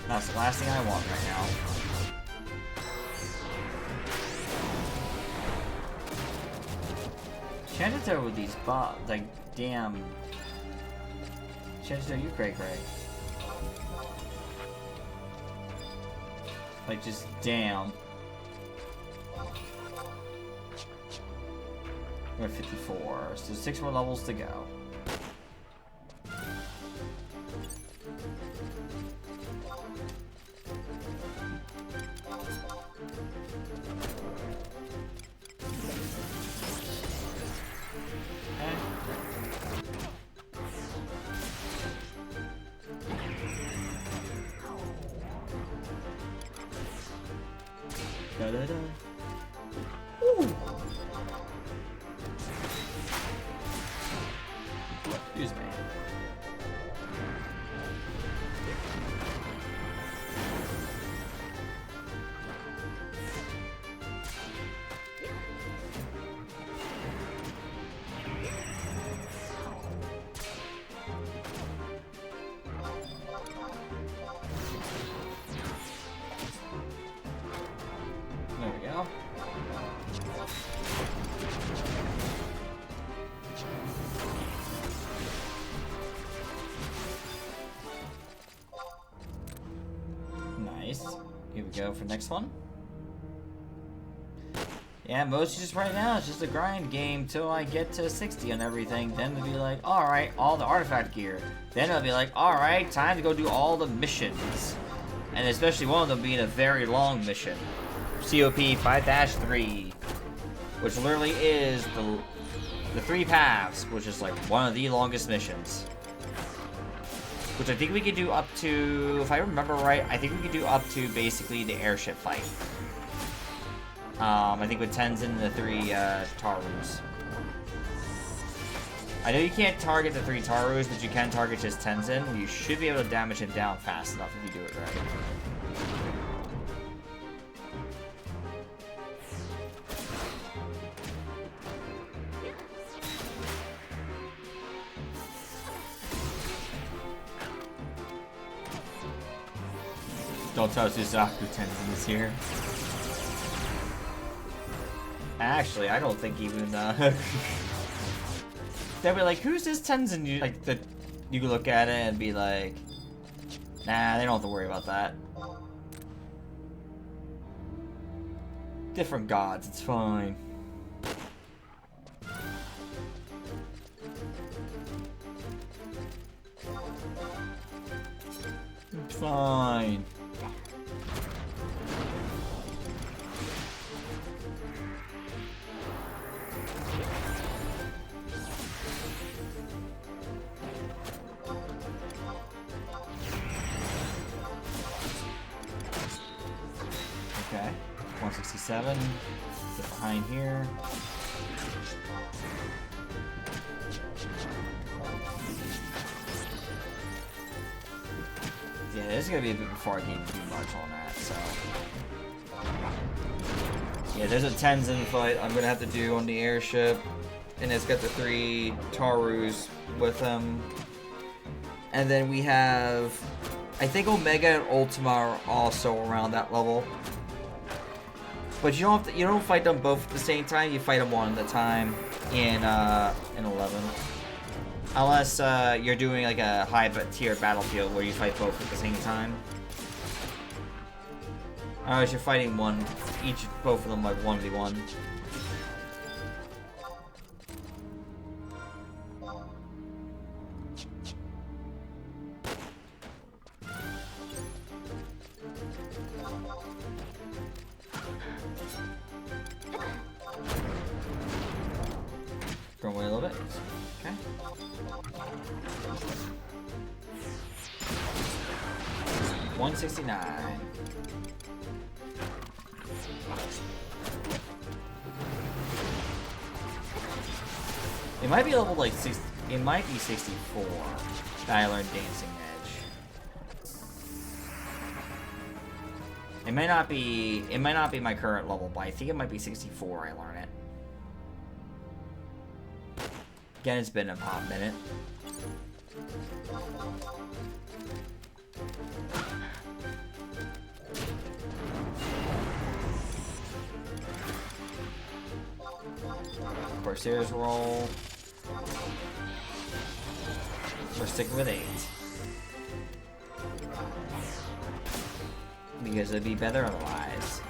That's the last thing I want right now. Chances are with these bots, like, damn. Chances are you cray cray. Like, just damn. We're at 54, so 6 more levels to go. Da-da-da. Ooh. Excuse me. There we go. Nice. Here we go for next one. Yeah, mostly just right now, it's just a grind game till I get to 60 on everything. Then it'll be like, alright, all the artifact gear. Then it'll be like, alright, time to go do all the missions. And especially one of them being a very long mission. COP 5-3, which literally is the 3 paths, which is like one of the longest missions. Which I think we could do up to, if I remember right, I think we could do up to basically the airship fight. I think with Tenzin and the 3 Tarus. I know you can't target the 3 Tarus, but you can target just Tenzin. You should be able to damage him down fast enough if you do it right. Don't tell Suzaku Tenzin is here. Actually, I don't think even, they'll be like, who's this Tenzin? You can look at it and be like, nah, they don't have to worry about that. Different gods, it's fine. It's fine. Okay, 167. Get behind here. Yeah, this is gonna be a bit before I can do much on that, so. Yeah, there's a Tenzin fight I'm gonna have to do on the airship. And it's got the 3 Tarus with him. And then we have, I think Omega and Ultima are also around that level. But you don't fight them both at the same time. You fight them one at a time in 11, unless you're doing like a high tier battlefield where you fight both at the same time. Otherwise, you're fighting both of them like 1v1. bit. Okay. $169. It might be level like 6. It might be 64 that I learned Dancing Edge. It might not be. It might not be my current level, but I think it might be 64. I learn it. Again, it's been a hot minute. Corsair's roll. We're sticking with 8. Because it'd be better otherwise.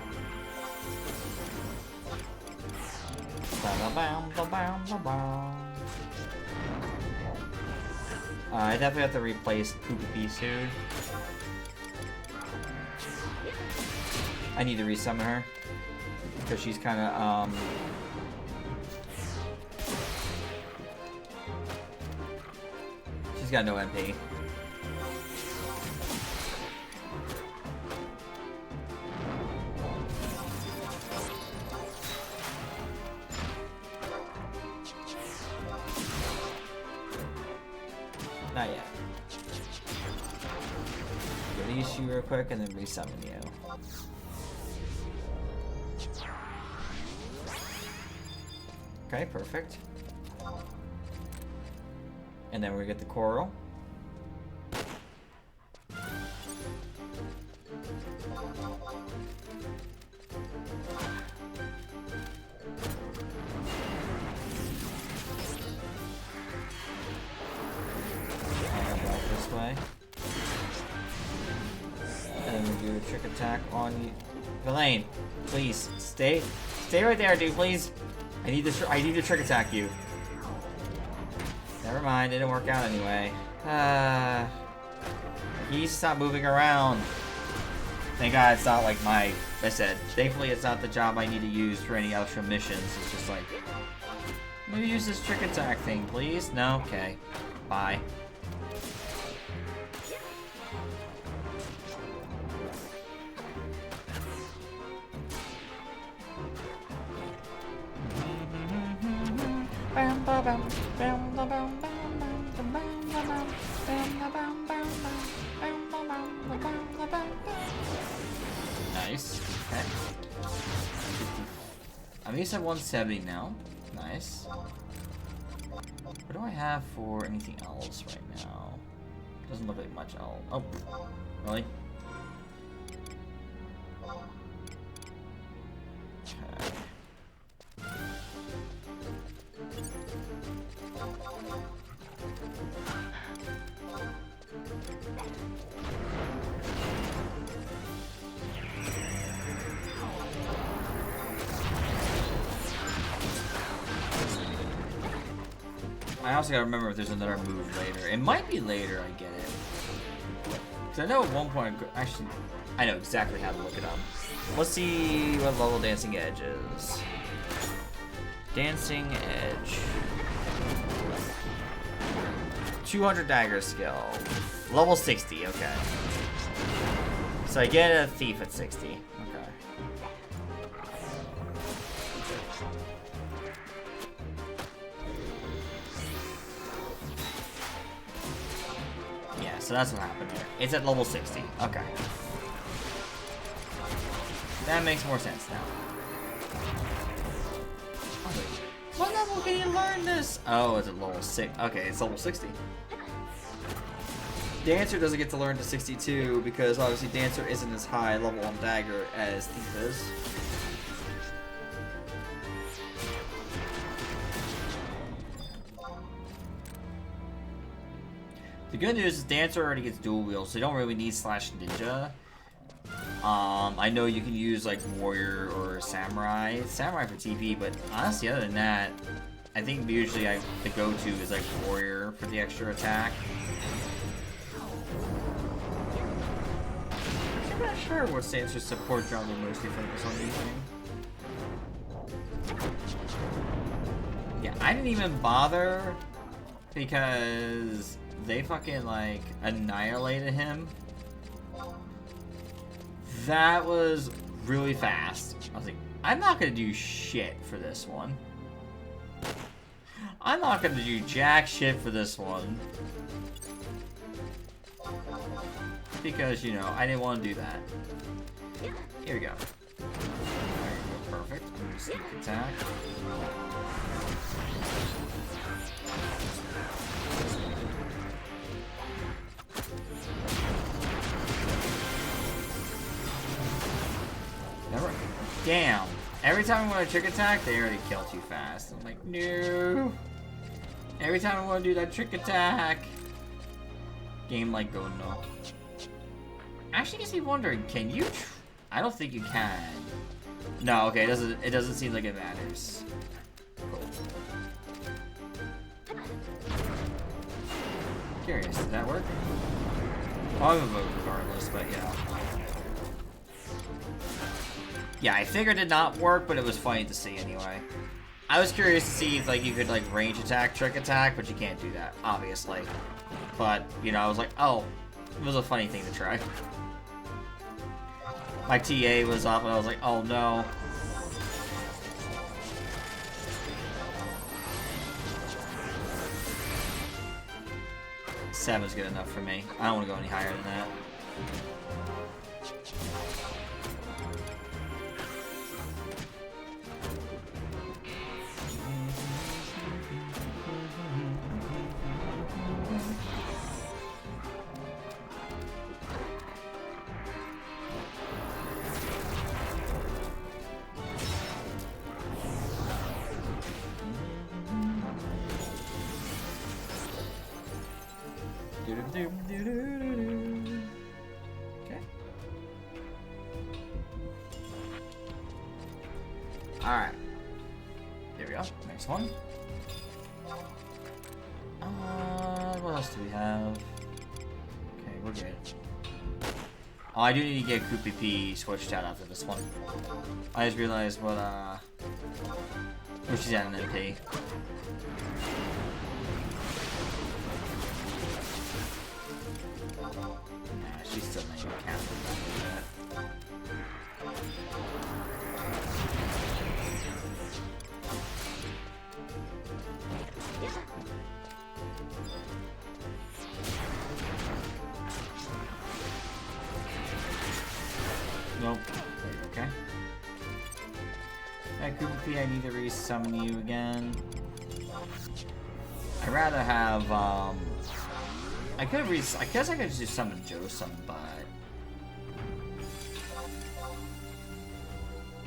I definitely have to replace Poopy soon. I need to resummon her. Because she's kinda, she's got no MP. Not yet. Release you real quick and then resummon you. Okay, perfect. And then we get the coral. This way. And then we do a trick attack on you. Villain, please stay right there, dude. Please. I need to trick attack you. Never mind, it didn't work out anyway. He needs to stop moving around. Thank God it's not like my. I said, thankfully it's not the job I need to use for any extra missions. It's just like, maybe use this trick attack thing, please. No, okay, bye. Nice. Okay. I'm used at 170 now. Nice. What do I have for anything else right now? Doesn't look like much else. Oh, really? Okay. I also gotta remember if there's another move later. It might be later, I get it. Because I know at one point, actually, I know exactly how to look it up. Let's see what level Dancing Edge is. Dancing Edge. 200 dagger skill. Level 60, okay. So I get a thief at 60. Okay. Yeah, so that's what happened there. It's at level 60. Okay. That makes more sense now. Oh, wait. What level can you learn this? Oh, it's at level 6. Okay, it's level 60. Dancer doesn't get to learn to 62 because obviously Dancer isn't as high level on dagger as Thief is. The good news is Dancer already gets dual wield, so you don't really need Slash Ninja. I know you can use like Warrior or Samurai. Samurai for TP, but honestly, other than that, I think usually the go-to is like Warrior for the extra attack. I'm not sure what Dancer's support job will mostly focus on using. Yeah, I didn't even bother because they fucking, like, annihilated him. That was really fast. I was like, I'm not gonna do shit for this one. I'm not gonna do jack shit for this one. Because, you know, I didn't want to do that. Here we go. There you go, perfect. I'm gonna sneak attack. Never. Damn. Every time I want to trick attack, they already kill too fast. I'm like, no. Every time I want to do that trick attack. Game like go no. Actually, gets me wondering, can you? I don't think you can. No, okay, it doesn't seem like it matters. Cool. Curious, did that work? I'll vote regardless, but yeah. Yeah, I figured it did not work, but it was funny to see anyway. I was curious to see if like you could like range attack, trick attack, but you can't do that, obviously. But, you know, I was like, oh, it was a funny thing to try. My TA was up and I was like, oh no. Seven's good enough for me. I don't want to go any higher than that. Okay. Alright. There we go. Next one. What else do we have? Okay, we're good. Oh, I do need to get Koopy P switched out after this one. I just realized what, she's at an MP. Nah, she's still not even counting. Nope. Okay. Alright, Koopy P, I need to re-summon you again. I'd rather have, I guess I could just summon Josem, but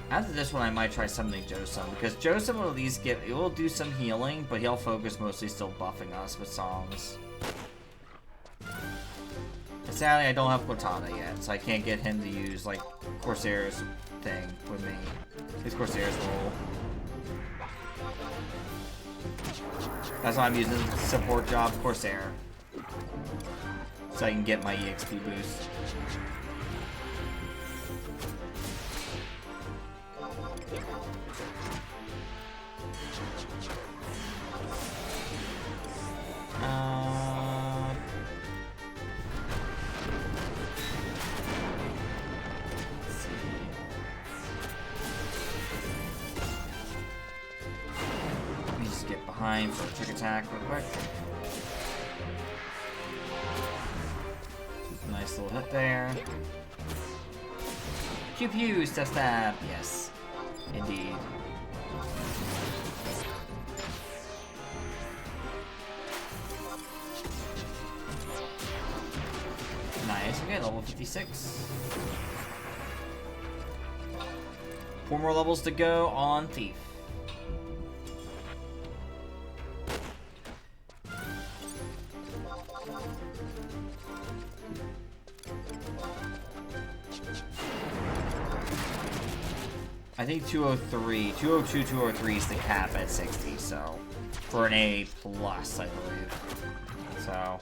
after this one I might try summoning Josem, because Josem will at least it will do some healing, but he'll focus mostly still buffing us with songs. And sadly I don't have Cortana yet, so I can't get him to use like Corsair's thing with me. His Corsair's role. That's why I'm using support job Corsair. So I can get my EXP boost. Let's see. Let me just get behind for a trick attack real quick. Nice little hit there. Pew pew, stab stab. Yes, indeed. Nice. Okay, level 56. 4 more levels to go on Thief. I think 203, 202, 203 is the cap at 60, so for an A+, I believe. So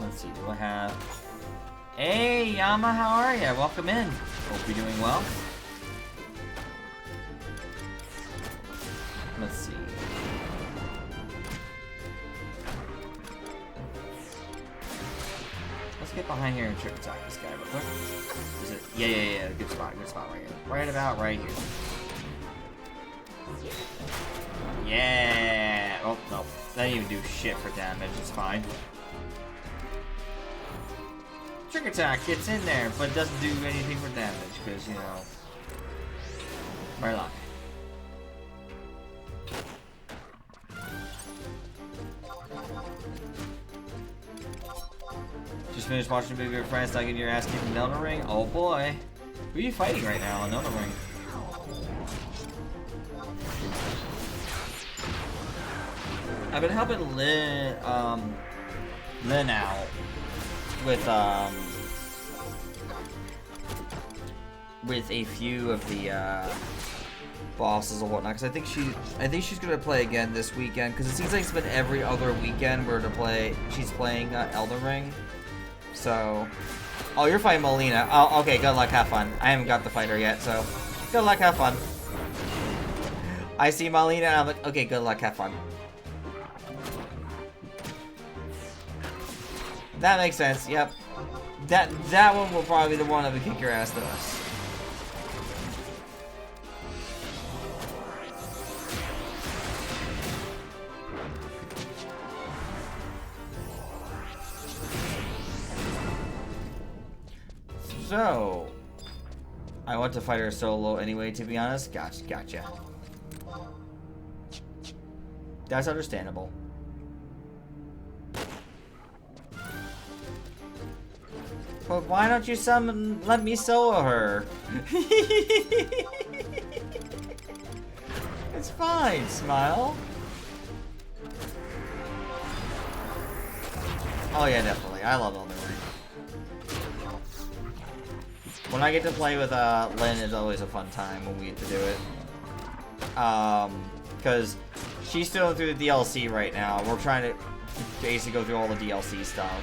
let's Let's see, do I have... Hey, Yama, how are ya? Welcome in. Hope you're doing well. Let's see. Let's get behind here and trick attack this guy real quick. Is it? Yeah. Good spot right here. Right about right here. Yeah. Oh, no. That didn't even do shit for damage. It's fine. Trick attack gets in there, but doesn't do anything for damage, because, you know, my luck. Just finished watching a movie with friends, not getting your ass kicked in Elden Ring. Oh boy. Who are you fighting right now in Elden Ring? I've been helping Lynn out with a few of the bosses and whatnot, because I think she's gonna play again this weekend, because it seems like it's been every other weekend where she's playing Elden Ring. So, oh, you're fighting Molina. Oh, okay, good luck, have fun. I haven't got the fighter yet, so good luck, have fun. I see Molina, and I'm like, okay, good luck, have fun. That makes sense. Yep. That one will probably be the one that would kick your ass to us. So, I want to fight her solo anyway, to be honest. Gotcha. That's understandable. But why don't you let me solo her? It's fine, smile. Oh yeah, definitely. I love Elden Ring. When I get to play with Lynn, it's always a fun time when we get to do it. Because she's still through the DLC right now. We're trying to basically go through all the DLC stuff.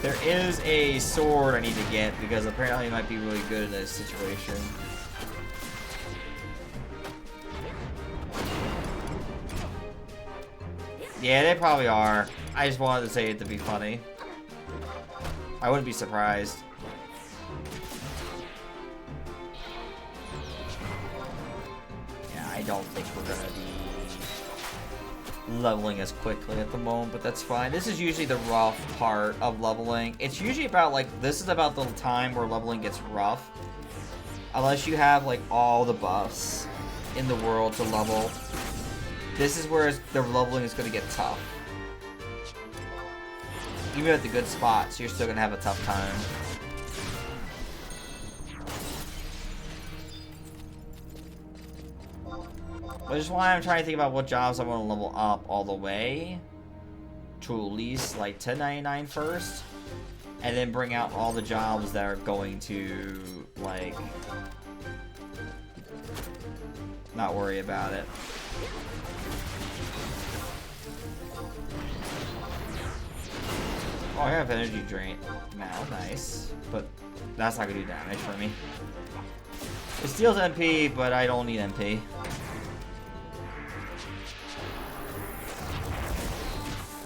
There is a sword I need to get, because apparently it might be really good in this situation. Yeah, they probably are. I just wanted to say it to be funny. I wouldn't be surprised. Yeah, I don't think we're gonna be leveling as quickly at the moment, but that's fine. This is usually the rough part of leveling. It's usually about, like, this is about the time where leveling gets rough. Unless you have, like, all the buffs in the world to level. This is where the leveling is going to get tough. Even at the good spots, you're still going to have a tough time. Which is why I'm trying to think about what jobs I want to level up all the way to at least like 1099 first, and then bring out all the jobs that are going to, like, not worry about it. Oh, I have energy drain now, nice, but that's not gonna do damage for me. It steals MP, but I don't need MP.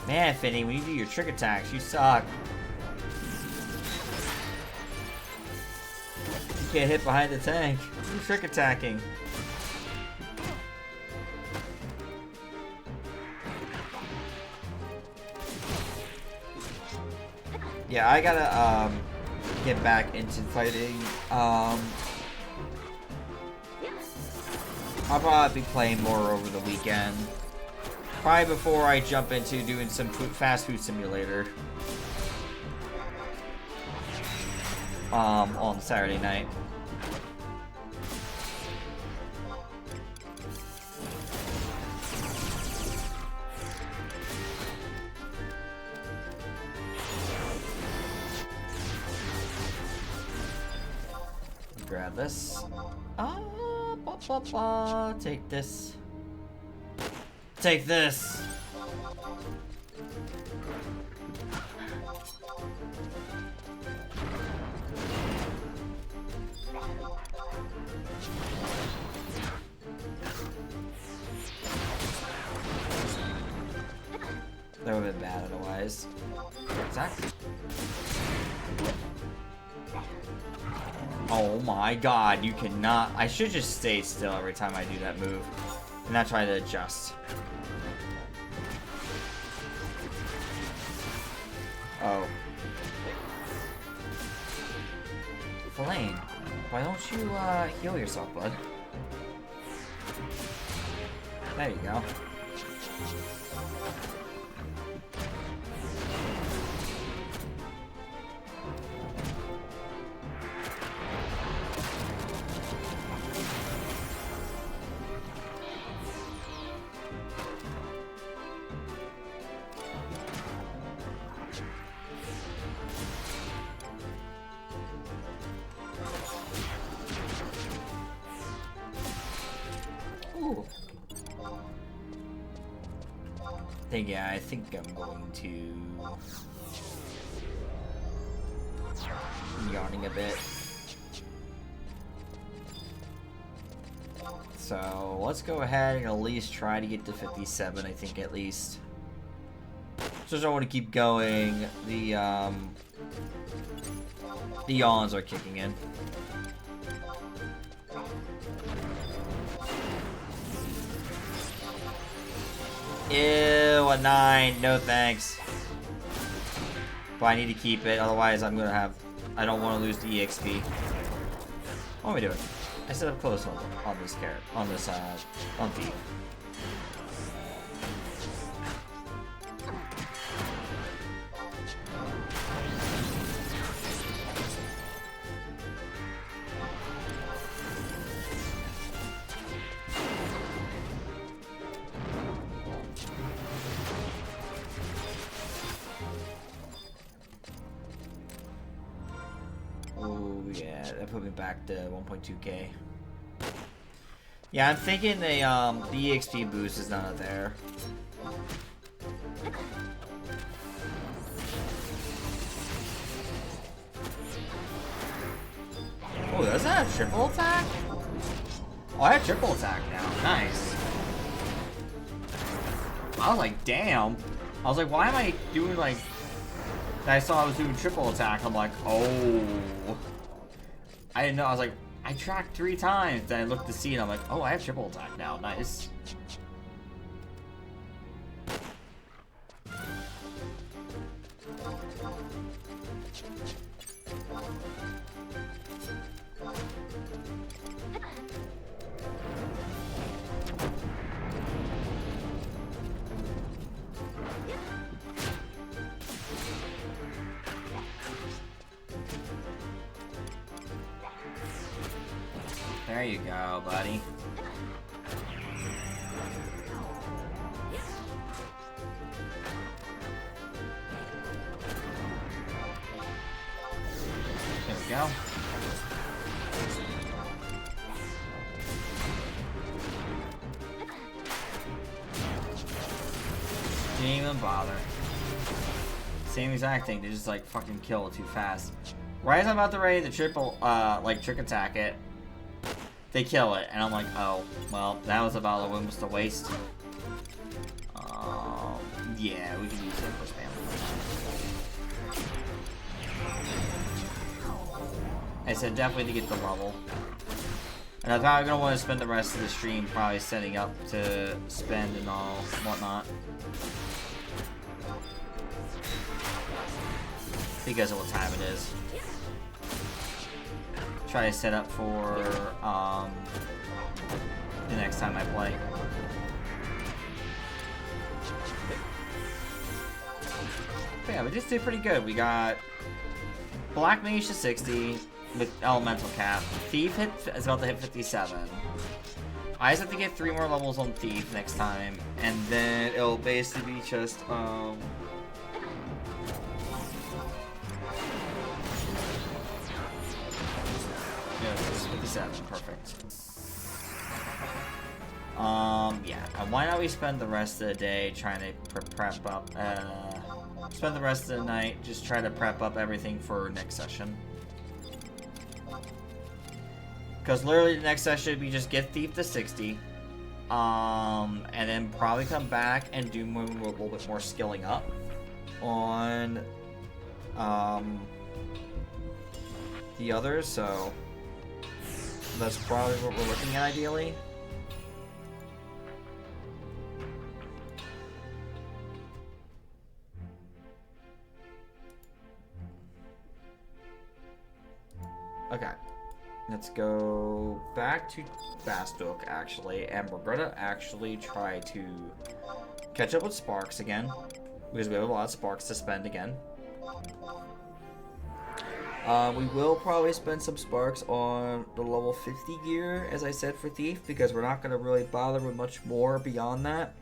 Man, Finny, when you do your trick attacks, you suck. You can't hit behind the tank. You're trick attacking. Yeah, I gotta get back into fighting. I'll probably be playing more over the weekend. Probably before I jump into doing some fast food simulator. On Saturday night. Grab this. Take this. Take this! That would have been bad otherwise. Exactly. Oh my god, you cannot. I should just stay still every time I do that move and not try to adjust. Oh. Flame, why don't you heal yourself, bud? There you go. Ooh. I think I'm going to... I'm yawning a bit. So, let's go ahead and at least try to get to 57, I think, at least. Just don't want to keep going. The yawns are kicking in. Ew, a 9. No thanks. But I need to keep it, otherwise I'm gonna have... I don't want to lose the EXP. What am I doing? I set up close on this carrot. On this, on Thief. Oh yeah, that put me back to 1.2k. Yeah, I'm thinking the EXP boost is not there. Oh, does that have triple attack? Oh, I have triple attack now. Nice. I was like, damn. I was like, why am I doing like... I saw I was doing triple attack. I'm like, oh. I didn't know. I was like, I tracked 3 times. Then I looked to see and I'm like, oh, I have triple attack now. Nice. There you go, buddy. There we go. Didn't even bother. Same exact thing, they just like fucking kill it too fast. Right as I'm about to ready to triple, like trick attack it, they kill it, and I'm like, oh, well, that was about almost a waste. Yeah, we can use it for spam. I said definitely to get the level. And I'm probably gonna want to spend the rest of the stream probably setting up to spend and all whatnot. Because of what time it is. Try to set up for the next time I play. But yeah, we just did pretty good. We got Black Mage to 60 with Elemental Cap. Thief is about to hit 57. I just have to get 3 more levels on Thief next time, and then it'll basically be just yeah, it's 57, perfect. Yeah, and why not we spend the rest of the day trying to prep up, spend the rest of the night just trying to prep up everything for next session. Because literally the next session would be just get Thief to 60, And then probably come back and do a little bit more skilling up on the others, so that's probably what we're looking at ideally. Okay, let's go back to Bastok actually, and we're gonna actually try to catch up with Sparks again, because we have a lot of Sparks to spend again. We will probably spend some Sparks on the level 50 gear, as I said, for Thief, because we're not going to really bother with much more beyond that.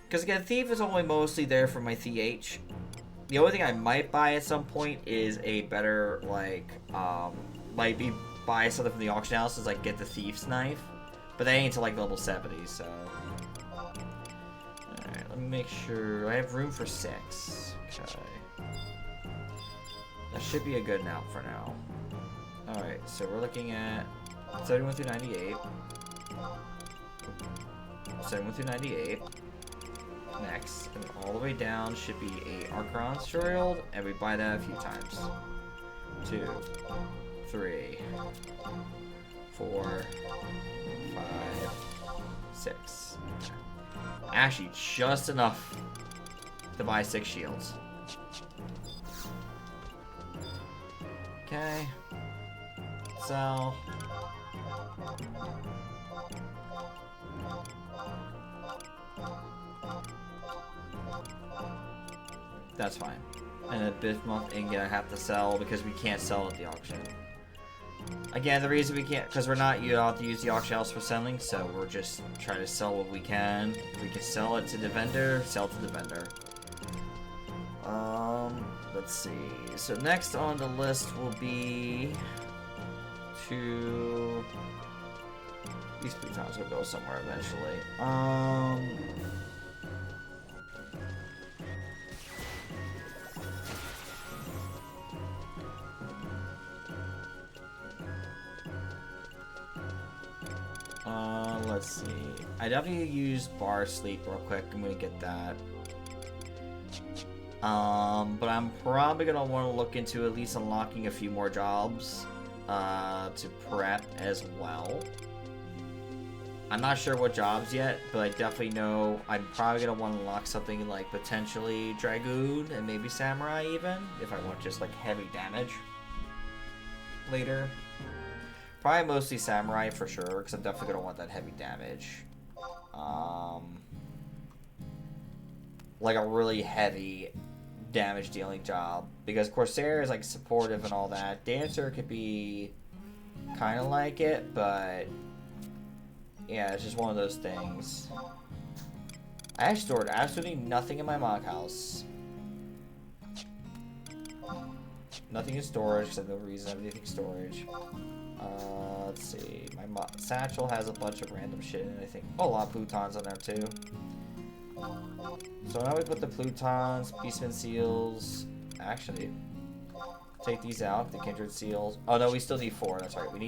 Because again, Thief is only mostly there for my TH. The only thing I might buy at some point is a better, like, might be buy something from the auction house, is like get the Thief's knife. But that ain't until like level 70, so. Alright, let me make sure. I have room for 6. Okay. That should be a good amount for now. Alright, so we're looking at 71 through 98. 71 through 98. Next, and all the way down should be a Archon Shield, and we buy that a few times. 2, 3, 4, 5, 6. Actually, just enough to buy 6 shields. Okay. So. That's fine. And a Bismuth ingot I have to sell because we can't sell at the auction. Again, the reason we can't, because we're not, you have to use the auction house for selling, so we're just trying to sell what we can. We can sell it to the vendor, sell to the vendor. Let's see. So next on the list will be to these plutons will go somewhere eventually. Let's see. I definitely use bar sleep real quick. I'm gonna get that. But I'm probably gonna want to look into at least unlocking a few more jobs to prep as well. I'm not sure what jobs yet, but I definitely know I'm probably gonna want to unlock something like potentially Dragoon and maybe Samurai even, if I want just like heavy damage later. Probably mostly Samurai for sure, because I'm definitely gonna want that heavy damage. Like a really heavy damage dealing job, because Corsair is like supportive and all that. Dancer could be kind of like it, but yeah, it's just one of those things. I have stored absolutely nothing in my mock house. Nothing in storage, because I have no reason to have anything storage. Let's see. My satchel has a bunch of random shit, and I think a lot of plutons on there too. So now we put the plutons, beastman seals. Actually, take these out. The kindred seals. Oh no, we still need 4. That's right. We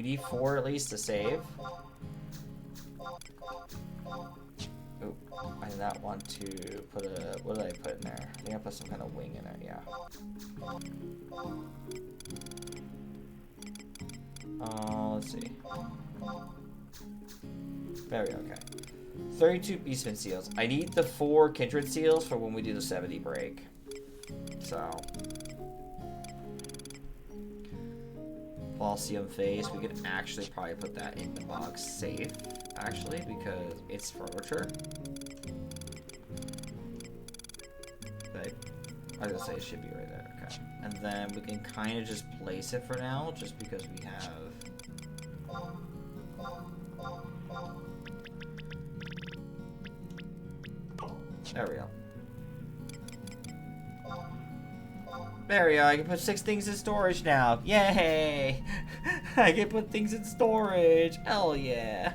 need 4 at least to save. Oh, I did not want to put a. What did I put in there? I think I put some kind of wing in there. Yeah. Let's see. There we go, okay. 32 Beastman seals. I need the 4 kindred seals for when we do the 70 break. So. Falcium face. We could actually probably put that in the box safe, actually, because it's furniture. But I was gonna say it should be right there. Okay. And then we can kind of just place it for now, just because we have. There we go. There we go. I can put 6 things in storage now. Yay! I can put things in storage. Hell yeah.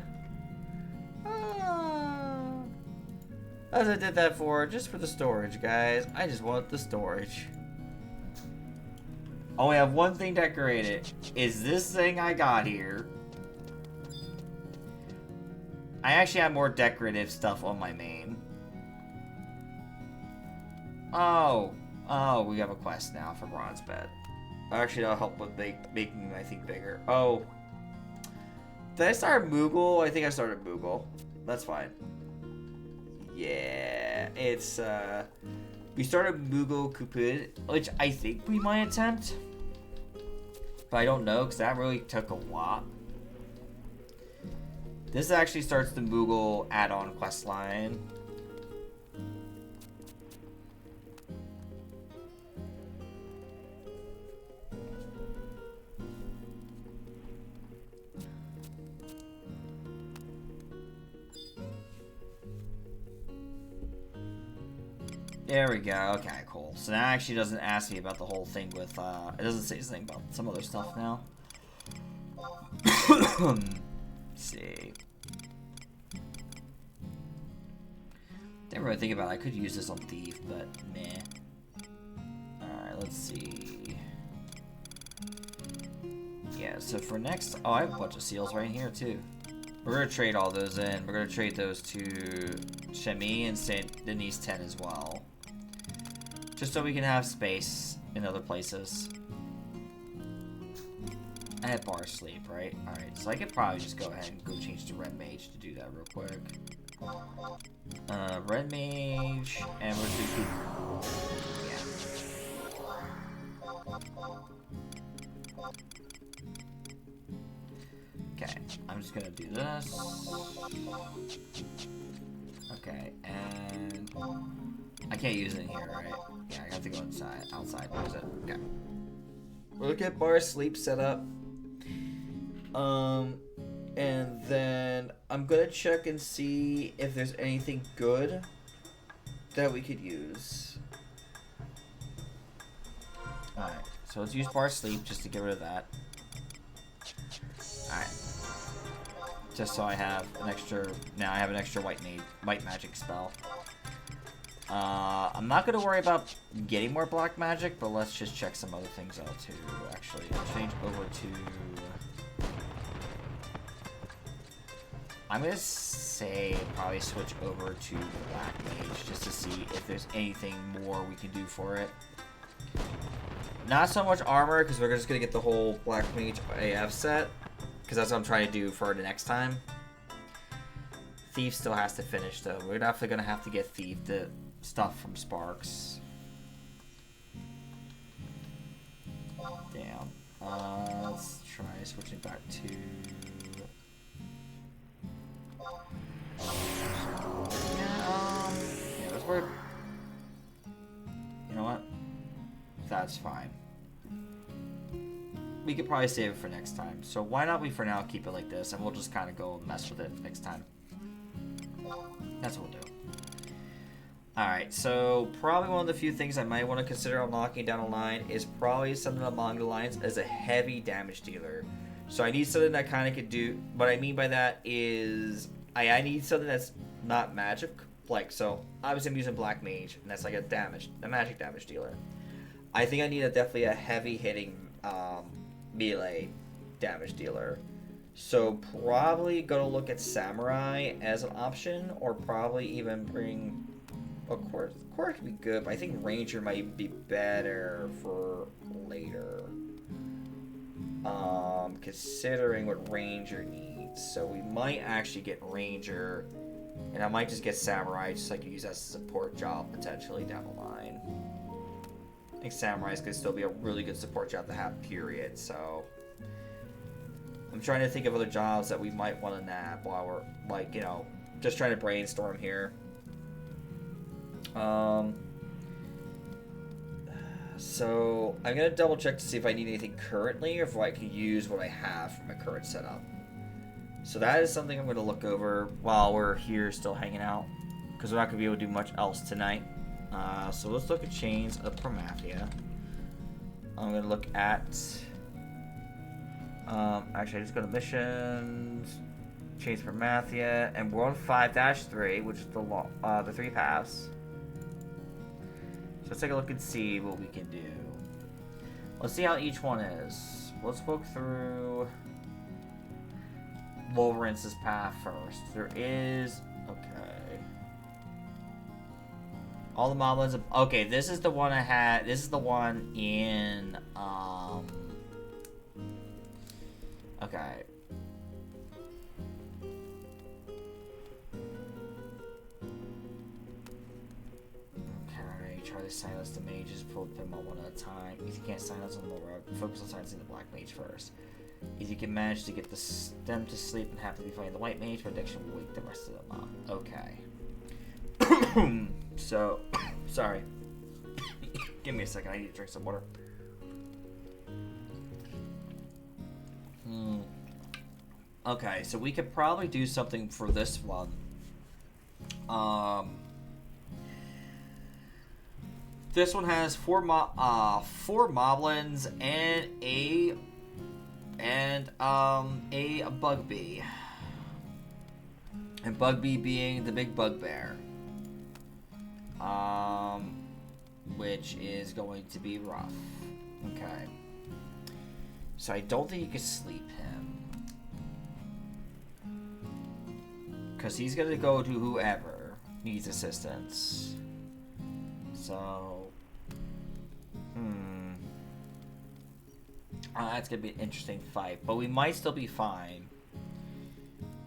As I did that for, just for the storage, guys. I just want the storage. Only have one thing decorated. Is this thing I got here. I actually have more decorative stuff on my main. Oh, we have a quest now for bronze bed. Actually, that'll help with making my thing bigger. Oh, did I start Moogle? I think I started Moogle. That's fine. Yeah, it's we started Moogle Cupid, which I think we might attempt, but I don't know because that really took a lot. This actually starts the Moogle add-on quest line. There we go. Okay, cool. So that actually doesn't ask me about the whole thing with, it doesn't say anything about some other stuff now. Let's see. Didn't really think about it. I could use this on Thief, but meh. Alright, let's see. Yeah, so for next... Oh, I have a bunch of seals right here, too. We're going to trade all those in. We're going to trade those to Shemi and St. Denis 10 as well. Just so we can have space in other places. I have bar sleep, right? Alright, so I could probably just go ahead and go change to Red Mage to do that real quick. Red Mage, and we'll do... Yeah. Okay, I'm just gonna do this. Okay, and... I can't use it in here, right? Yeah, I have to go outside to use it. Okay. We'll get bar sleep set up. And then I'm gonna check and see if there's anything good that we could use. Alright, so let's use bar sleep just to get rid of that. Alright. Just so I have an extra, now I have an extra white magic spell. I'm not gonna worry about getting more black magic, but let's just check some other things out too. Actually, I'll change over to... I'm gonna say probably switch over to Black Mage just to see if there's anything more we can do for it. Not so much armor, because we're just gonna get the whole Black Mage AF set, because that's what I'm trying to do for the next time. Thief still has to finish though. We're definitely gonna have to get Thief the stuff from Sparks. Damn. Let's try switching back to... Yeah, that's weird. You know what? That's fine. We could probably save it for next time. So why not we for now keep it like this, and we'll just kind of go mess with it next time. That's what we'll do. Alright, so probably one of the few things I might want to consider unlocking down the line is probably something along the lines as a heavy damage dealer. So I need something that kind of could do... What I mean by that is... I need something that's not magic. Like, so obviously I'm using Black Mage, and that's like a magic damage dealer. I think I need definitely a heavy hitting melee damage dealer. So probably gonna look at Samurai as an option, or probably even bring a Court. Court could be good, but I think Ranger might be better for later. Considering what Ranger needs. So we might actually get Ranger, and I might just get Samurai just so I can use as a support job potentially down the line. I think Samurai's could still be a really good support job to have, period, so... I'm trying to think of other jobs that we might want to nab while we're, like, you know, just trying to brainstorm here. So, I'm going to double check to see if I need anything currently, or if I can use what I have for my current setup. So that is something I'm going to look over while we're here still hanging out, because we're not going to be able to do much else tonight. So let's look at Chains of Promathia. I'm going to look at... actually, I just go to Missions, Chains of Promathia, and we're on 5-3, which is the 3 paths. So let's take a look and see what we can do. Let's see how each one is. Let's look through... we'll rinse this path first. There is... Okay. All the moblins... Okay, this is the one I had... This is the one in... Okay. Okay, try to silence the mages, pull them all one at a time. If you can't silence them, focus on silencing the black mage first. If you can manage to get them to sleep and have to be fighting the white mage, prediction will wake the rest of them up. Okay. So, sorry. Give me a second, I need to drink some water. Okay, so we could probably do something for this one. This one has four moblins and a bugbear. And bugbear being the big bugbear. Which is going to be rough. Okay. So I don't think you can sleep him. Because he's going to go to whoever needs assistance. So... that's going to be an interesting fight. But we might still be fine.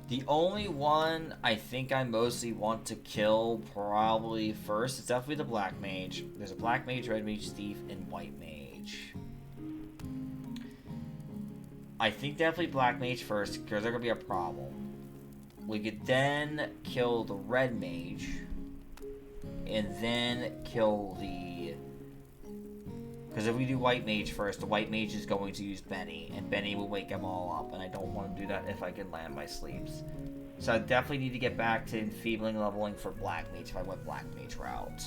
The only one I think I mostly want to kill probably first is definitely the black mage. There's a black mage, red mage, thief, and white mage. I think definitely black mage first because they're going to be a problem. We could then kill the red mage and then kill the... Because if we do white mage first, the white mage is going to use Benny, and Benny will wake them all up, and I don't want to do that if I can land my sleeps. So I definitely need to get back to enfeebling leveling for black mage if I went black mage route.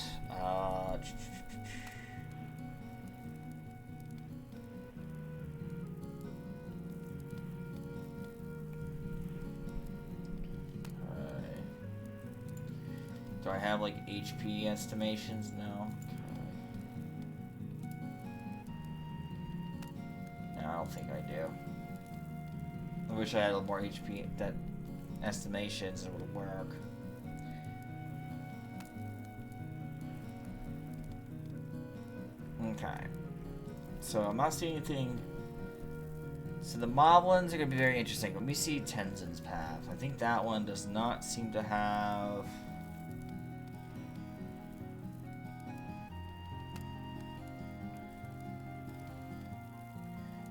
Do I have like HP estimations? No. No, I don't think I do. I wish I had a little more HP that estimations and it would work. Okay. So I'm not seeing anything. So the moblins are gonna be very interesting. Let me see Tenzin's path. I think that one does not seem to have.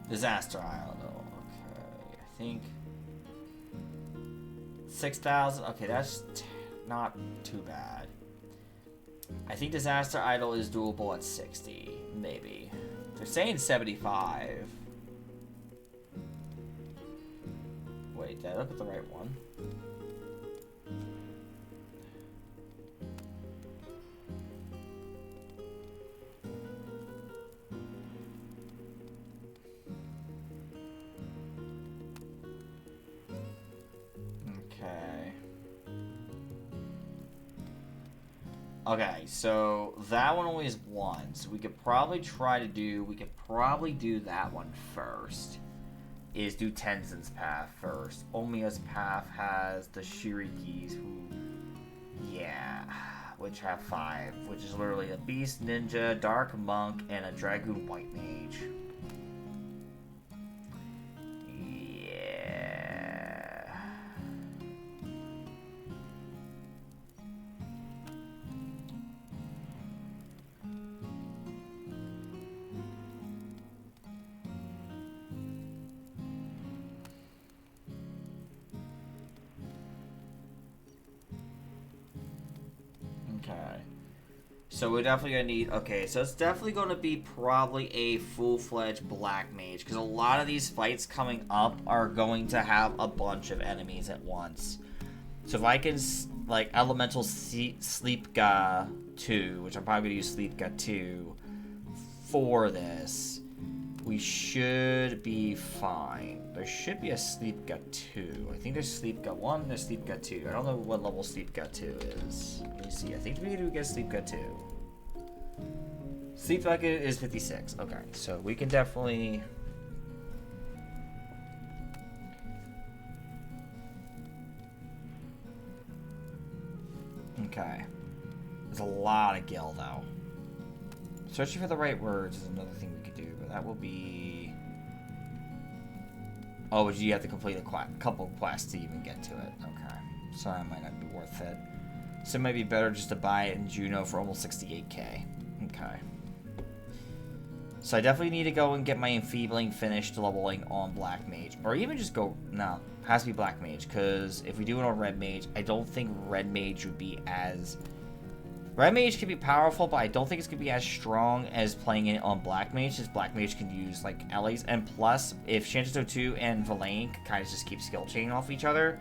Disaster Isle, though. Okay, I think 6,000. Okay, that's not too bad. I think Disaster Idol is doable at 60, maybe. They're saying 75. Wait, did I look at the right one? Okay, so that one only is one, so we could probably do that one first. Is do Tenzin's path first. Omiya's path has the Shirikis who, yeah, which have 5, which is literally a Beast Ninja, Dark Monk, and a Dragoon White Mage. So we're definitely going to need... Okay, so it's definitely going to be probably a full-fledged black mage. Because a lot of these fights coming up are going to have a bunch of enemies at once. So if I can, like, Elemental Sleepga 2, which I'm probably going to use Sleepga 2 for this, we should be fine. There should be a Sleepga 2. I think there's Sleepga 1, there's Sleepga 2. I don't know what level Sleepga 2 is. Let me see. I think we do get Sleepga 2. Sleepga is 56. Okay, so we can definitely... Okay. There's a lot of gil, though. Searching for the right words is another thing we could do, but that will be... Oh, but you have to complete a couple quests to even get to it. Okay. So that might not be worth it. So it might be better just to buy it in Juno for almost 68k. Okay. So I definitely need to go and get my Enfeebling finished leveling on Black Mage. Or even just go... No, it has to be Black Mage. Because if we do it on Red Mage, I don't think Red Mage would be as... Red Mage can be powerful, but I don't think it's going to be as strong as playing it on Black Mage, since Black Mage can use, like, allies. And plus, if Shantato 2 and Verlaine can kind of just keep skill chain off each other,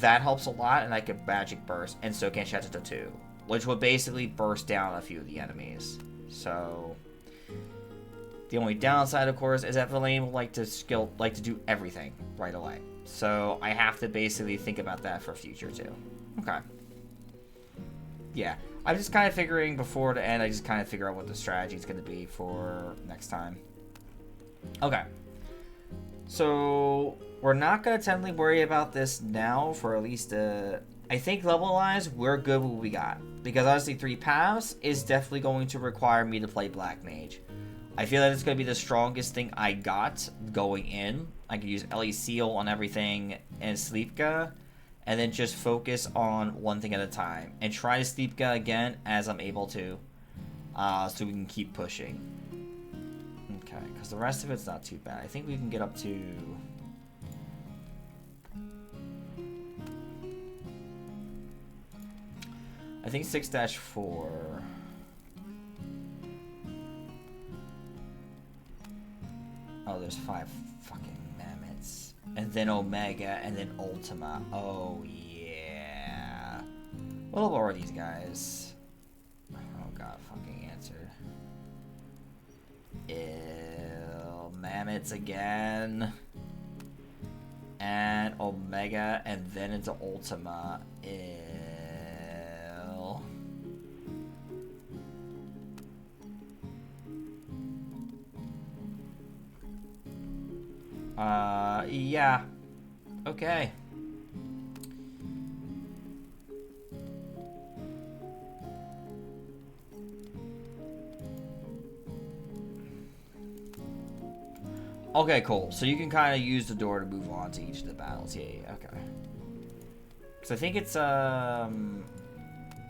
that helps a lot, and I could Magic Burst, and so can Shantato 2, which would basically burst down a few of the enemies. So... The only downside, of course, is that Verlaine will like to do everything right away. So I have to basically think about that for future too. Okay. Yeah, I'm just kind of figuring before the end. I just kind of figure out what the strategy is going to be for next time. Okay. So we're not going to totally worry about this now for at least I think level-wise, we're good with what we got. Because honestly, 3 paths is definitely going to require me to play Black Mage. I feel that it's going to be the strongest thing I got going in. I could use Ellie Seal on everything and Sleepka, and then just focus on one thing at a time. And try to Sleepka again as I'm able to, so we can keep pushing. Okay, because the rest of it's not too bad. I think we can get up to... I think 6-4... Oh, there's 5 fucking mammoths. And then Omega, and then Ultima. Oh, yeah. What level are these guys? Oh, God, fucking answer. Ew, mammoths again. And Omega, and then into Ultima. Ew. Yeah. Okay. Okay, cool. So you can kind of use the door to move on to each of the battles. Yeah, okay. Because I think it's,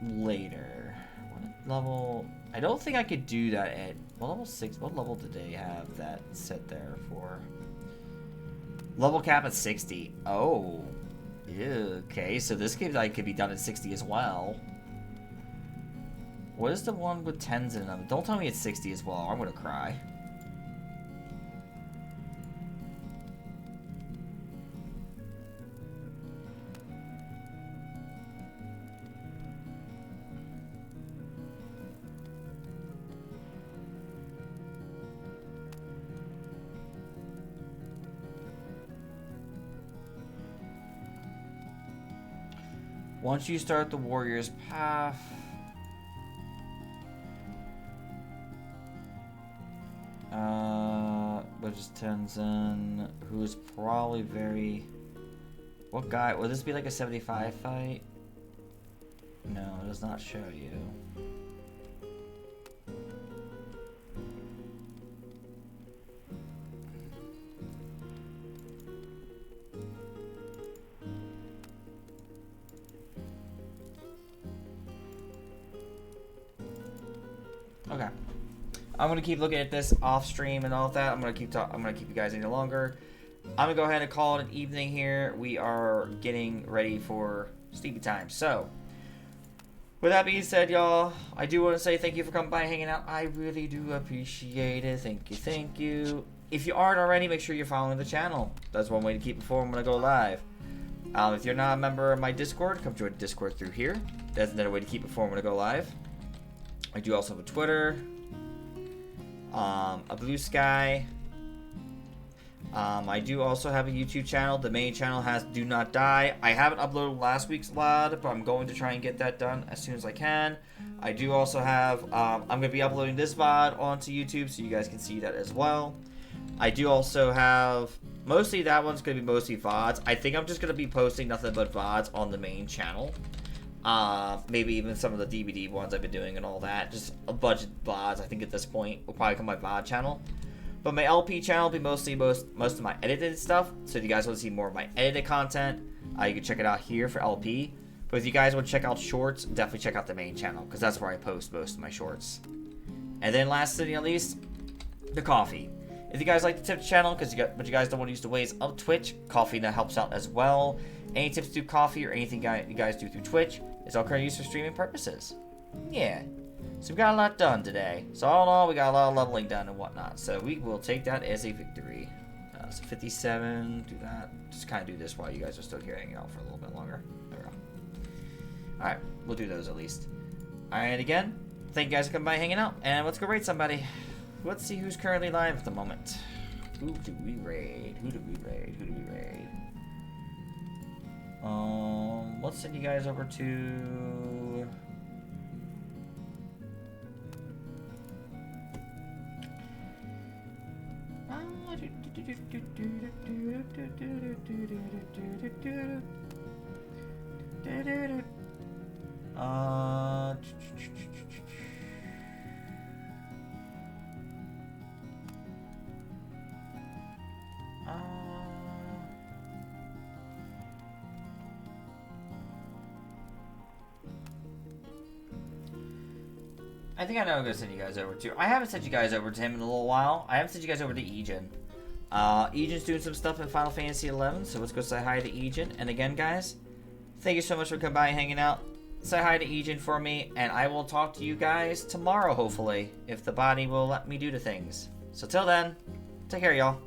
later. What level... I don't think I could do that at... What level 6? What level did they have that set there for? Level cap at 60. Oh. Ew, okay, so this game like, could be done at 60 as well. What is the one with 10s in them? Don't tell me it's 60 as well. I'm gonna cry. Once you start the warrior's path, which is Tenzin, who's probably very... What guy? Will this be like a 75 fight? No, it does not show you. Okay, I'm gonna keep looking at this off stream and all of that. I'm gonna keep you guys any longer. I'm gonna go ahead and call it an evening here. We are getting ready for sleepy time. So, with that being said, y'all, I do want to say thank you for coming by and hanging out. I really do appreciate it. Thank you, thank you. If you aren't already, make sure you're following the channel. That's one way to keep informed when I go live. If you're not a member of my Discord, come join Discord through here. That's another way to keep informed when I go live. I do also have a Twitter, a Blue Sky. I do also have a YouTube channel. The main channel has Do Not Die. I haven't uploaded last week's VOD, but I'm going to try and get that done as soon as I can. I do also have, I'm going to be uploading this VOD onto YouTube so you guys can see that as well. I do also have, mostly that one's going to be mostly VODs. I think I'm just going to be posting nothing but VODs on the main channel. Maybe even some of the DVD ones I've been doing and all that. Just a bunch of VODs, I think at this point, will probably come my VOD channel. But my LP channel will be mostly most of my edited stuff. So if you guys want to see more of my edited content, you can check it out here for LP. But if you guys want to check out shorts, definitely check out the main channel, because that's where I post most of my shorts. And then last but not least, the coffee. If you guys like the tip channel, but you guys don't want to use the ways of Twitch, coffee that helps out as well. Any tips through coffee or anything you guys do through Twitch is all currently used for streaming purposes. Yeah. So we got a lot done today. So all in all, we got a lot of leveling done and whatnot. So we will take that as a victory. So 57, do that. Just kind of do this while you guys are still here hanging out for a little bit longer. There we go. Alright, we'll do those at least. Alright, again, thank you guys for coming by hanging out. And let's go raid somebody. Let's see who's currently live at the moment. Who do we raid? Who do we raid? Who do we raid? Let's send you guys over to... I think I know who I'm going to send you guys over to. I haven't sent you guys over to him in a little while. I haven't sent you guys over to Egen. Egen's doing some stuff in Final Fantasy XI, so let's go say hi to Egen. And again, guys, thank you so much for coming by and hanging out. Say hi to Egen for me, and I will talk to you guys tomorrow, hopefully, if the body will let me do the things. So till then, take care, y'all.